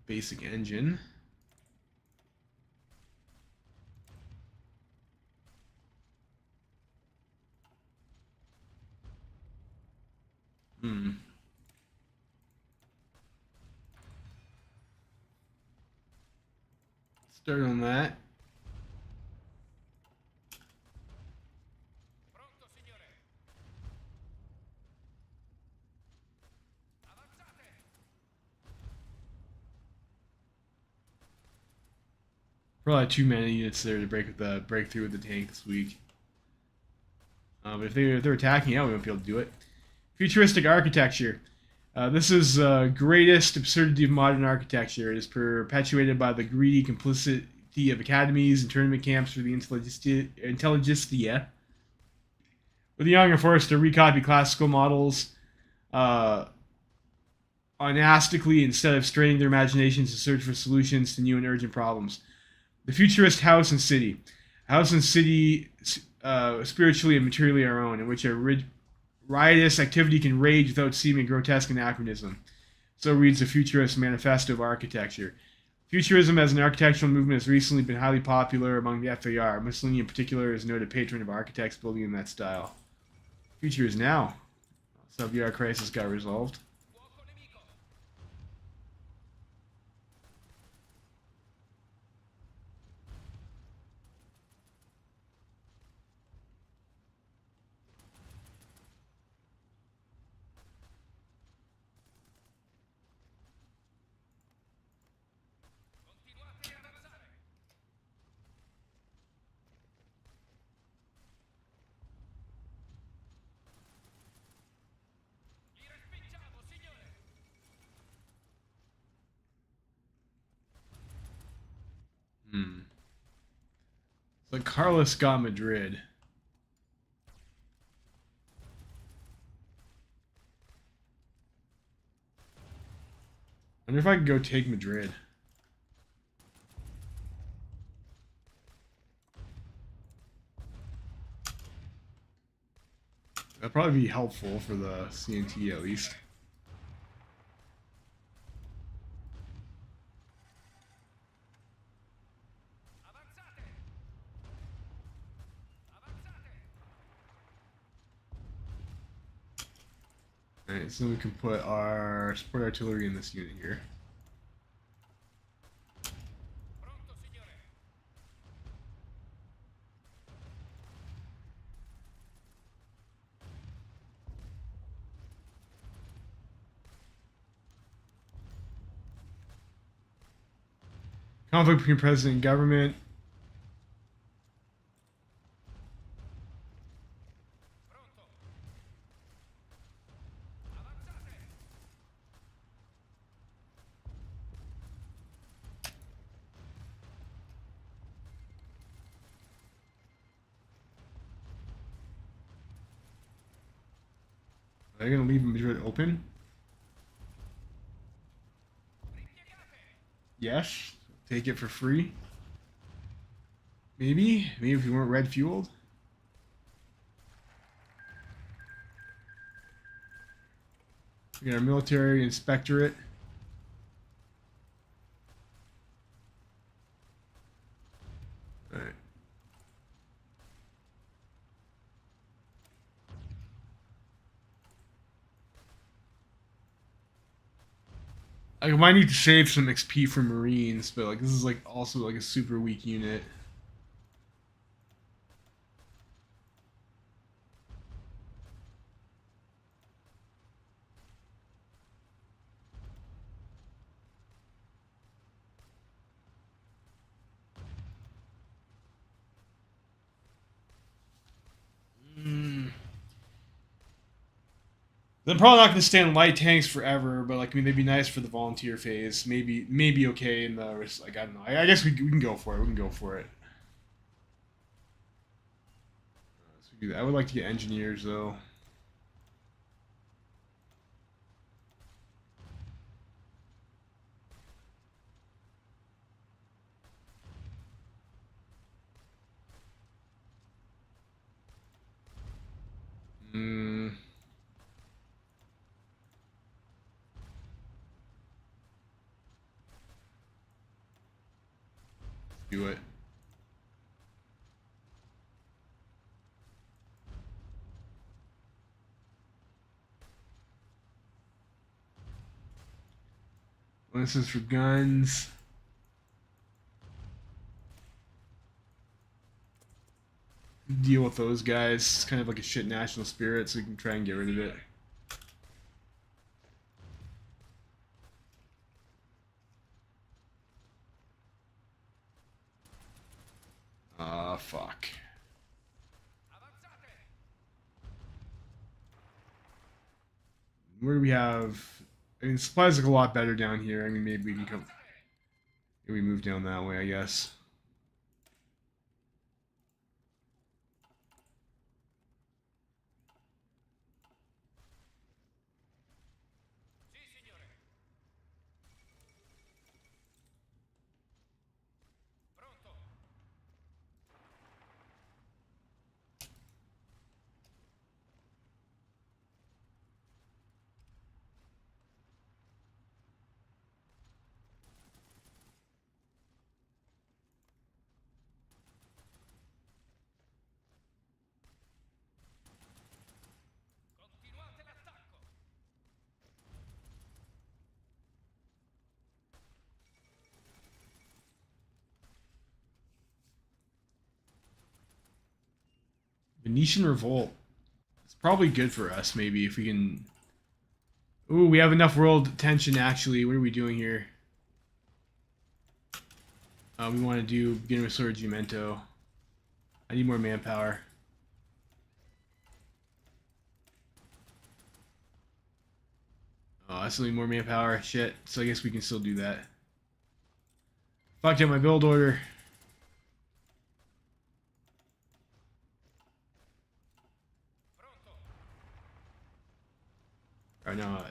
[SPEAKER 1] Basic engine. Start on that. Probably too many units there to break through with the tank this week. But if they're attacking, yeah, we won't be able to do it. Futuristic architecture. This is greatest absurdity of modern architecture. It is perpetuated by the greedy complicity of academies and tournament camps for the intelligentsia. Where the young are forced to recopy classical models unastically instead of straining their imaginations to search for solutions to new and urgent problems. The futurist house and city. A house and city spiritually and materially our own, in which a riotous activity can rage without seeming grotesque anachronism. So reads the Futurist Manifesto of Architecture. Futurism as an architectural movement has recently been highly popular among the FAR. Mussolini in particular is noted patron of architects building in that style. Future is now. Sub-VR crisis got resolved. So Carlos got Madrid. I wonder if I can go take Madrid. That'd probably be helpful for the CNT at least. Alright, so we can put our support artillery in this unit here. Conflict between president and government. Are they going to leave Madrid open? Yes. Take it for free. Maybe if we weren't red fueled. We got our military inspectorate. Alright. I might need to save some XP for Marines, but like this is like also like a super weak unit. They're probably not going to stand light tanks forever, but like I mean, they'd be nice for the volunteer phase. Maybe okay in the like I don't know. I guess we can go for it. We can go for it. So we Do that. I would like to get engineers though. Hmm. Do it. This is for guns. Deal with those guys. It's kind of like a shit national spirit, so we can try and get rid of it. Ah, fuck. Where do we have? I mean, supplies look a lot better down here. I mean, maybe we can come. Maybe we move down that way, I guess. Venetian Revolt. It's probably good for us, maybe, if we can... Ooh, we have enough world tension, actually. What are we doing here? We want to do Beginner with Sorgimento. I need more manpower. Oh, I still need more manpower. Shit. So I guess we can still do that. Fucked up my build order. Alright, now...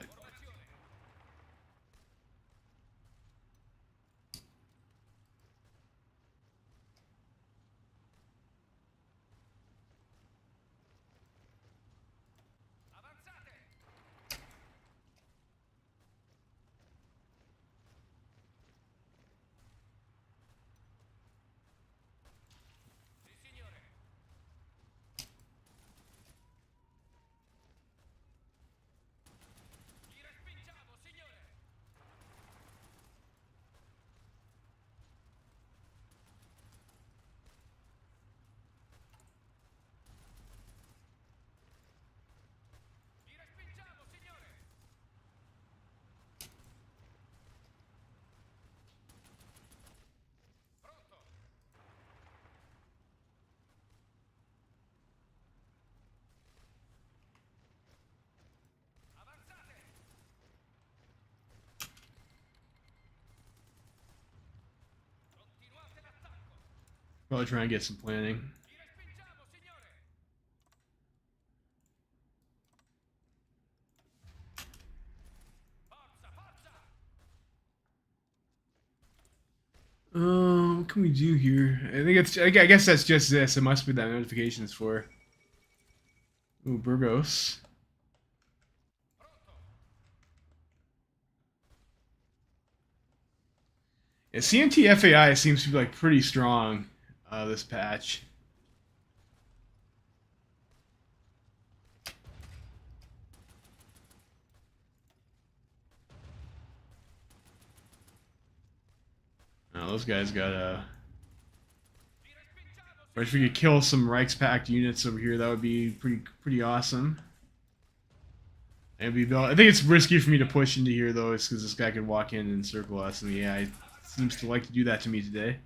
[SPEAKER 1] Probably try and get some planning. What can we do here? I think it's. I guess that's just this. It must be that notifications for. Ooh, Burgos. Yeah, CMT FAI seems to be like pretty strong. This patch. Oh, those guys got or if we could kill some Reichspakt units over here, that would be pretty awesome. And I think it's risky for me to push into here though, it's because this guy could walk in and circle us, and yeah, he seems to like to do that to me today.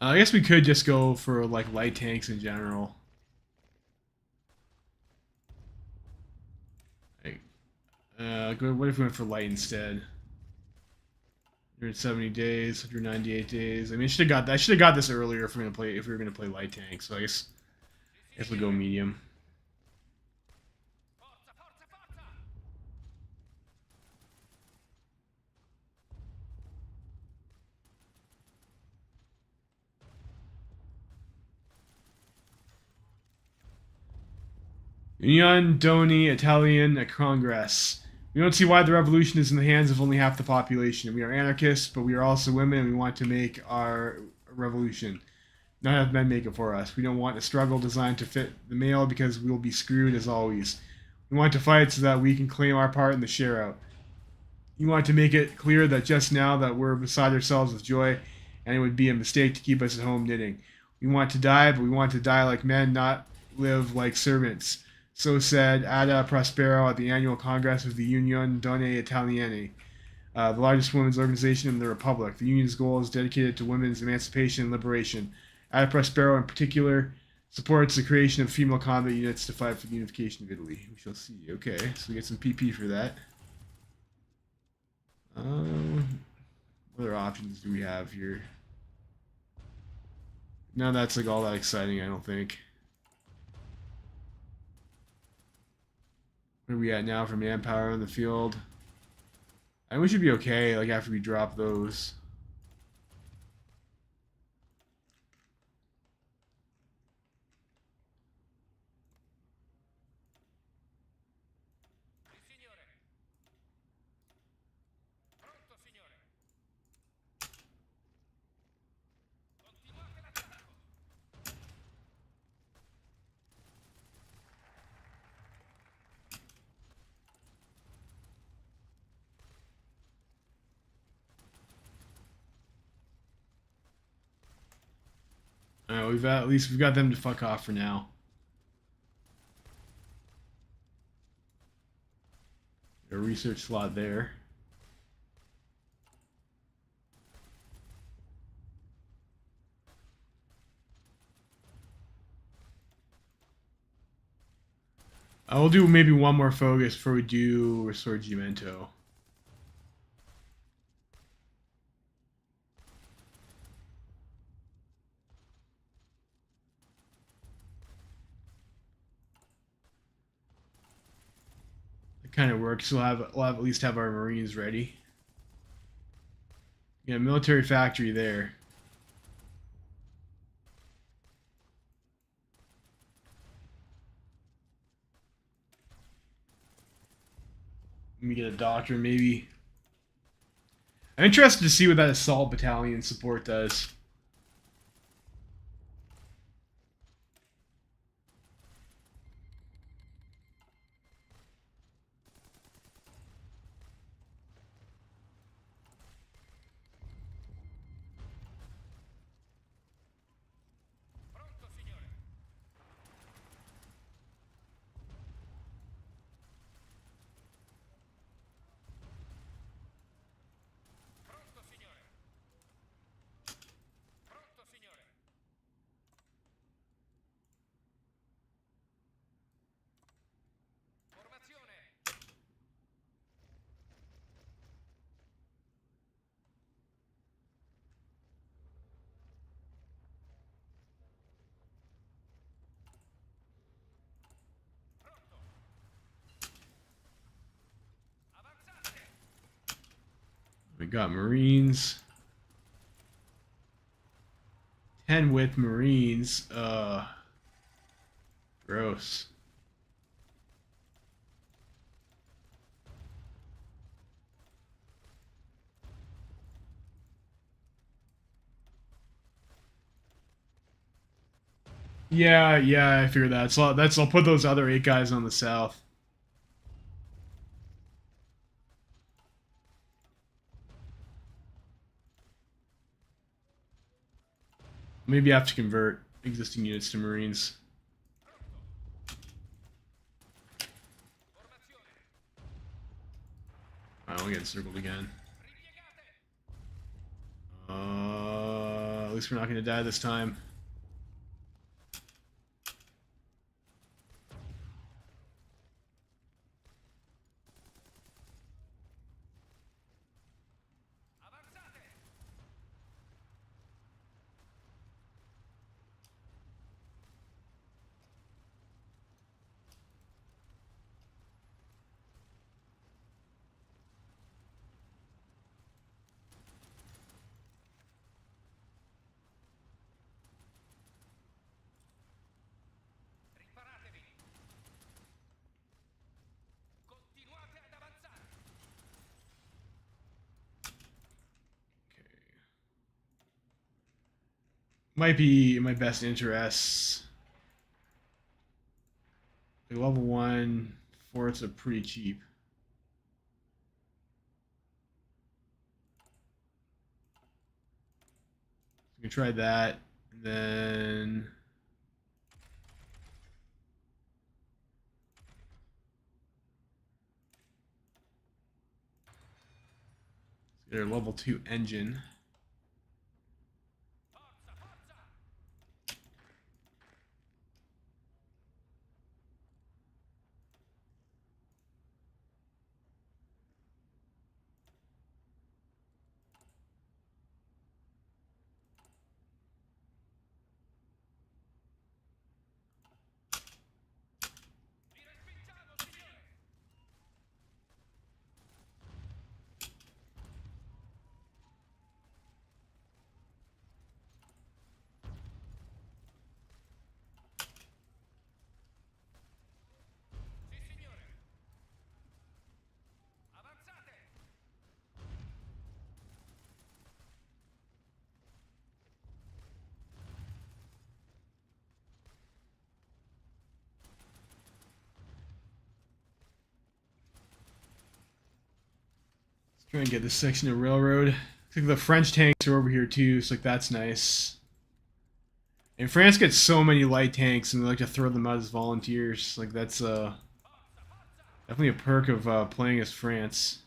[SPEAKER 1] I guess we could just go for like light tanks in general. Like, what if we went for light instead? 170 days, 198 days. I mean, I should have got this earlier if we were gonna play light tank. So I guess if we go medium. Union Doni Italian Congress. We don't see why the revolution is in the hands of only half the population. We are anarchists, but we are also women, and we want to make our revolution. Not have men make it for us. We don't want a struggle designed to fit the male because we will be screwed as always. We want to fight so that we can claim our part in the share out. We want to make it clear that just now that we're beside ourselves with joy, and it would be a mistake to keep us at home knitting. We want to die, but we want to die like men, not live like servants. So said Ada Prospero at the annual Congress of the Union Donne Italiane, the largest women's organization in the Republic. The union's goal is dedicated to women's emancipation and liberation. Ada Prospero, in particular, supports the creation of female combat units to fight for the unification of Italy. We shall see. Okay, so we get some PP for that. What other options do we have here? None that's like all that exciting, I don't think. Where are we at now for manpower in the field? I think we should be okay, like after we drop those. At least we've got them to fuck off for now. A research slot there. I will do maybe one more focus before we do Risorgimento. It kind of works. We'll at least have our Marines ready. Yeah, military factory there. Let me get a doctor, maybe. I'm interested to see what that assault battalion support does. We got Marines. 10 with Marines. Gross. Yeah, I figured that. So I'll put those other 8 guys on the south. Maybe I have to convert existing units to Marines. I'll get circled again. At least we're not going to die this time. Might be in my best interests. Like level 1 forts are pretty cheap. We can try that, and then let's get our level 2 engine. Try and get this section of railroad. I think the French tanks are over here too, so like that's nice. And France gets so many light tanks, and they like to throw them out as volunteers. Like that's definitely a perk of playing as France.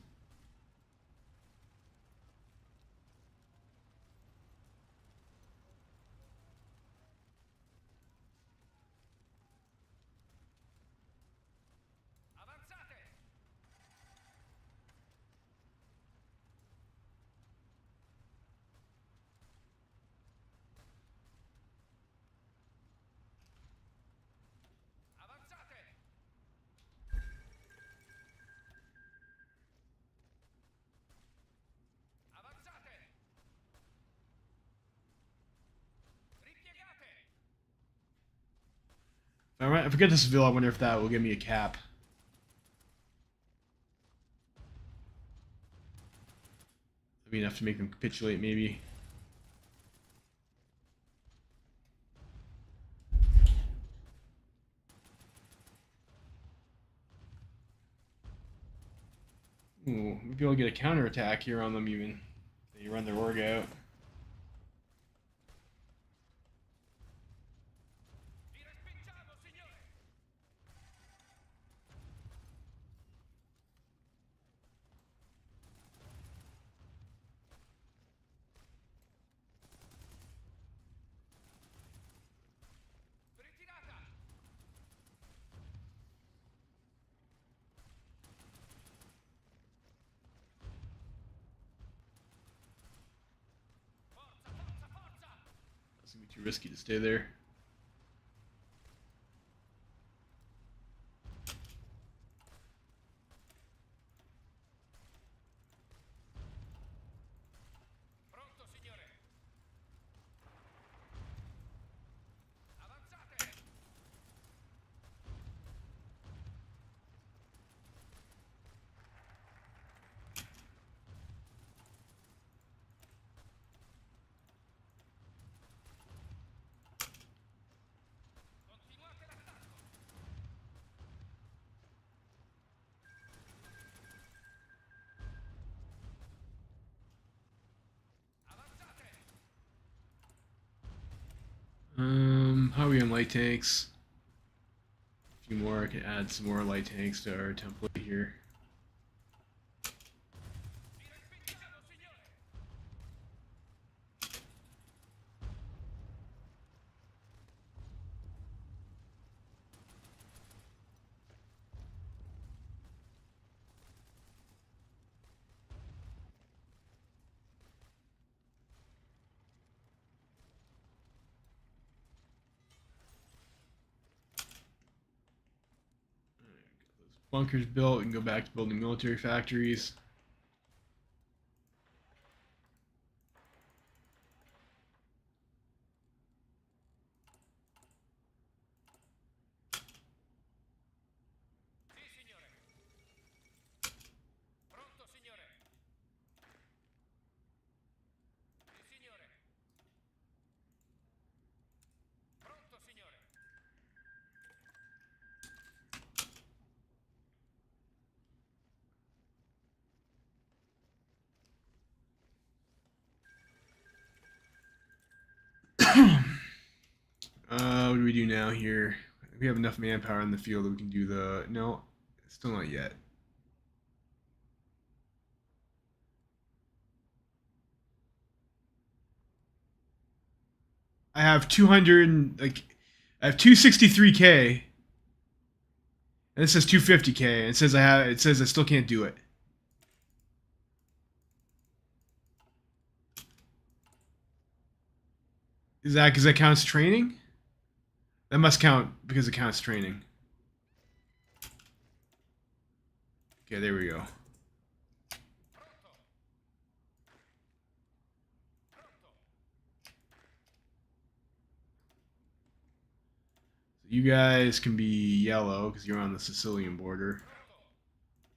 [SPEAKER 1] If I get this Seville, I wonder if that will give me a cap. That'd be enough to make them capitulate, maybe. Ooh, maybe I'll get a counterattack here on them even. They run their org out. It's gonna be too risky to stay there. How are we on light tanks? A few more. I can add some more light tanks to our template here. bunkers built. We can go back to building military factories. What do we do now here? We have enough manpower in the field that we can do the... No, still not yet. I have 200, like, I have 263K. And it says 250K. And it says I still can't do it. Is that because that counts training? That must count because it counts training. Okay, there we go. You guys can be yellow because you're on the Sicilian border.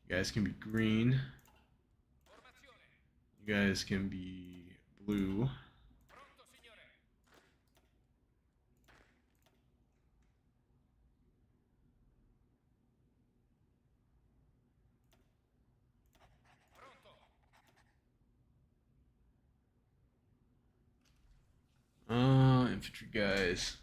[SPEAKER 1] You guys can be green. You guys can be blue. Infantry guys.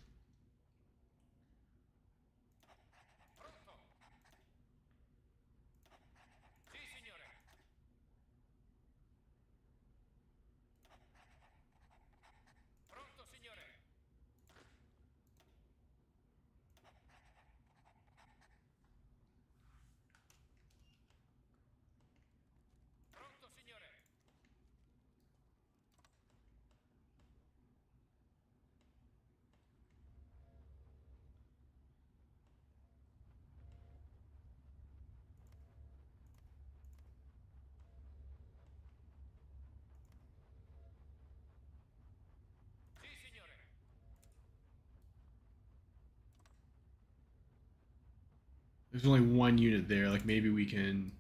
[SPEAKER 1] There's only one unit there. Like maybe we can...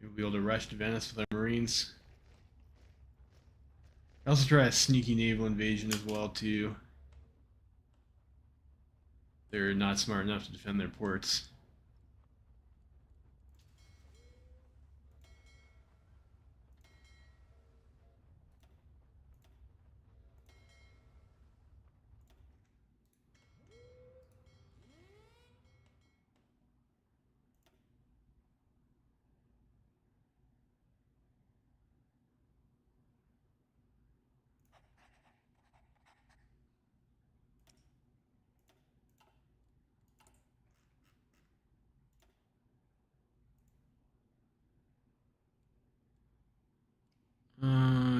[SPEAKER 1] We'll be able to rush to Venice with our Marines. I also try a sneaky naval invasion as well too. They're not smart enough to defend their ports.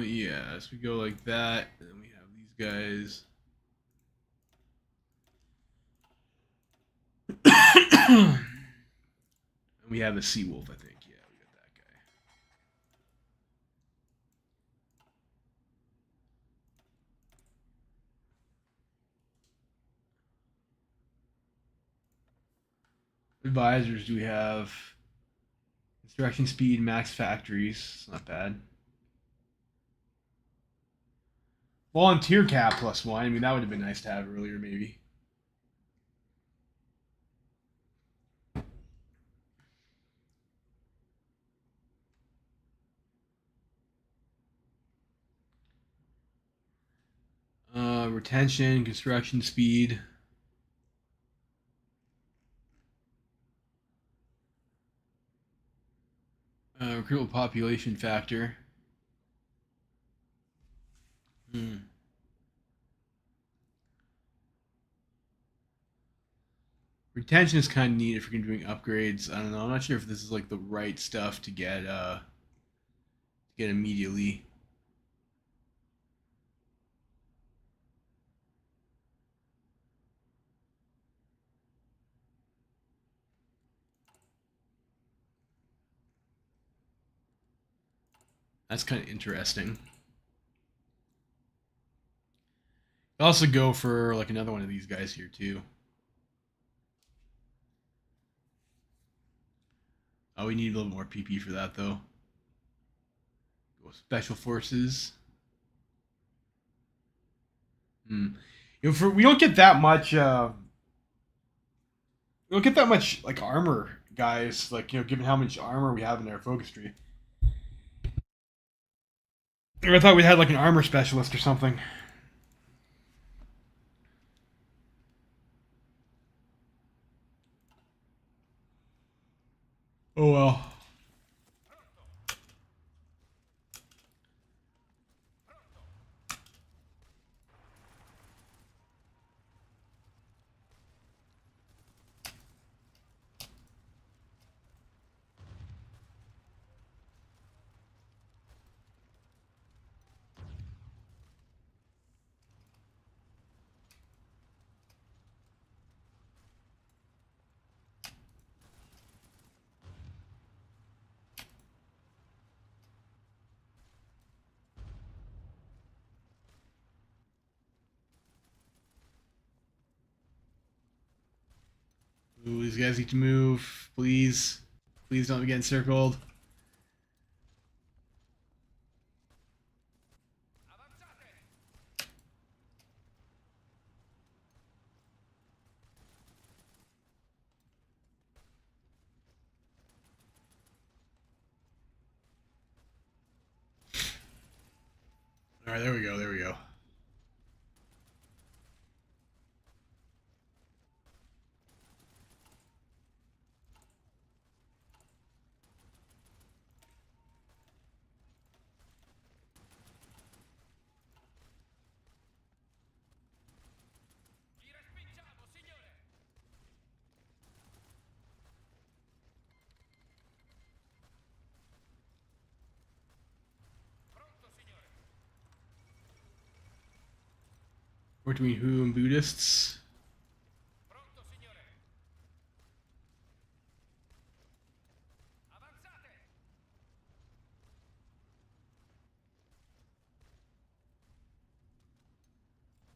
[SPEAKER 1] Yeah, so we go like that, and then we have these guys. And we have a Sea Wolf, I think. Yeah, we got that guy. Advisors do we have? Construction speed, max factories. It's not bad. Volunteer cap +1. I mean, that would have been nice to have earlier, maybe. Retention, construction speed. Recruitable population factor. Retention is kind of neat if you're doing upgrades. I don't know. I'm not sure if this is like the right stuff to get immediately. That's kind of interesting. I'll also go for like another one of these guys here too. Oh, we need a little more PP for that though. Go special forces. You know, we don't get that much. We don't get that much like armor, guys. Like, you know, given how much armor we have in our focus tree. I thought we had like an armor specialist or something. Oh well. Ooh, these guys need to move, please. Please don't get encircled. All right, there we go. There we go. We're between who and Buddhists.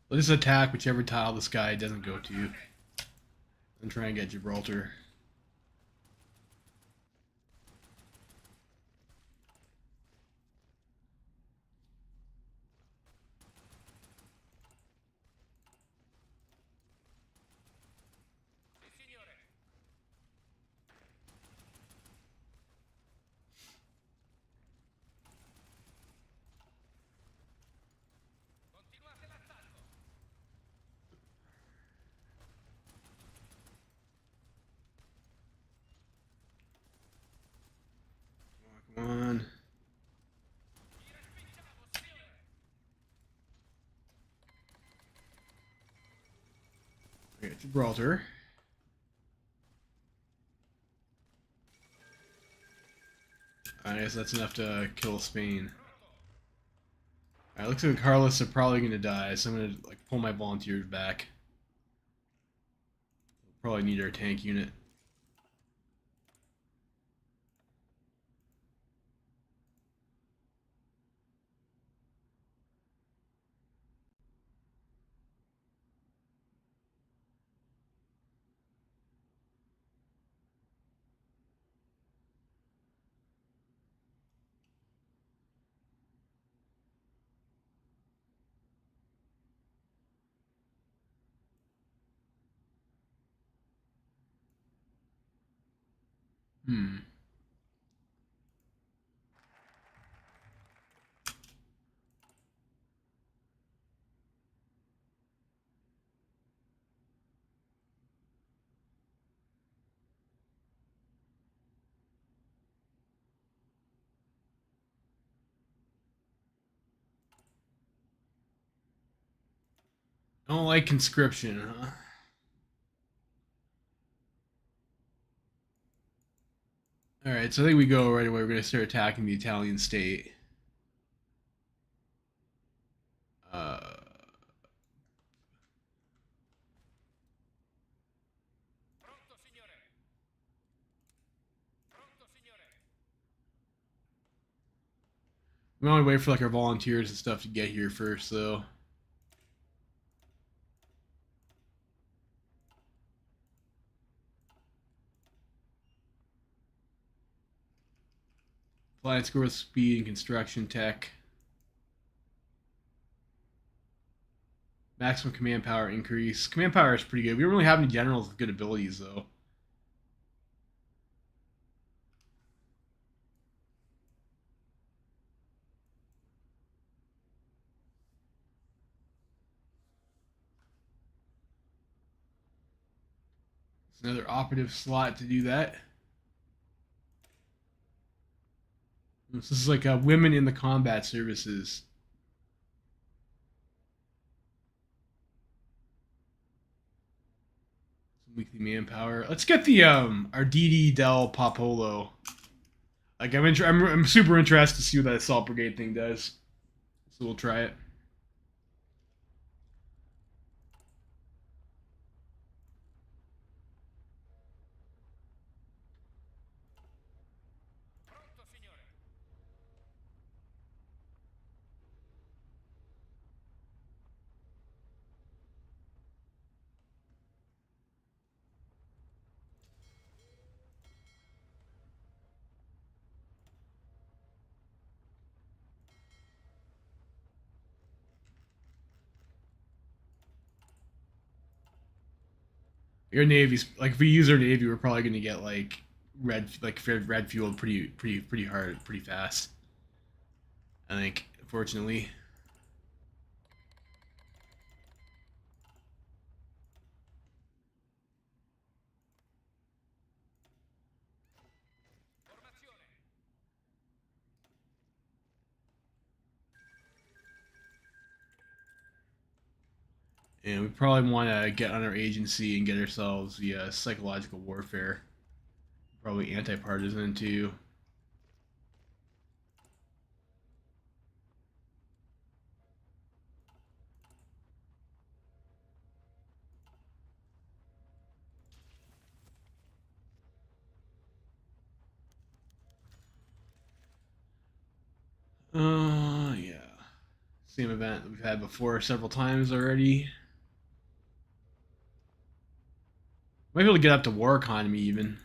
[SPEAKER 1] Let's just attack whichever tile this guy doesn't go to. And try and get Gibraltar. Come on. Okay, Gibraltar. I guess that's enough to kill Spain. Alright, looks like the Carlists are probably gonna die, so I'm gonna like pull my volunteers back. Probably need our tank unit. Hmm. Don't like conscription, huh? Alright, so I think we go right away. We're gonna start attacking the Italian state. Uh, We want to wait for like our volunteers and stuff to get here first, though. Appliance growth speed and construction tech. Maximum command power increase. Command power is pretty good. We don't really have any generals with good abilities, though. It's another operative slot to do that. This is like women in the combat services. Some weekly manpower. Let's get the Arditi del Popolo. Like I'm super interested to see what that assault brigade thing does. So we'll try it. Your navy's like if we use our navy, we're probably gonna get like red fuel pretty hard, pretty fast. I think, unfortunately. And we probably want to get on our agency and get ourselves the psychological warfare. Probably anti-partisan too. Yeah. Same event that we've had before several times already. Might be able to get up to war economy even.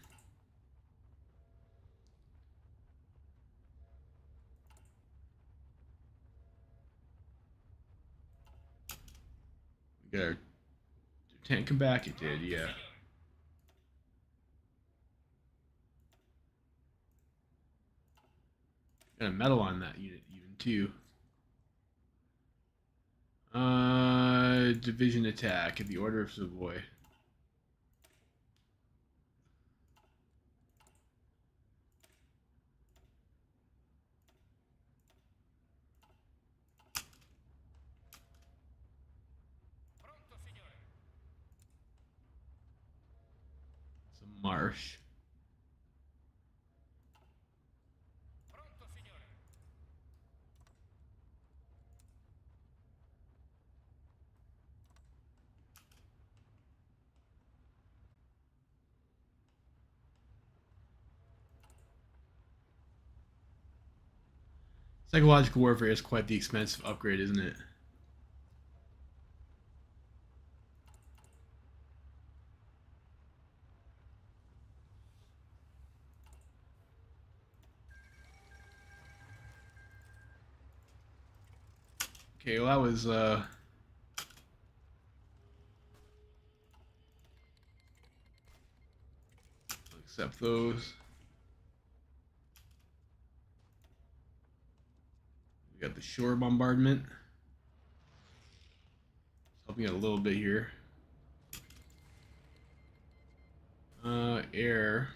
[SPEAKER 1] We got our tank come back. It did, yeah. Got a medal on that unit even too. Division attack at the Order of Savoy. It's a marsh. Psychological warfare is quite the expensive upgrade, isn't it? Okay, well that was accept those. We got the shore bombardment. It's helping out a little bit here. Air.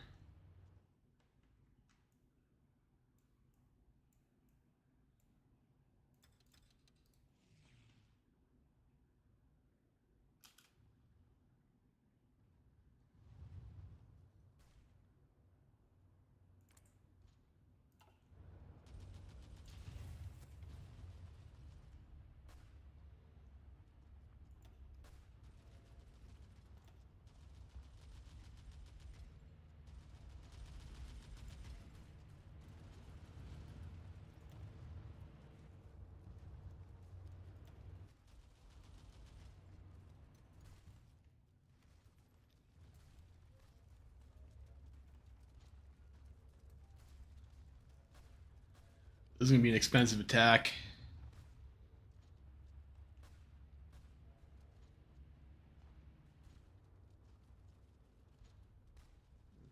[SPEAKER 1] This is going to be an expensive attack.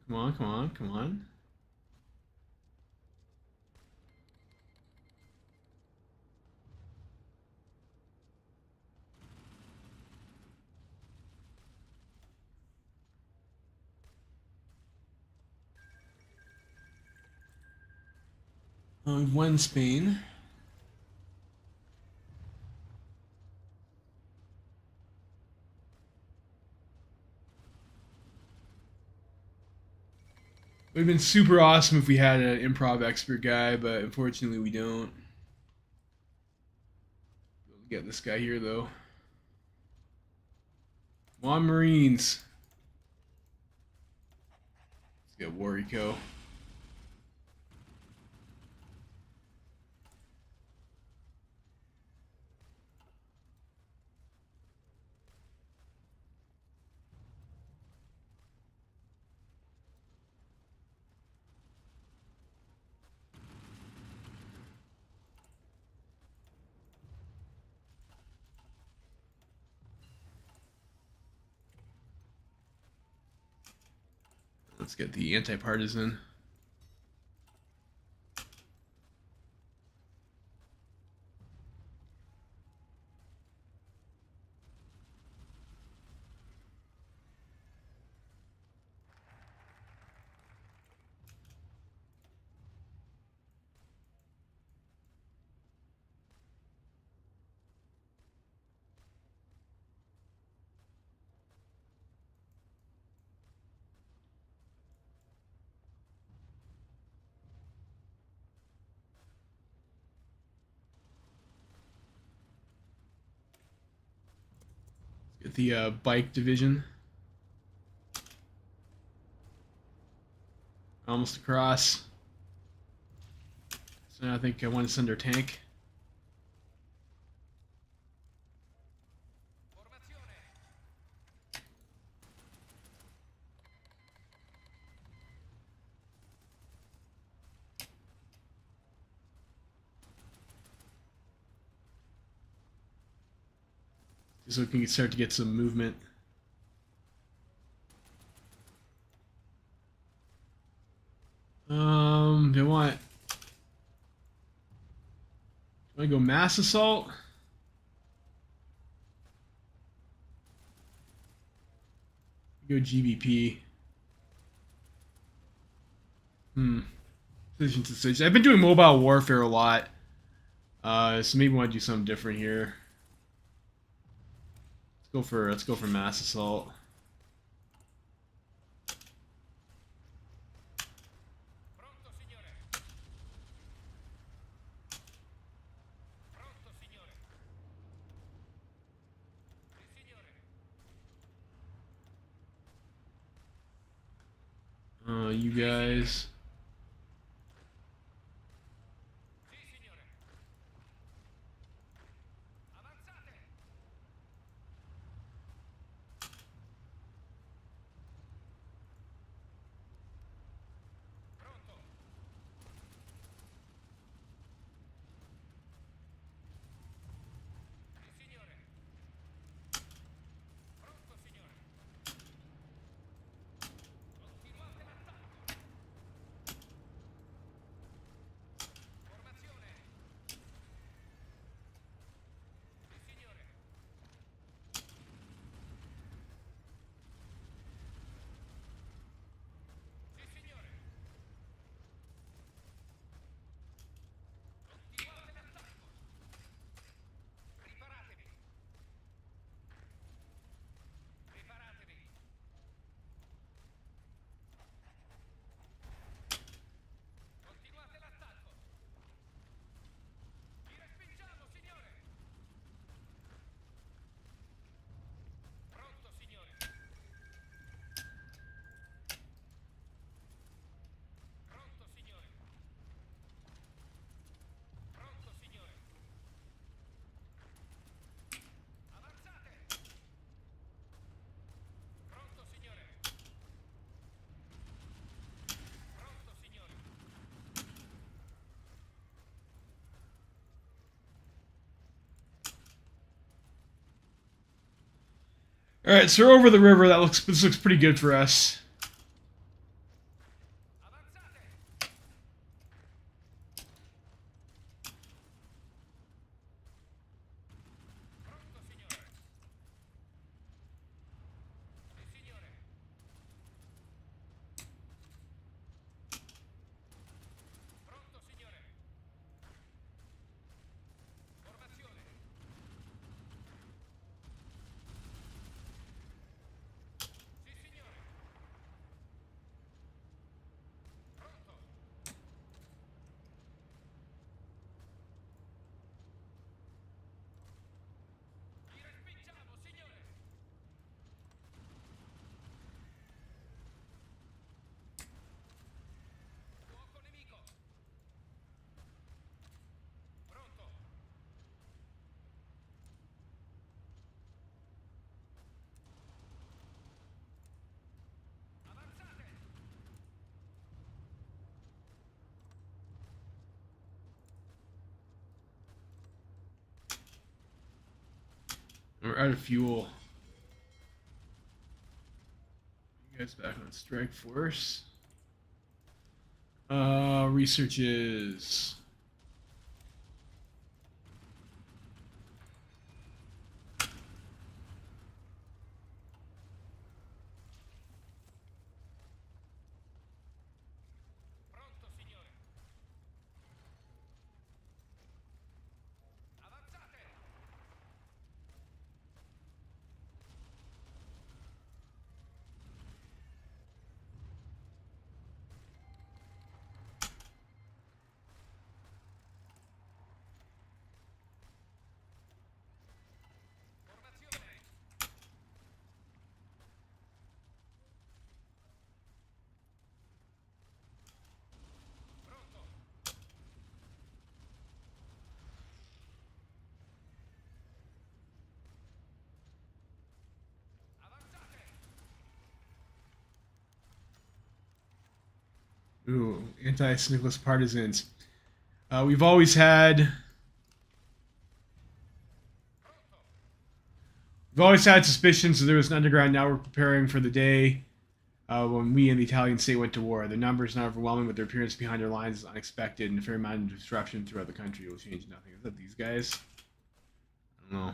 [SPEAKER 1] Come on, come on, come on. We've won Spain. It would have been super awesome if we had an improv expert guy, but unfortunately we don't. We'll get this guy here, though. Come on, Marines. Let's get Warrico. Let's get the anti-partisan. Get the bike division. Almost across. So now I think I want to send our tank. So we can start to get some movement. Do I go mass assault? Go GBP. Decision to decision. I've been doing mobile warfare a lot. So maybe I want to do something different here. Let's go for mass assault. You guys. All right, so we're over the river. This looks pretty good for us. We're out of fuel. You guys back on strike force. Researches. Ooh, anti-syndicalist partisans. We've always had suspicions that there was an underground network preparing for the day when we and the Italian state went to war. Their numbers are not overwhelming, but their appearance behind our lines is unexpected, and a fair amount of disruption throughout the country will change nothing. Is that these guys? I don't know.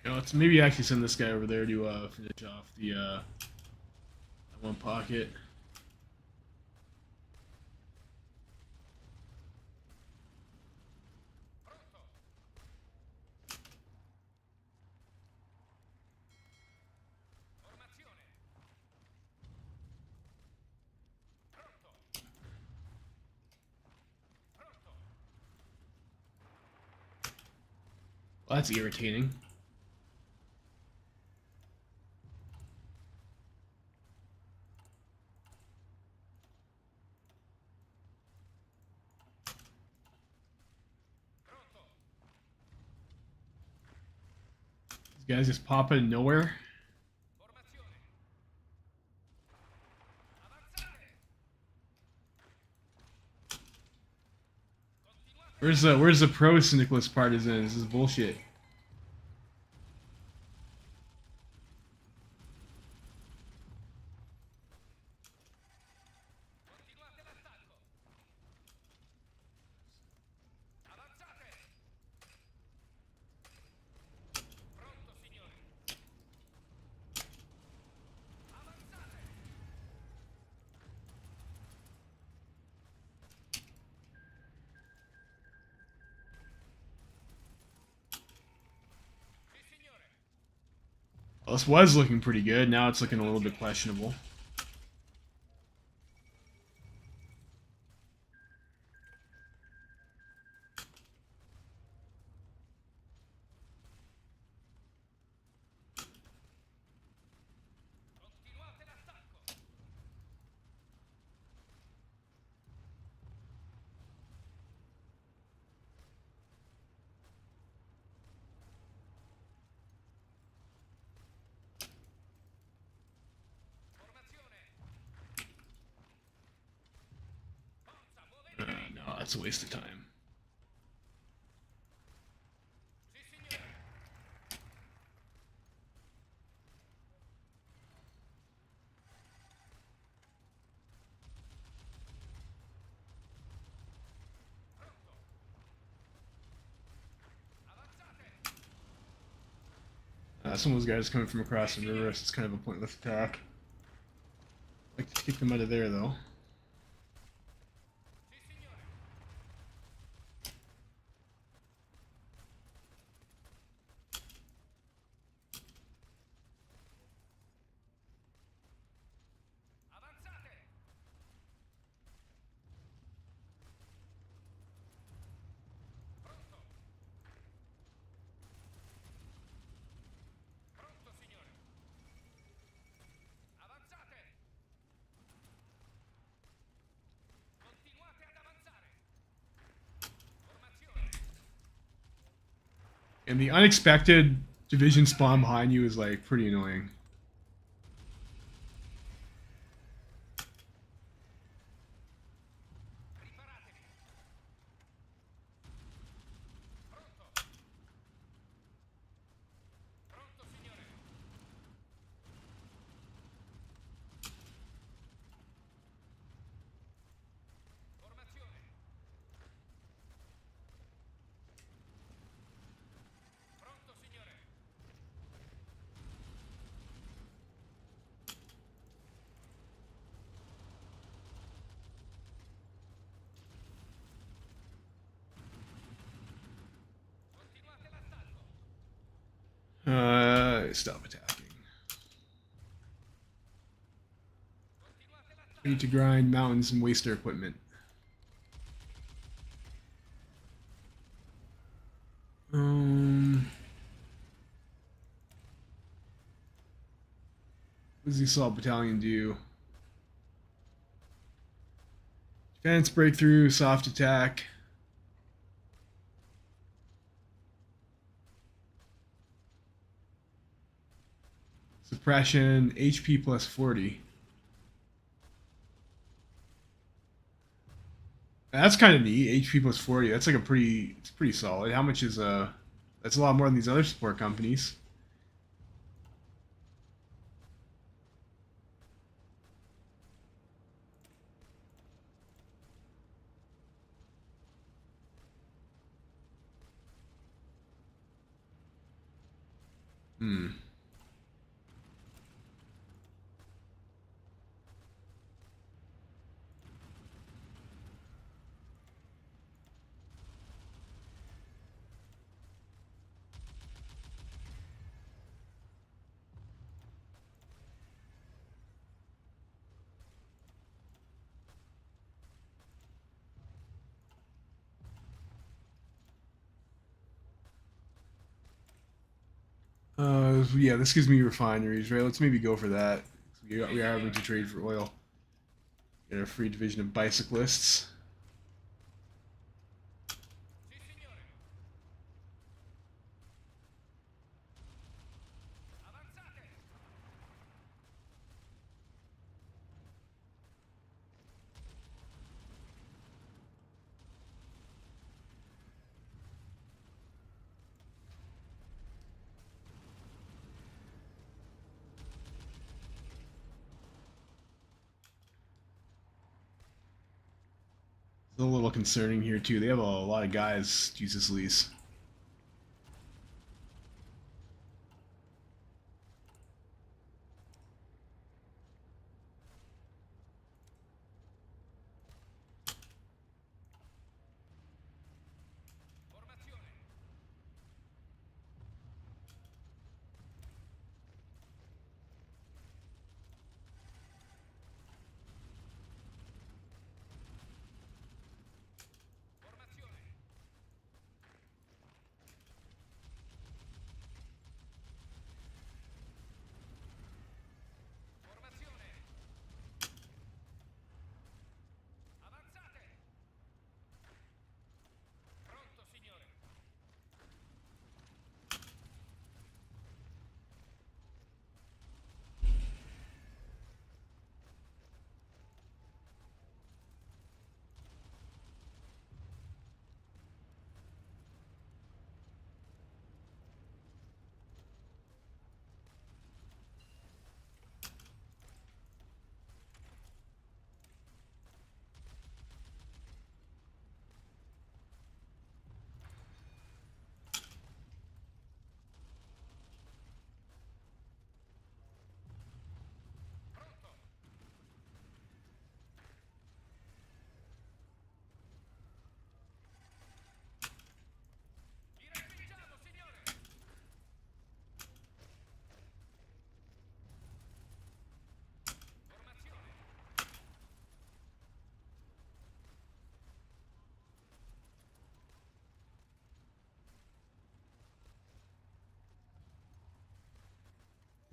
[SPEAKER 1] You know, let's maybe actually send this guy over there to finish off the that one pocket. Well, that's irritating. These guys just pop out of nowhere. Where's the pro syndicalist partisan? This is bullshit. Well, this was looking pretty good. Now it's looking a little bit questionable. No, that's a waste of time. Some of those guys coming from across the river, so it's kind of a pointless attack. I'd like to kick them out of there, though. And the unexpected division spawn behind you is like pretty annoying. Stop attacking. We need to grind mountains and waste their equipment. What does the assault battalion do? Defense, breakthrough, soft attack. Suppression, HP plus 40. That's kind of neat. HP plus 40. That's like it's pretty solid. How much is that's a lot more than these other support companies. Hmm. Yeah, this gives me refineries, right? Let's maybe go for that. We are able to trade for oil. Get a free division of bicyclists. It's a little concerning here too. They have a lot of guys, Jesus Lees.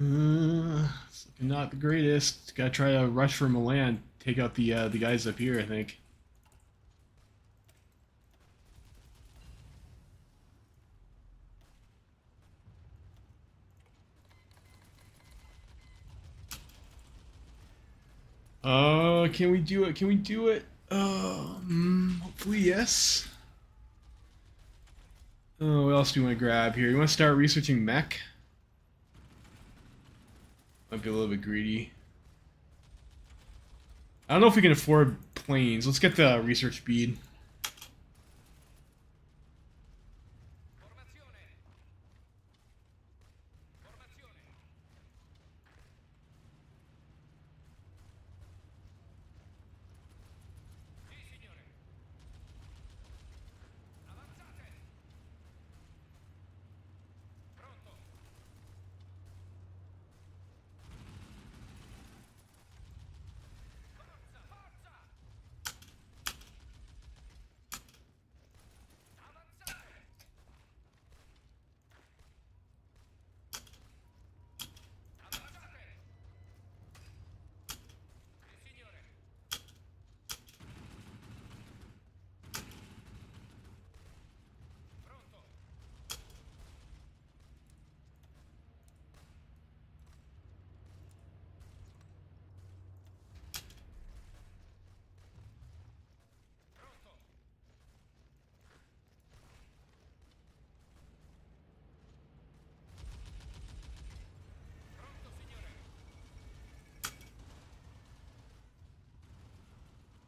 [SPEAKER 1] It's looking not the greatest. Gotta try to rush for Milan. Take out the guys up here, I think. Can we do it? Can we do it? Hopefully yes. Oh, what else do you want to grab here? You want to start researching mech? Might be a little bit greedy. I don't know if we can afford planes. Let's get the research speed.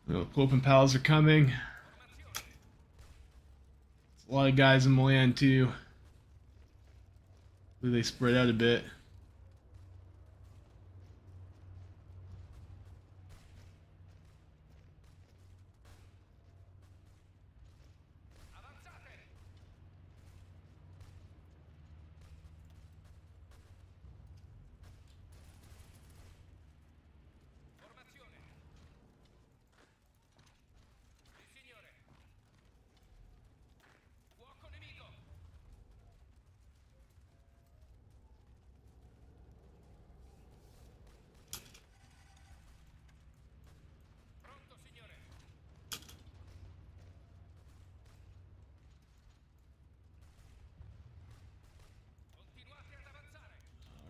[SPEAKER 1] The Pope and pals are coming. There's a lot of guys in Milan too. They spread out a bit.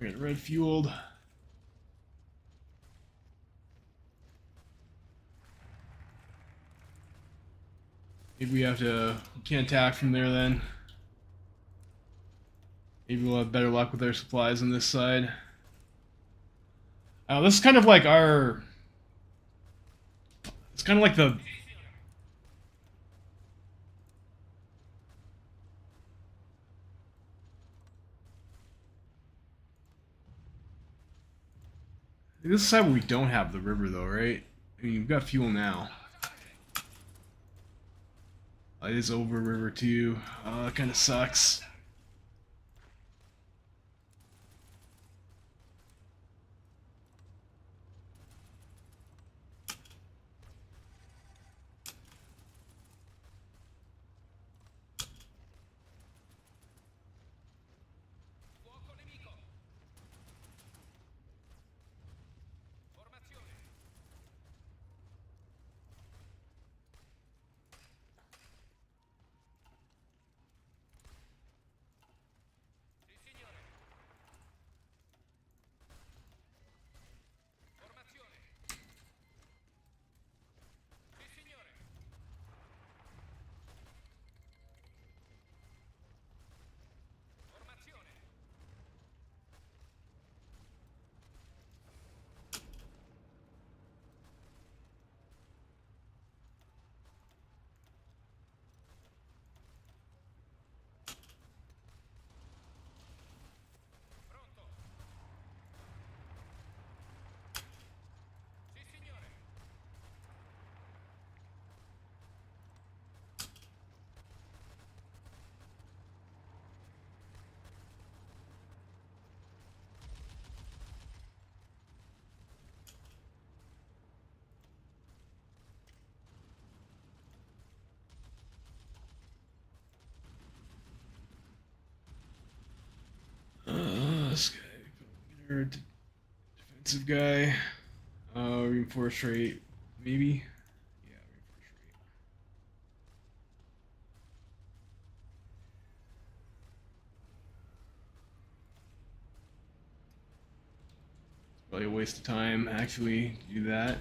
[SPEAKER 1] We're getting red fueled. Maybe we have to, we can't attack from there then. Maybe we'll have better luck with our supplies on this side. This is kind of like our, it's kind of like the This is side where we don't have the river, though, right? I mean, we've got fuel now. It is over river, too. Oh, that kind of sucks. This guy, defensive guy, reinforce rate, maybe. Yeah, reinforce rate. It's probably a waste of time actually to do that.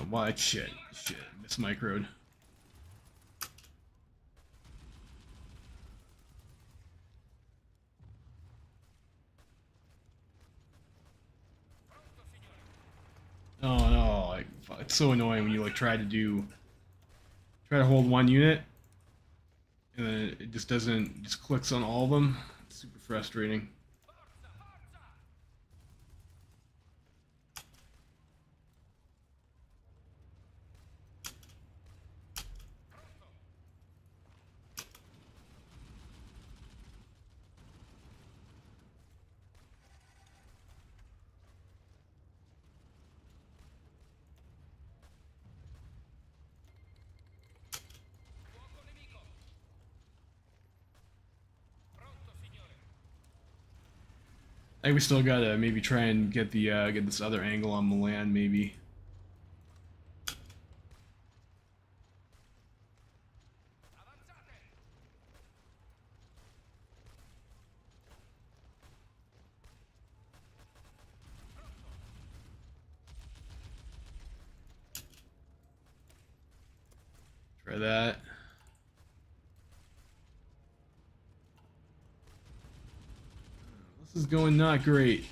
[SPEAKER 1] What? Shit. Mismicroed. Oh no, like, it's so annoying when you like try to hold one unit and then it just just clicks on all of them. It's super frustrating. I think we still gotta maybe try and get get this other angle on Milan, maybe. Try that. This is going not great.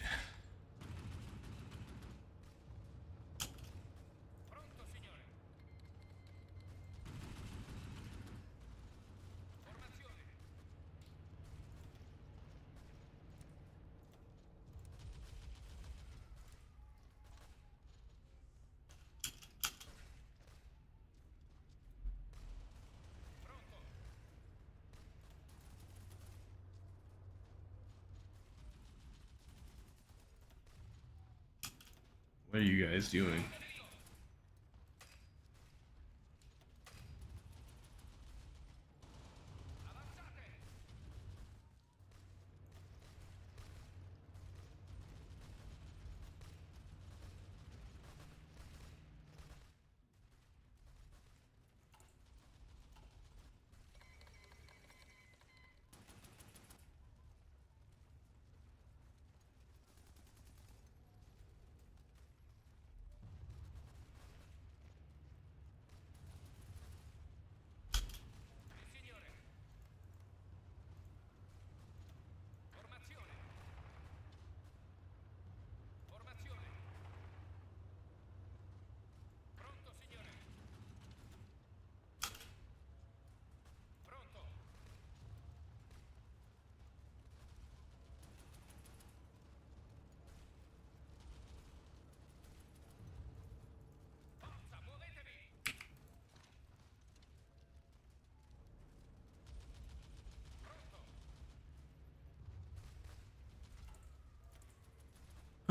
[SPEAKER 1] What are you guys doing?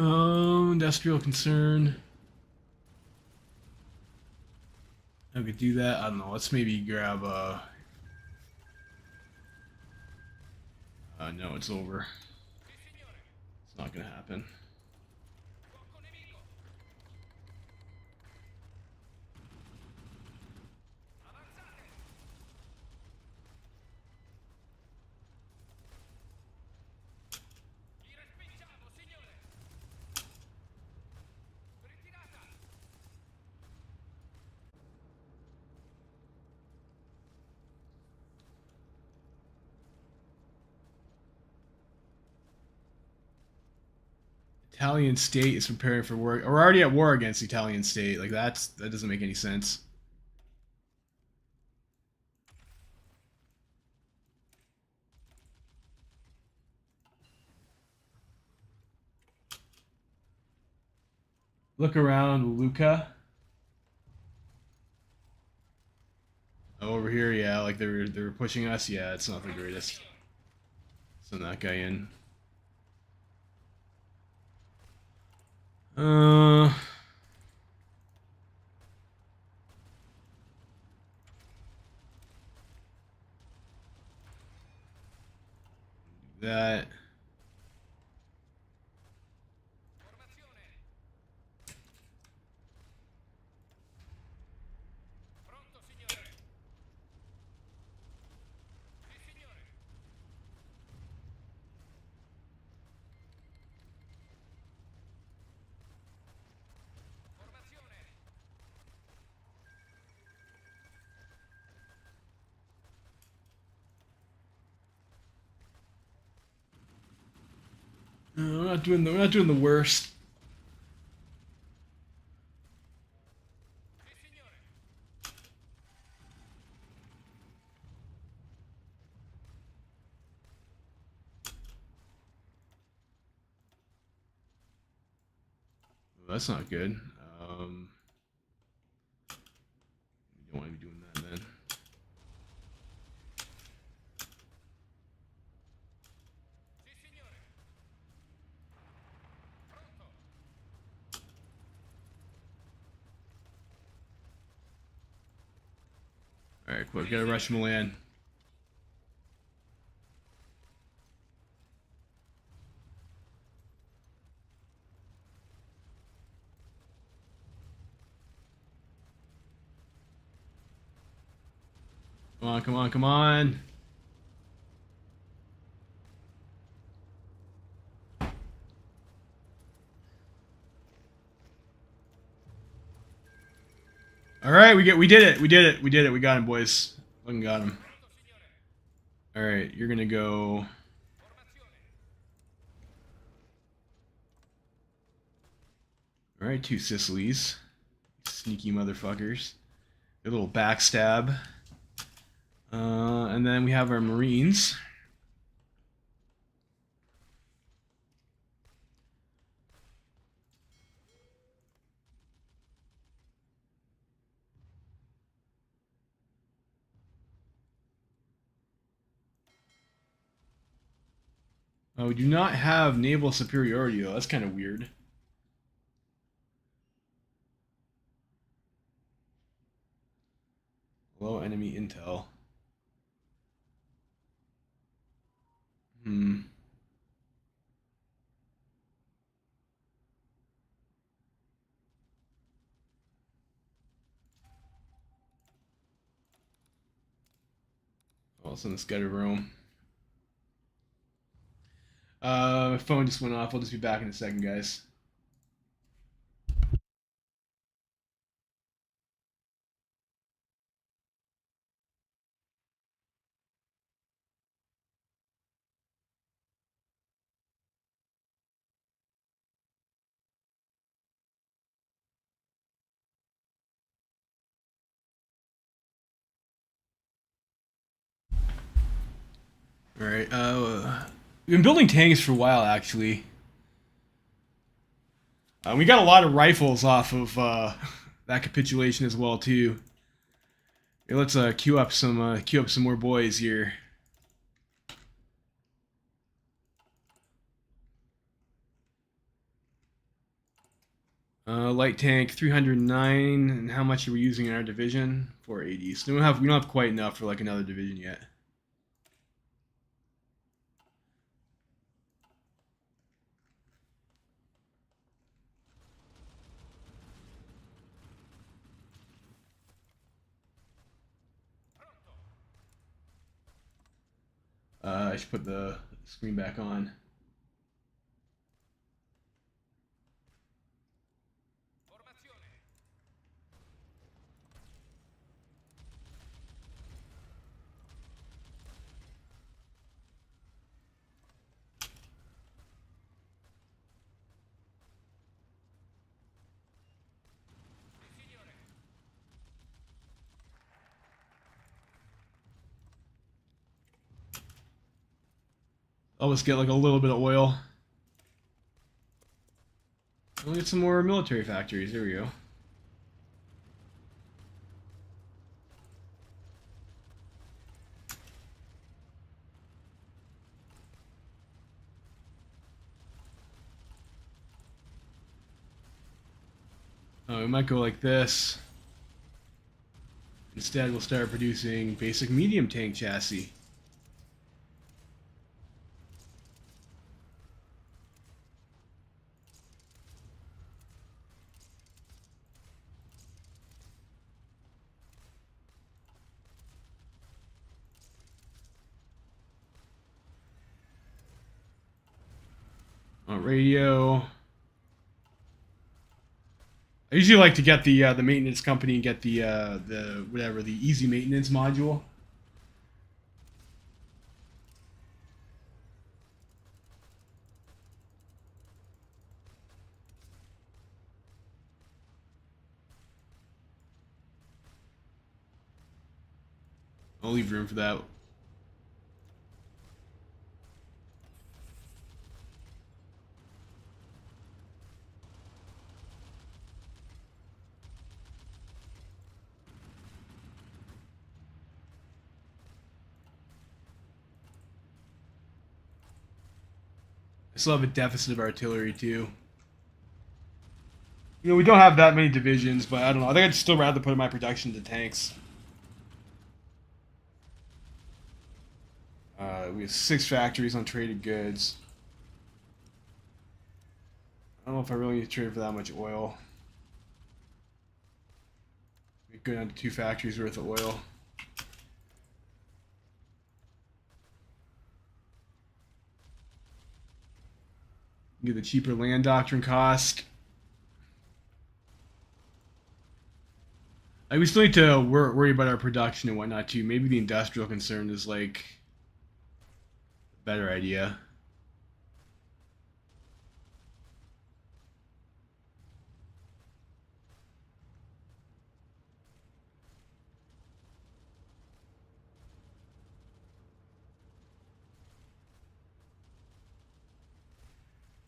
[SPEAKER 1] Industrial concern. I could do that. I don't know. Let's maybe grab no, it's over. It's not gonna happen. Italian state is preparing for war. We're already at war against the Italian state. Like that doesn't make any sense. Look around, Luca. Over here, yeah, like they were pushing us. Yeah, it's not the greatest. Send that guy in. That. We're not doing the worst. Well, that's not good. You don't want to be doing that then. All right, quick, gotta rush Milan. Come on, come on, come on. All right, we did it. We got him, boys. Fucking got him. All right, you're gonna go. All right, two Sicilies, sneaky motherfuckers. A little backstab. And then we have our Marines. Oh, we do not have naval superiority, though. That's kind of weird. Low enemy intel. Hmm. I'll send this guy to Rome. My phone just went off. I'll just be back in a second, guys. All right. We've been building tanks for a while, actually. We got a lot of rifles off of that capitulation as well, too. Okay, let's queue up some more boys here. Light tank 309, and how much are we using in our division? 480. So we don't have quite enough for like another division yet. I should put the screen back on. I'll just get like a little bit of oil. We'll get some more military factories. There we go. We might go like this. Instead, we'll start producing basic medium tank chassis. Radio. I usually like to get the maintenance company and get the easy maintenance module. I'll leave room for that. I still have a deficit of artillery too. We don't have that many divisions, but I don't know. I think I'd still rather put my production into tanks. We have 6 factories on traded goods. I don't know if I really need to trade for that much oil. We go down to 2 factories worth of oil. Get the cheaper land doctrine cost. We still need to worry about our production and whatnot too. Maybe the industrial concern is like a better idea.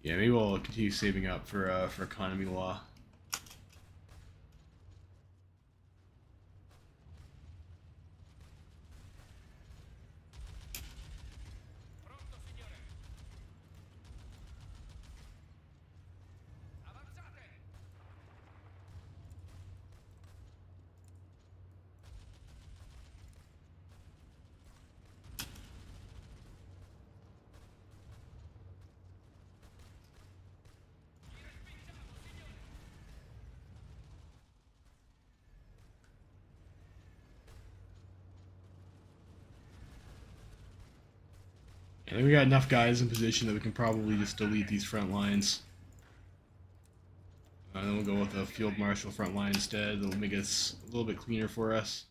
[SPEAKER 1] Yeah, maybe we'll continue saving up for economy law. I think we got enough guys in position that we can probably just delete these front lines. And then we'll go with a field marshal front line instead. That'll make us a little bit cleaner for us.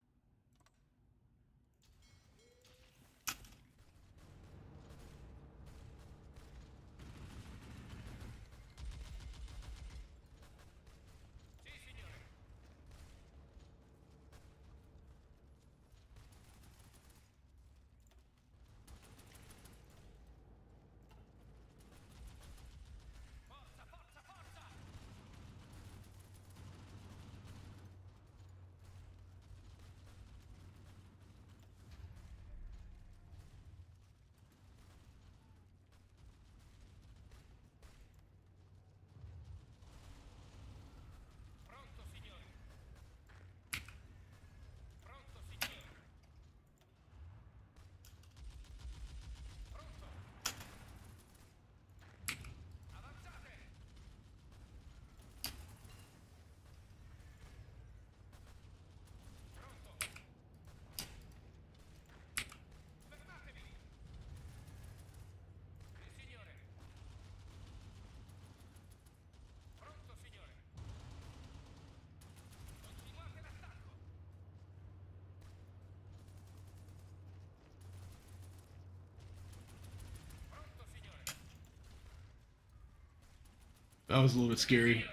[SPEAKER 1] That was a little bit scary.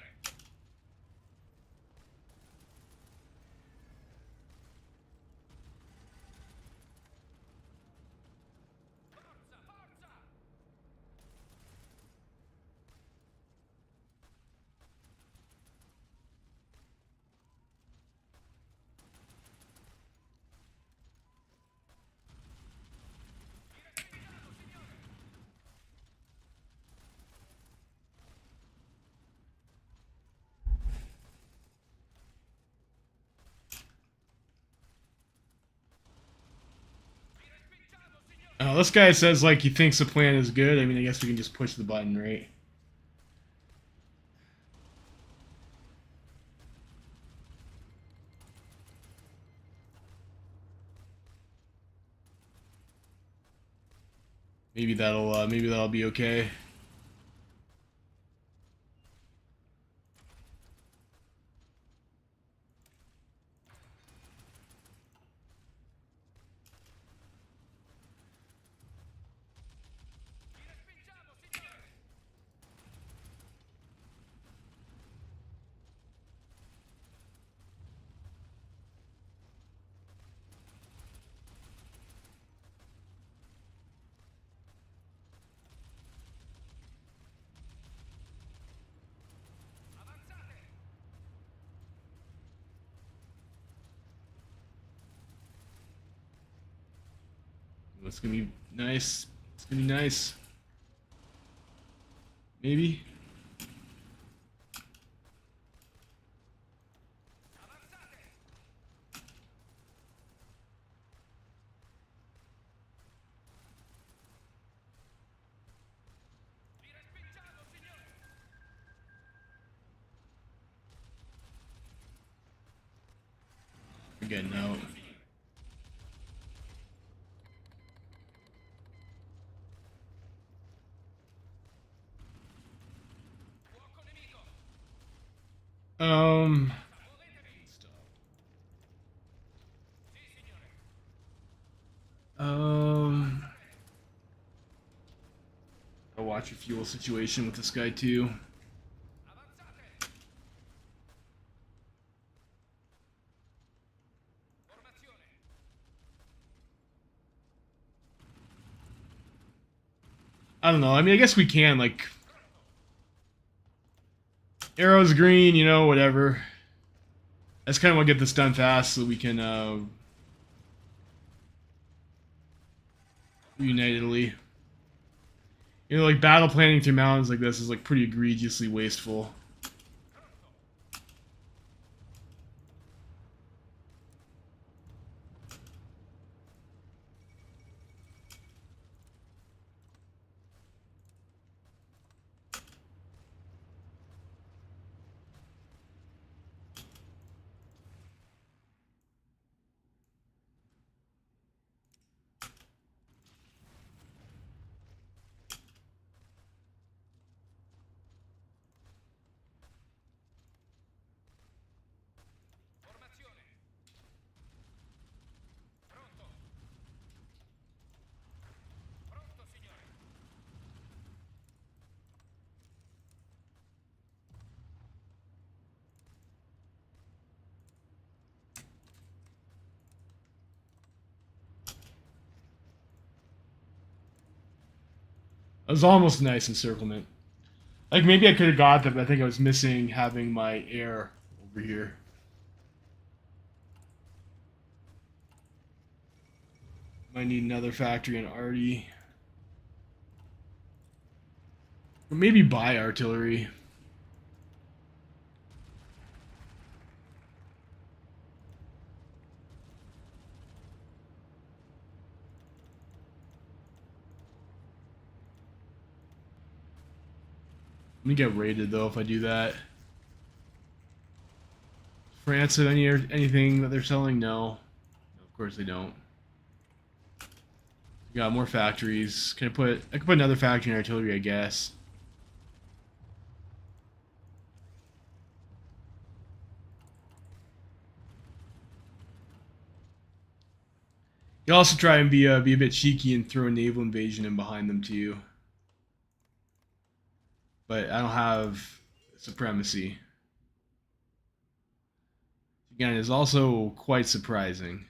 [SPEAKER 1] This guy says like he thinks the plan is good. I mean, I guess we can just push the button, right? Maybe that'll be okay. That's gonna be nice. It's gonna be nice. Maybe. Again, no. Um. I'll watch a fuel situation with this guy too. I don't know. I mean, I guess we can, like... Arrow's green, you know, whatever. I just kind of want to get this done fast so we can, reunite Italy. You know, like, battle planning through mountains like this is, like, pretty egregiously wasteful. It was almost a nice encirclement. Like, maybe I could have got them, but I think I was missing having my air over here. Might need another factory in Arty. Or maybe buy artillery. Let me get raided though if I do that. France have anything that they're selling? No. Of course they don't. We got more factories. I could put another factory in artillery, I guess. You also try and be a bit cheeky and throw a naval invasion in behind them too. But I don't have supremacy. Again, is also quite surprising.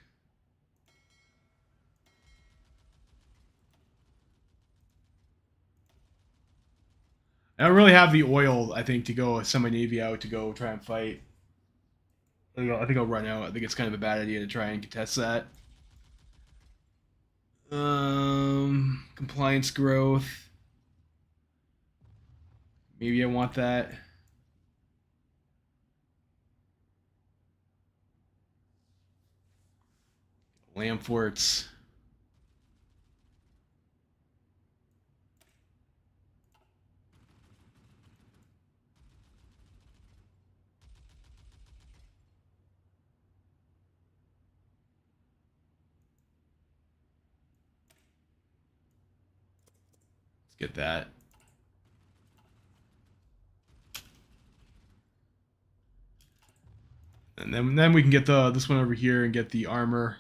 [SPEAKER 1] I don't really have the oil, I think, to go send my navy out to go try and fight. I think I'll run out. I think it's kind of a bad idea to try and contest that. Compliance growth. Maybe I want that. Lamb forts. Let's get that. And then we can get this one over here and get the armor.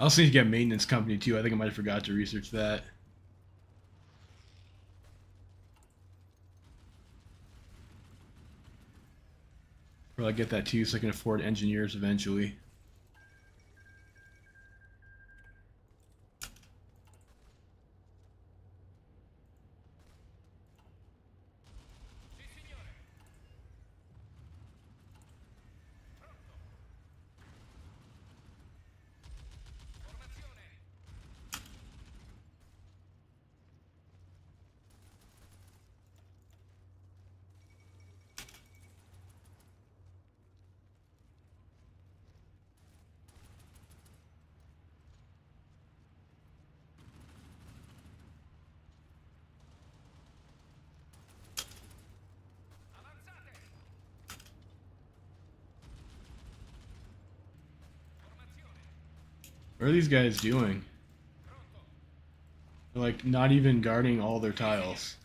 [SPEAKER 1] I also need to get a maintenance company too. I think I might have forgot to research that. Probably get that too so I can afford engineers eventually. What are these guys doing? They're like not even guarding all their tiles.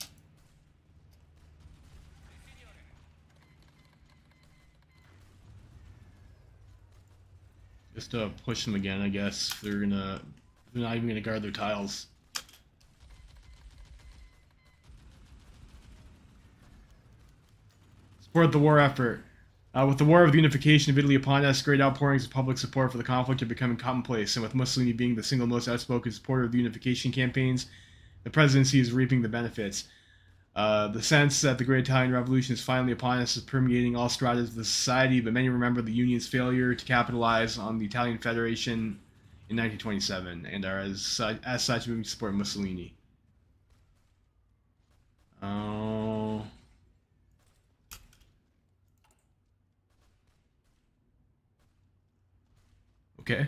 [SPEAKER 1] Just to push them again, I guess. They're not even gonna guard their tiles. Support the war effort. With the War of the Unification of Italy upon us, great outpourings of public support for the conflict are becoming commonplace, and with Mussolini being the single most outspoken supporter of the unification campaigns, the presidency is reaping the benefits. The sense that the Great Italian Revolution is finally upon us is permeating all stratas of the society, but many remember the Union's failure to capitalize on the Italian Federation in 1927, and are as such moving to support Mussolini. Oh... Okay.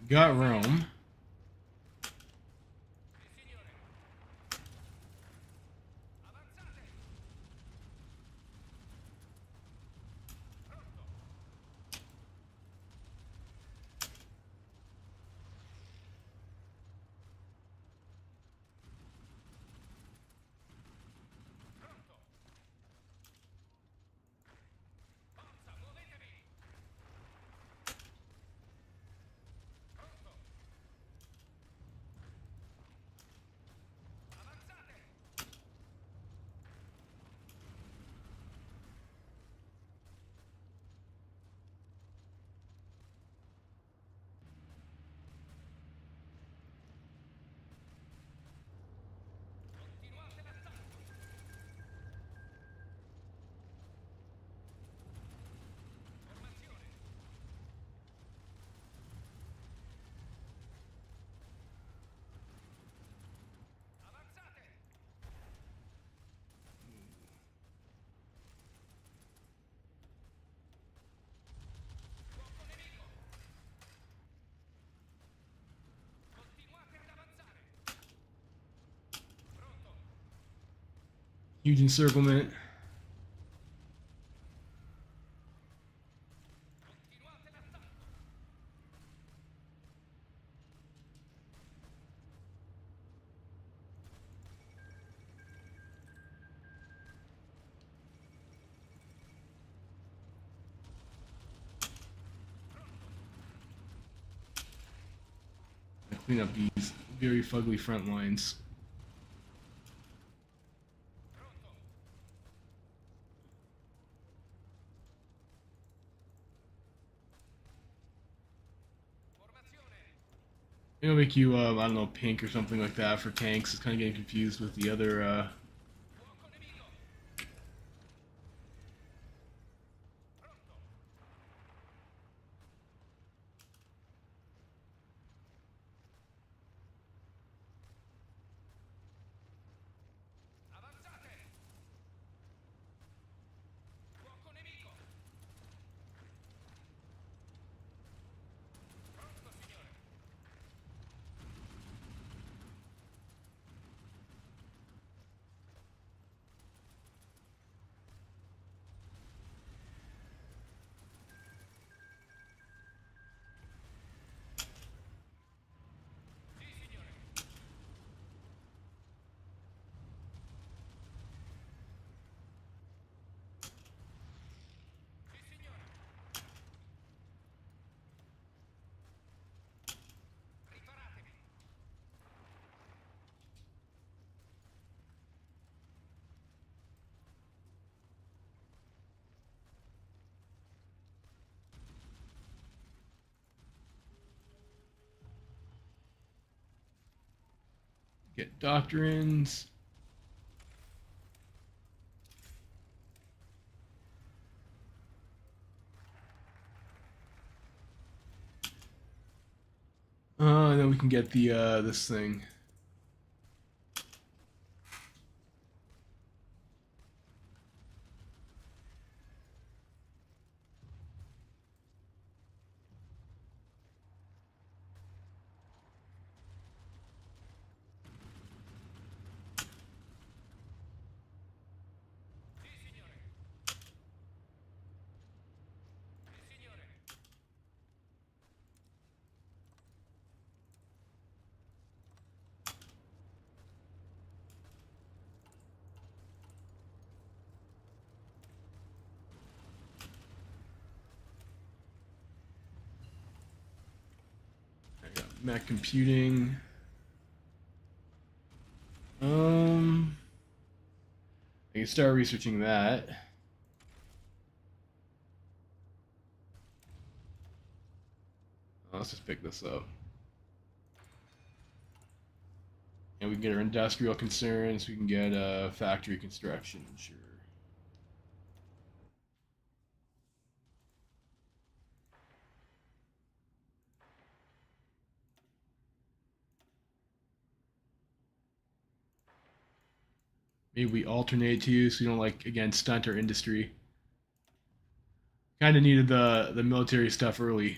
[SPEAKER 1] Got Rome. Huge encirclement. Clean up these very fugly front lines. It'll make you, I don't know, pink or something like that for tanks. It's kind of getting confused with the other, get doctrines. And then we can get the, this thing. Mac computing. I can start researching that. Let's just pick this up. And we can get our industrial concerns. We can get factory construction, sure. Maybe we alternate too, so we don't, like, again, stunt our industry. Kind of needed the military stuff early.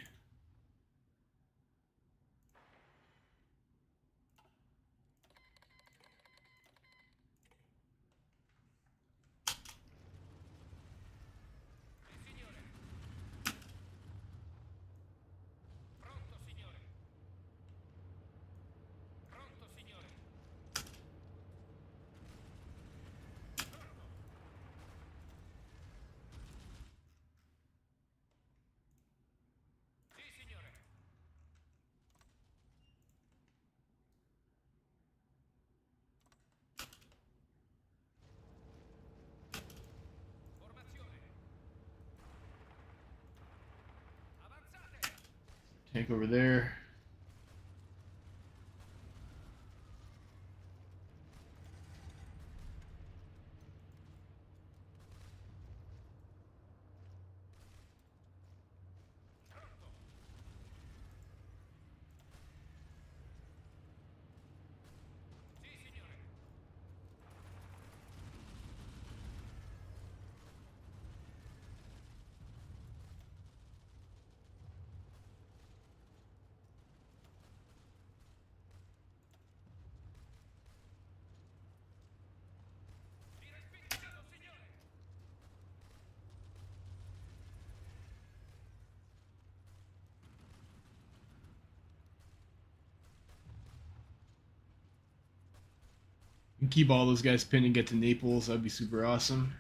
[SPEAKER 1] Tank over there. We keep all those guys pinned and get to Naples. That'd be super awesome.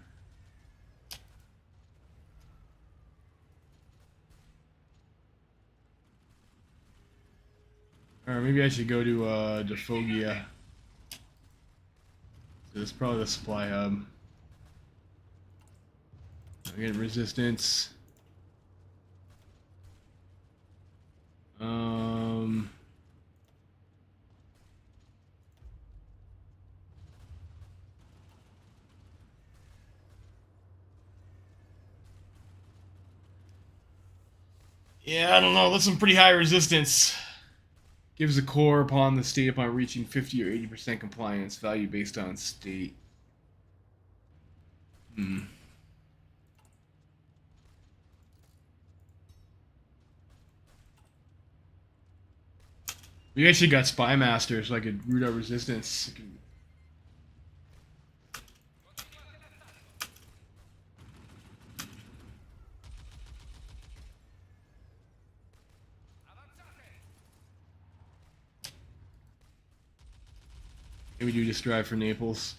[SPEAKER 1] Or maybe I should go to Foggia. So it's probably the supply hub. I get resistance. Yeah, I don't know. That's some pretty high resistance. Gives the core upon the state upon reaching 50 or 80% compliance. Value based on state. We actually got Spy Master, so I could root out resistance. Maybe do just drive for Naples.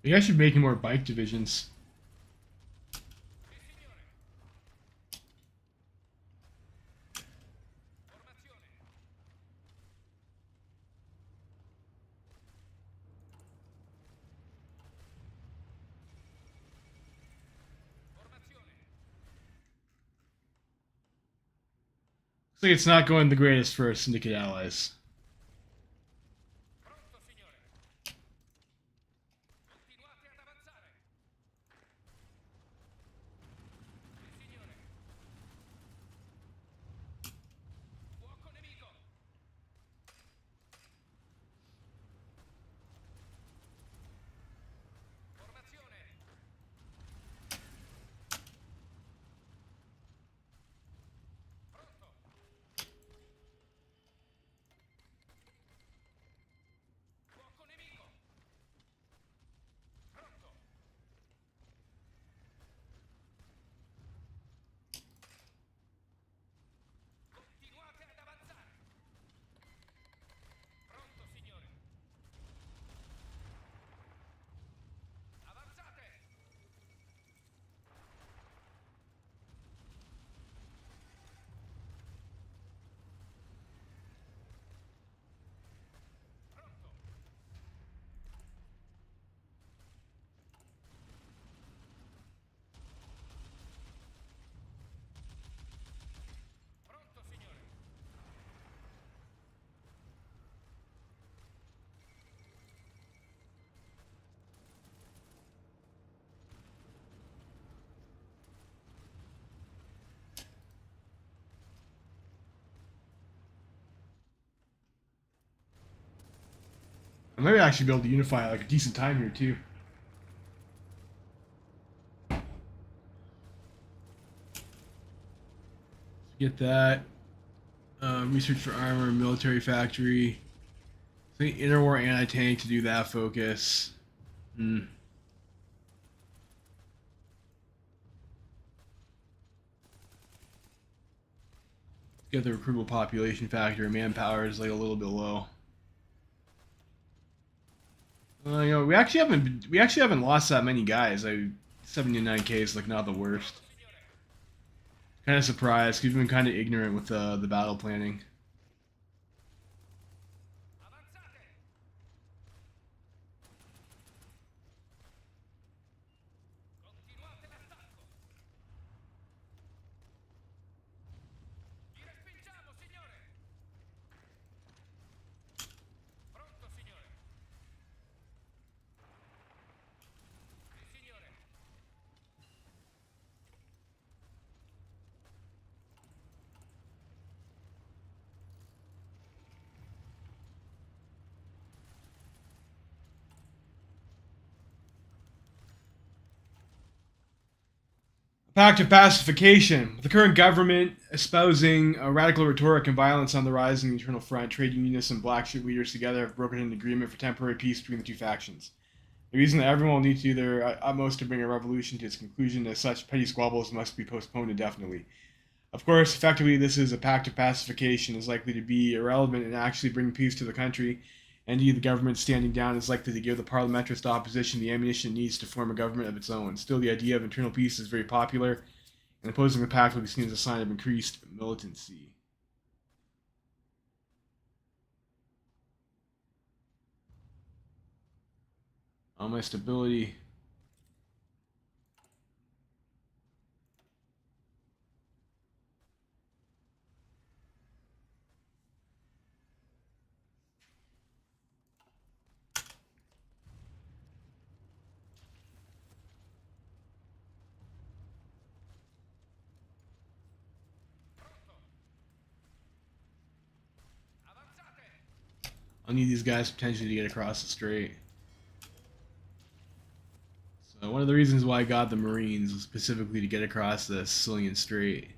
[SPEAKER 1] You guys should be making more bike divisions. Looks like it's not going the greatest for Syndicate allies. I might actually be able to unify like a decent time here too. Get that. Research for armor, military factory. I think interwar anti-tank to do that focus. Get the recruitable population factor. Manpower is like a little bit low. You know, we actually haven't lost that many guys. 79K is like not the worst. Kind of surprised. We've been kind of ignorant with the battle planning. Pact of pacification. With the current government espousing a radical rhetoric and violence on the rise in the internal front, trade unionists and black shirt leaders together have broken an agreement for temporary peace between the two factions. The reason that everyone will need to do their utmost to bring a revolution to its conclusion, as such petty squabbles must be postponed indefinitely. Of course, effectively, this is a pact of pacification is likely to be irrelevant in actually bringing peace to the country. Indeed, the government standing down is likely to give the parliamentarist opposition the ammunition it needs to form a government of its own. Still, the idea of internal peace is very popular, and opposing the pact will be seen as a sign of increased militancy. On my stability. I'll need these guys potentially to get across the strait. So one of the reasons why I got the Marines was specifically to get across the Sicilian Strait.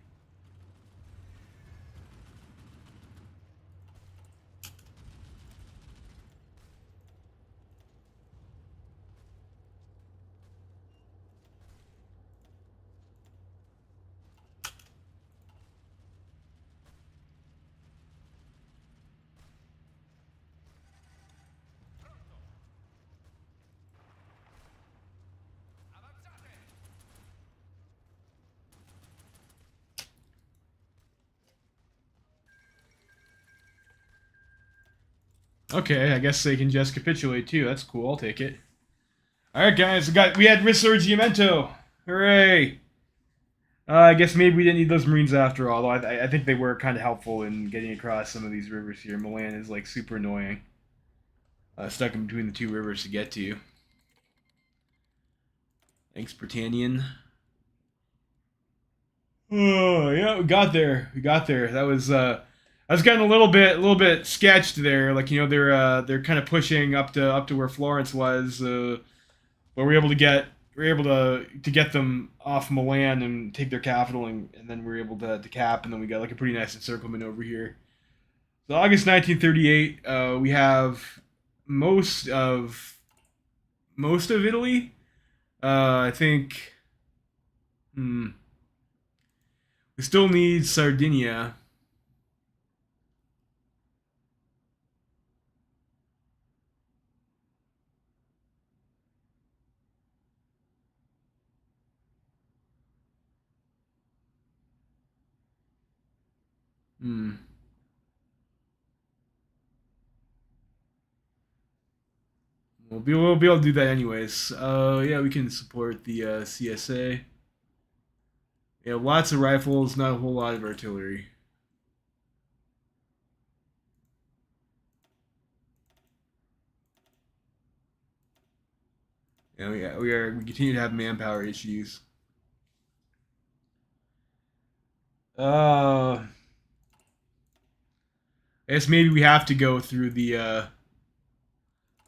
[SPEAKER 1] Okay, I guess they can just capitulate too. That's cool. I'll take it. All right, guys, we had Risorgimento. Hooray! I guess maybe we didn't need those Marines after all. Though I think they were kind of helpful in getting across some of these rivers here. Milan is like super annoying, stuck in between the two rivers to get to. Thanks, Britannian. Oh yeah, we got there. We got there. That was I was getting a little bit sketched there. Like they're kind of pushing up to where Florence was. But we're able to get them off Milan and take their capital, and then we're able to cap, and then we got like a pretty nice encirclement over here. So August 1938, we have most of Italy. I think. We still need Sardinia. We'll be able to do that anyways. Yeah, we can support the CSA. Yeah, lots of rifles, not a whole lot of artillery. Yeah, we continue to have manpower issues. I guess maybe we have to go through the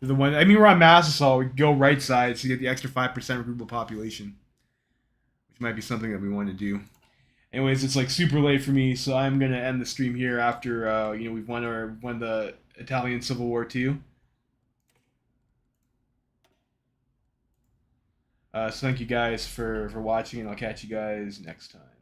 [SPEAKER 1] one. I mean, we're on Massasol. We go right side to get the extra 5% recruitable population, which might be something that we want to do. Anyways, it's like super late for me, so I'm gonna end the stream here after we've won the Italian Civil War too. So thank you guys for watching, and I'll catch you guys next time.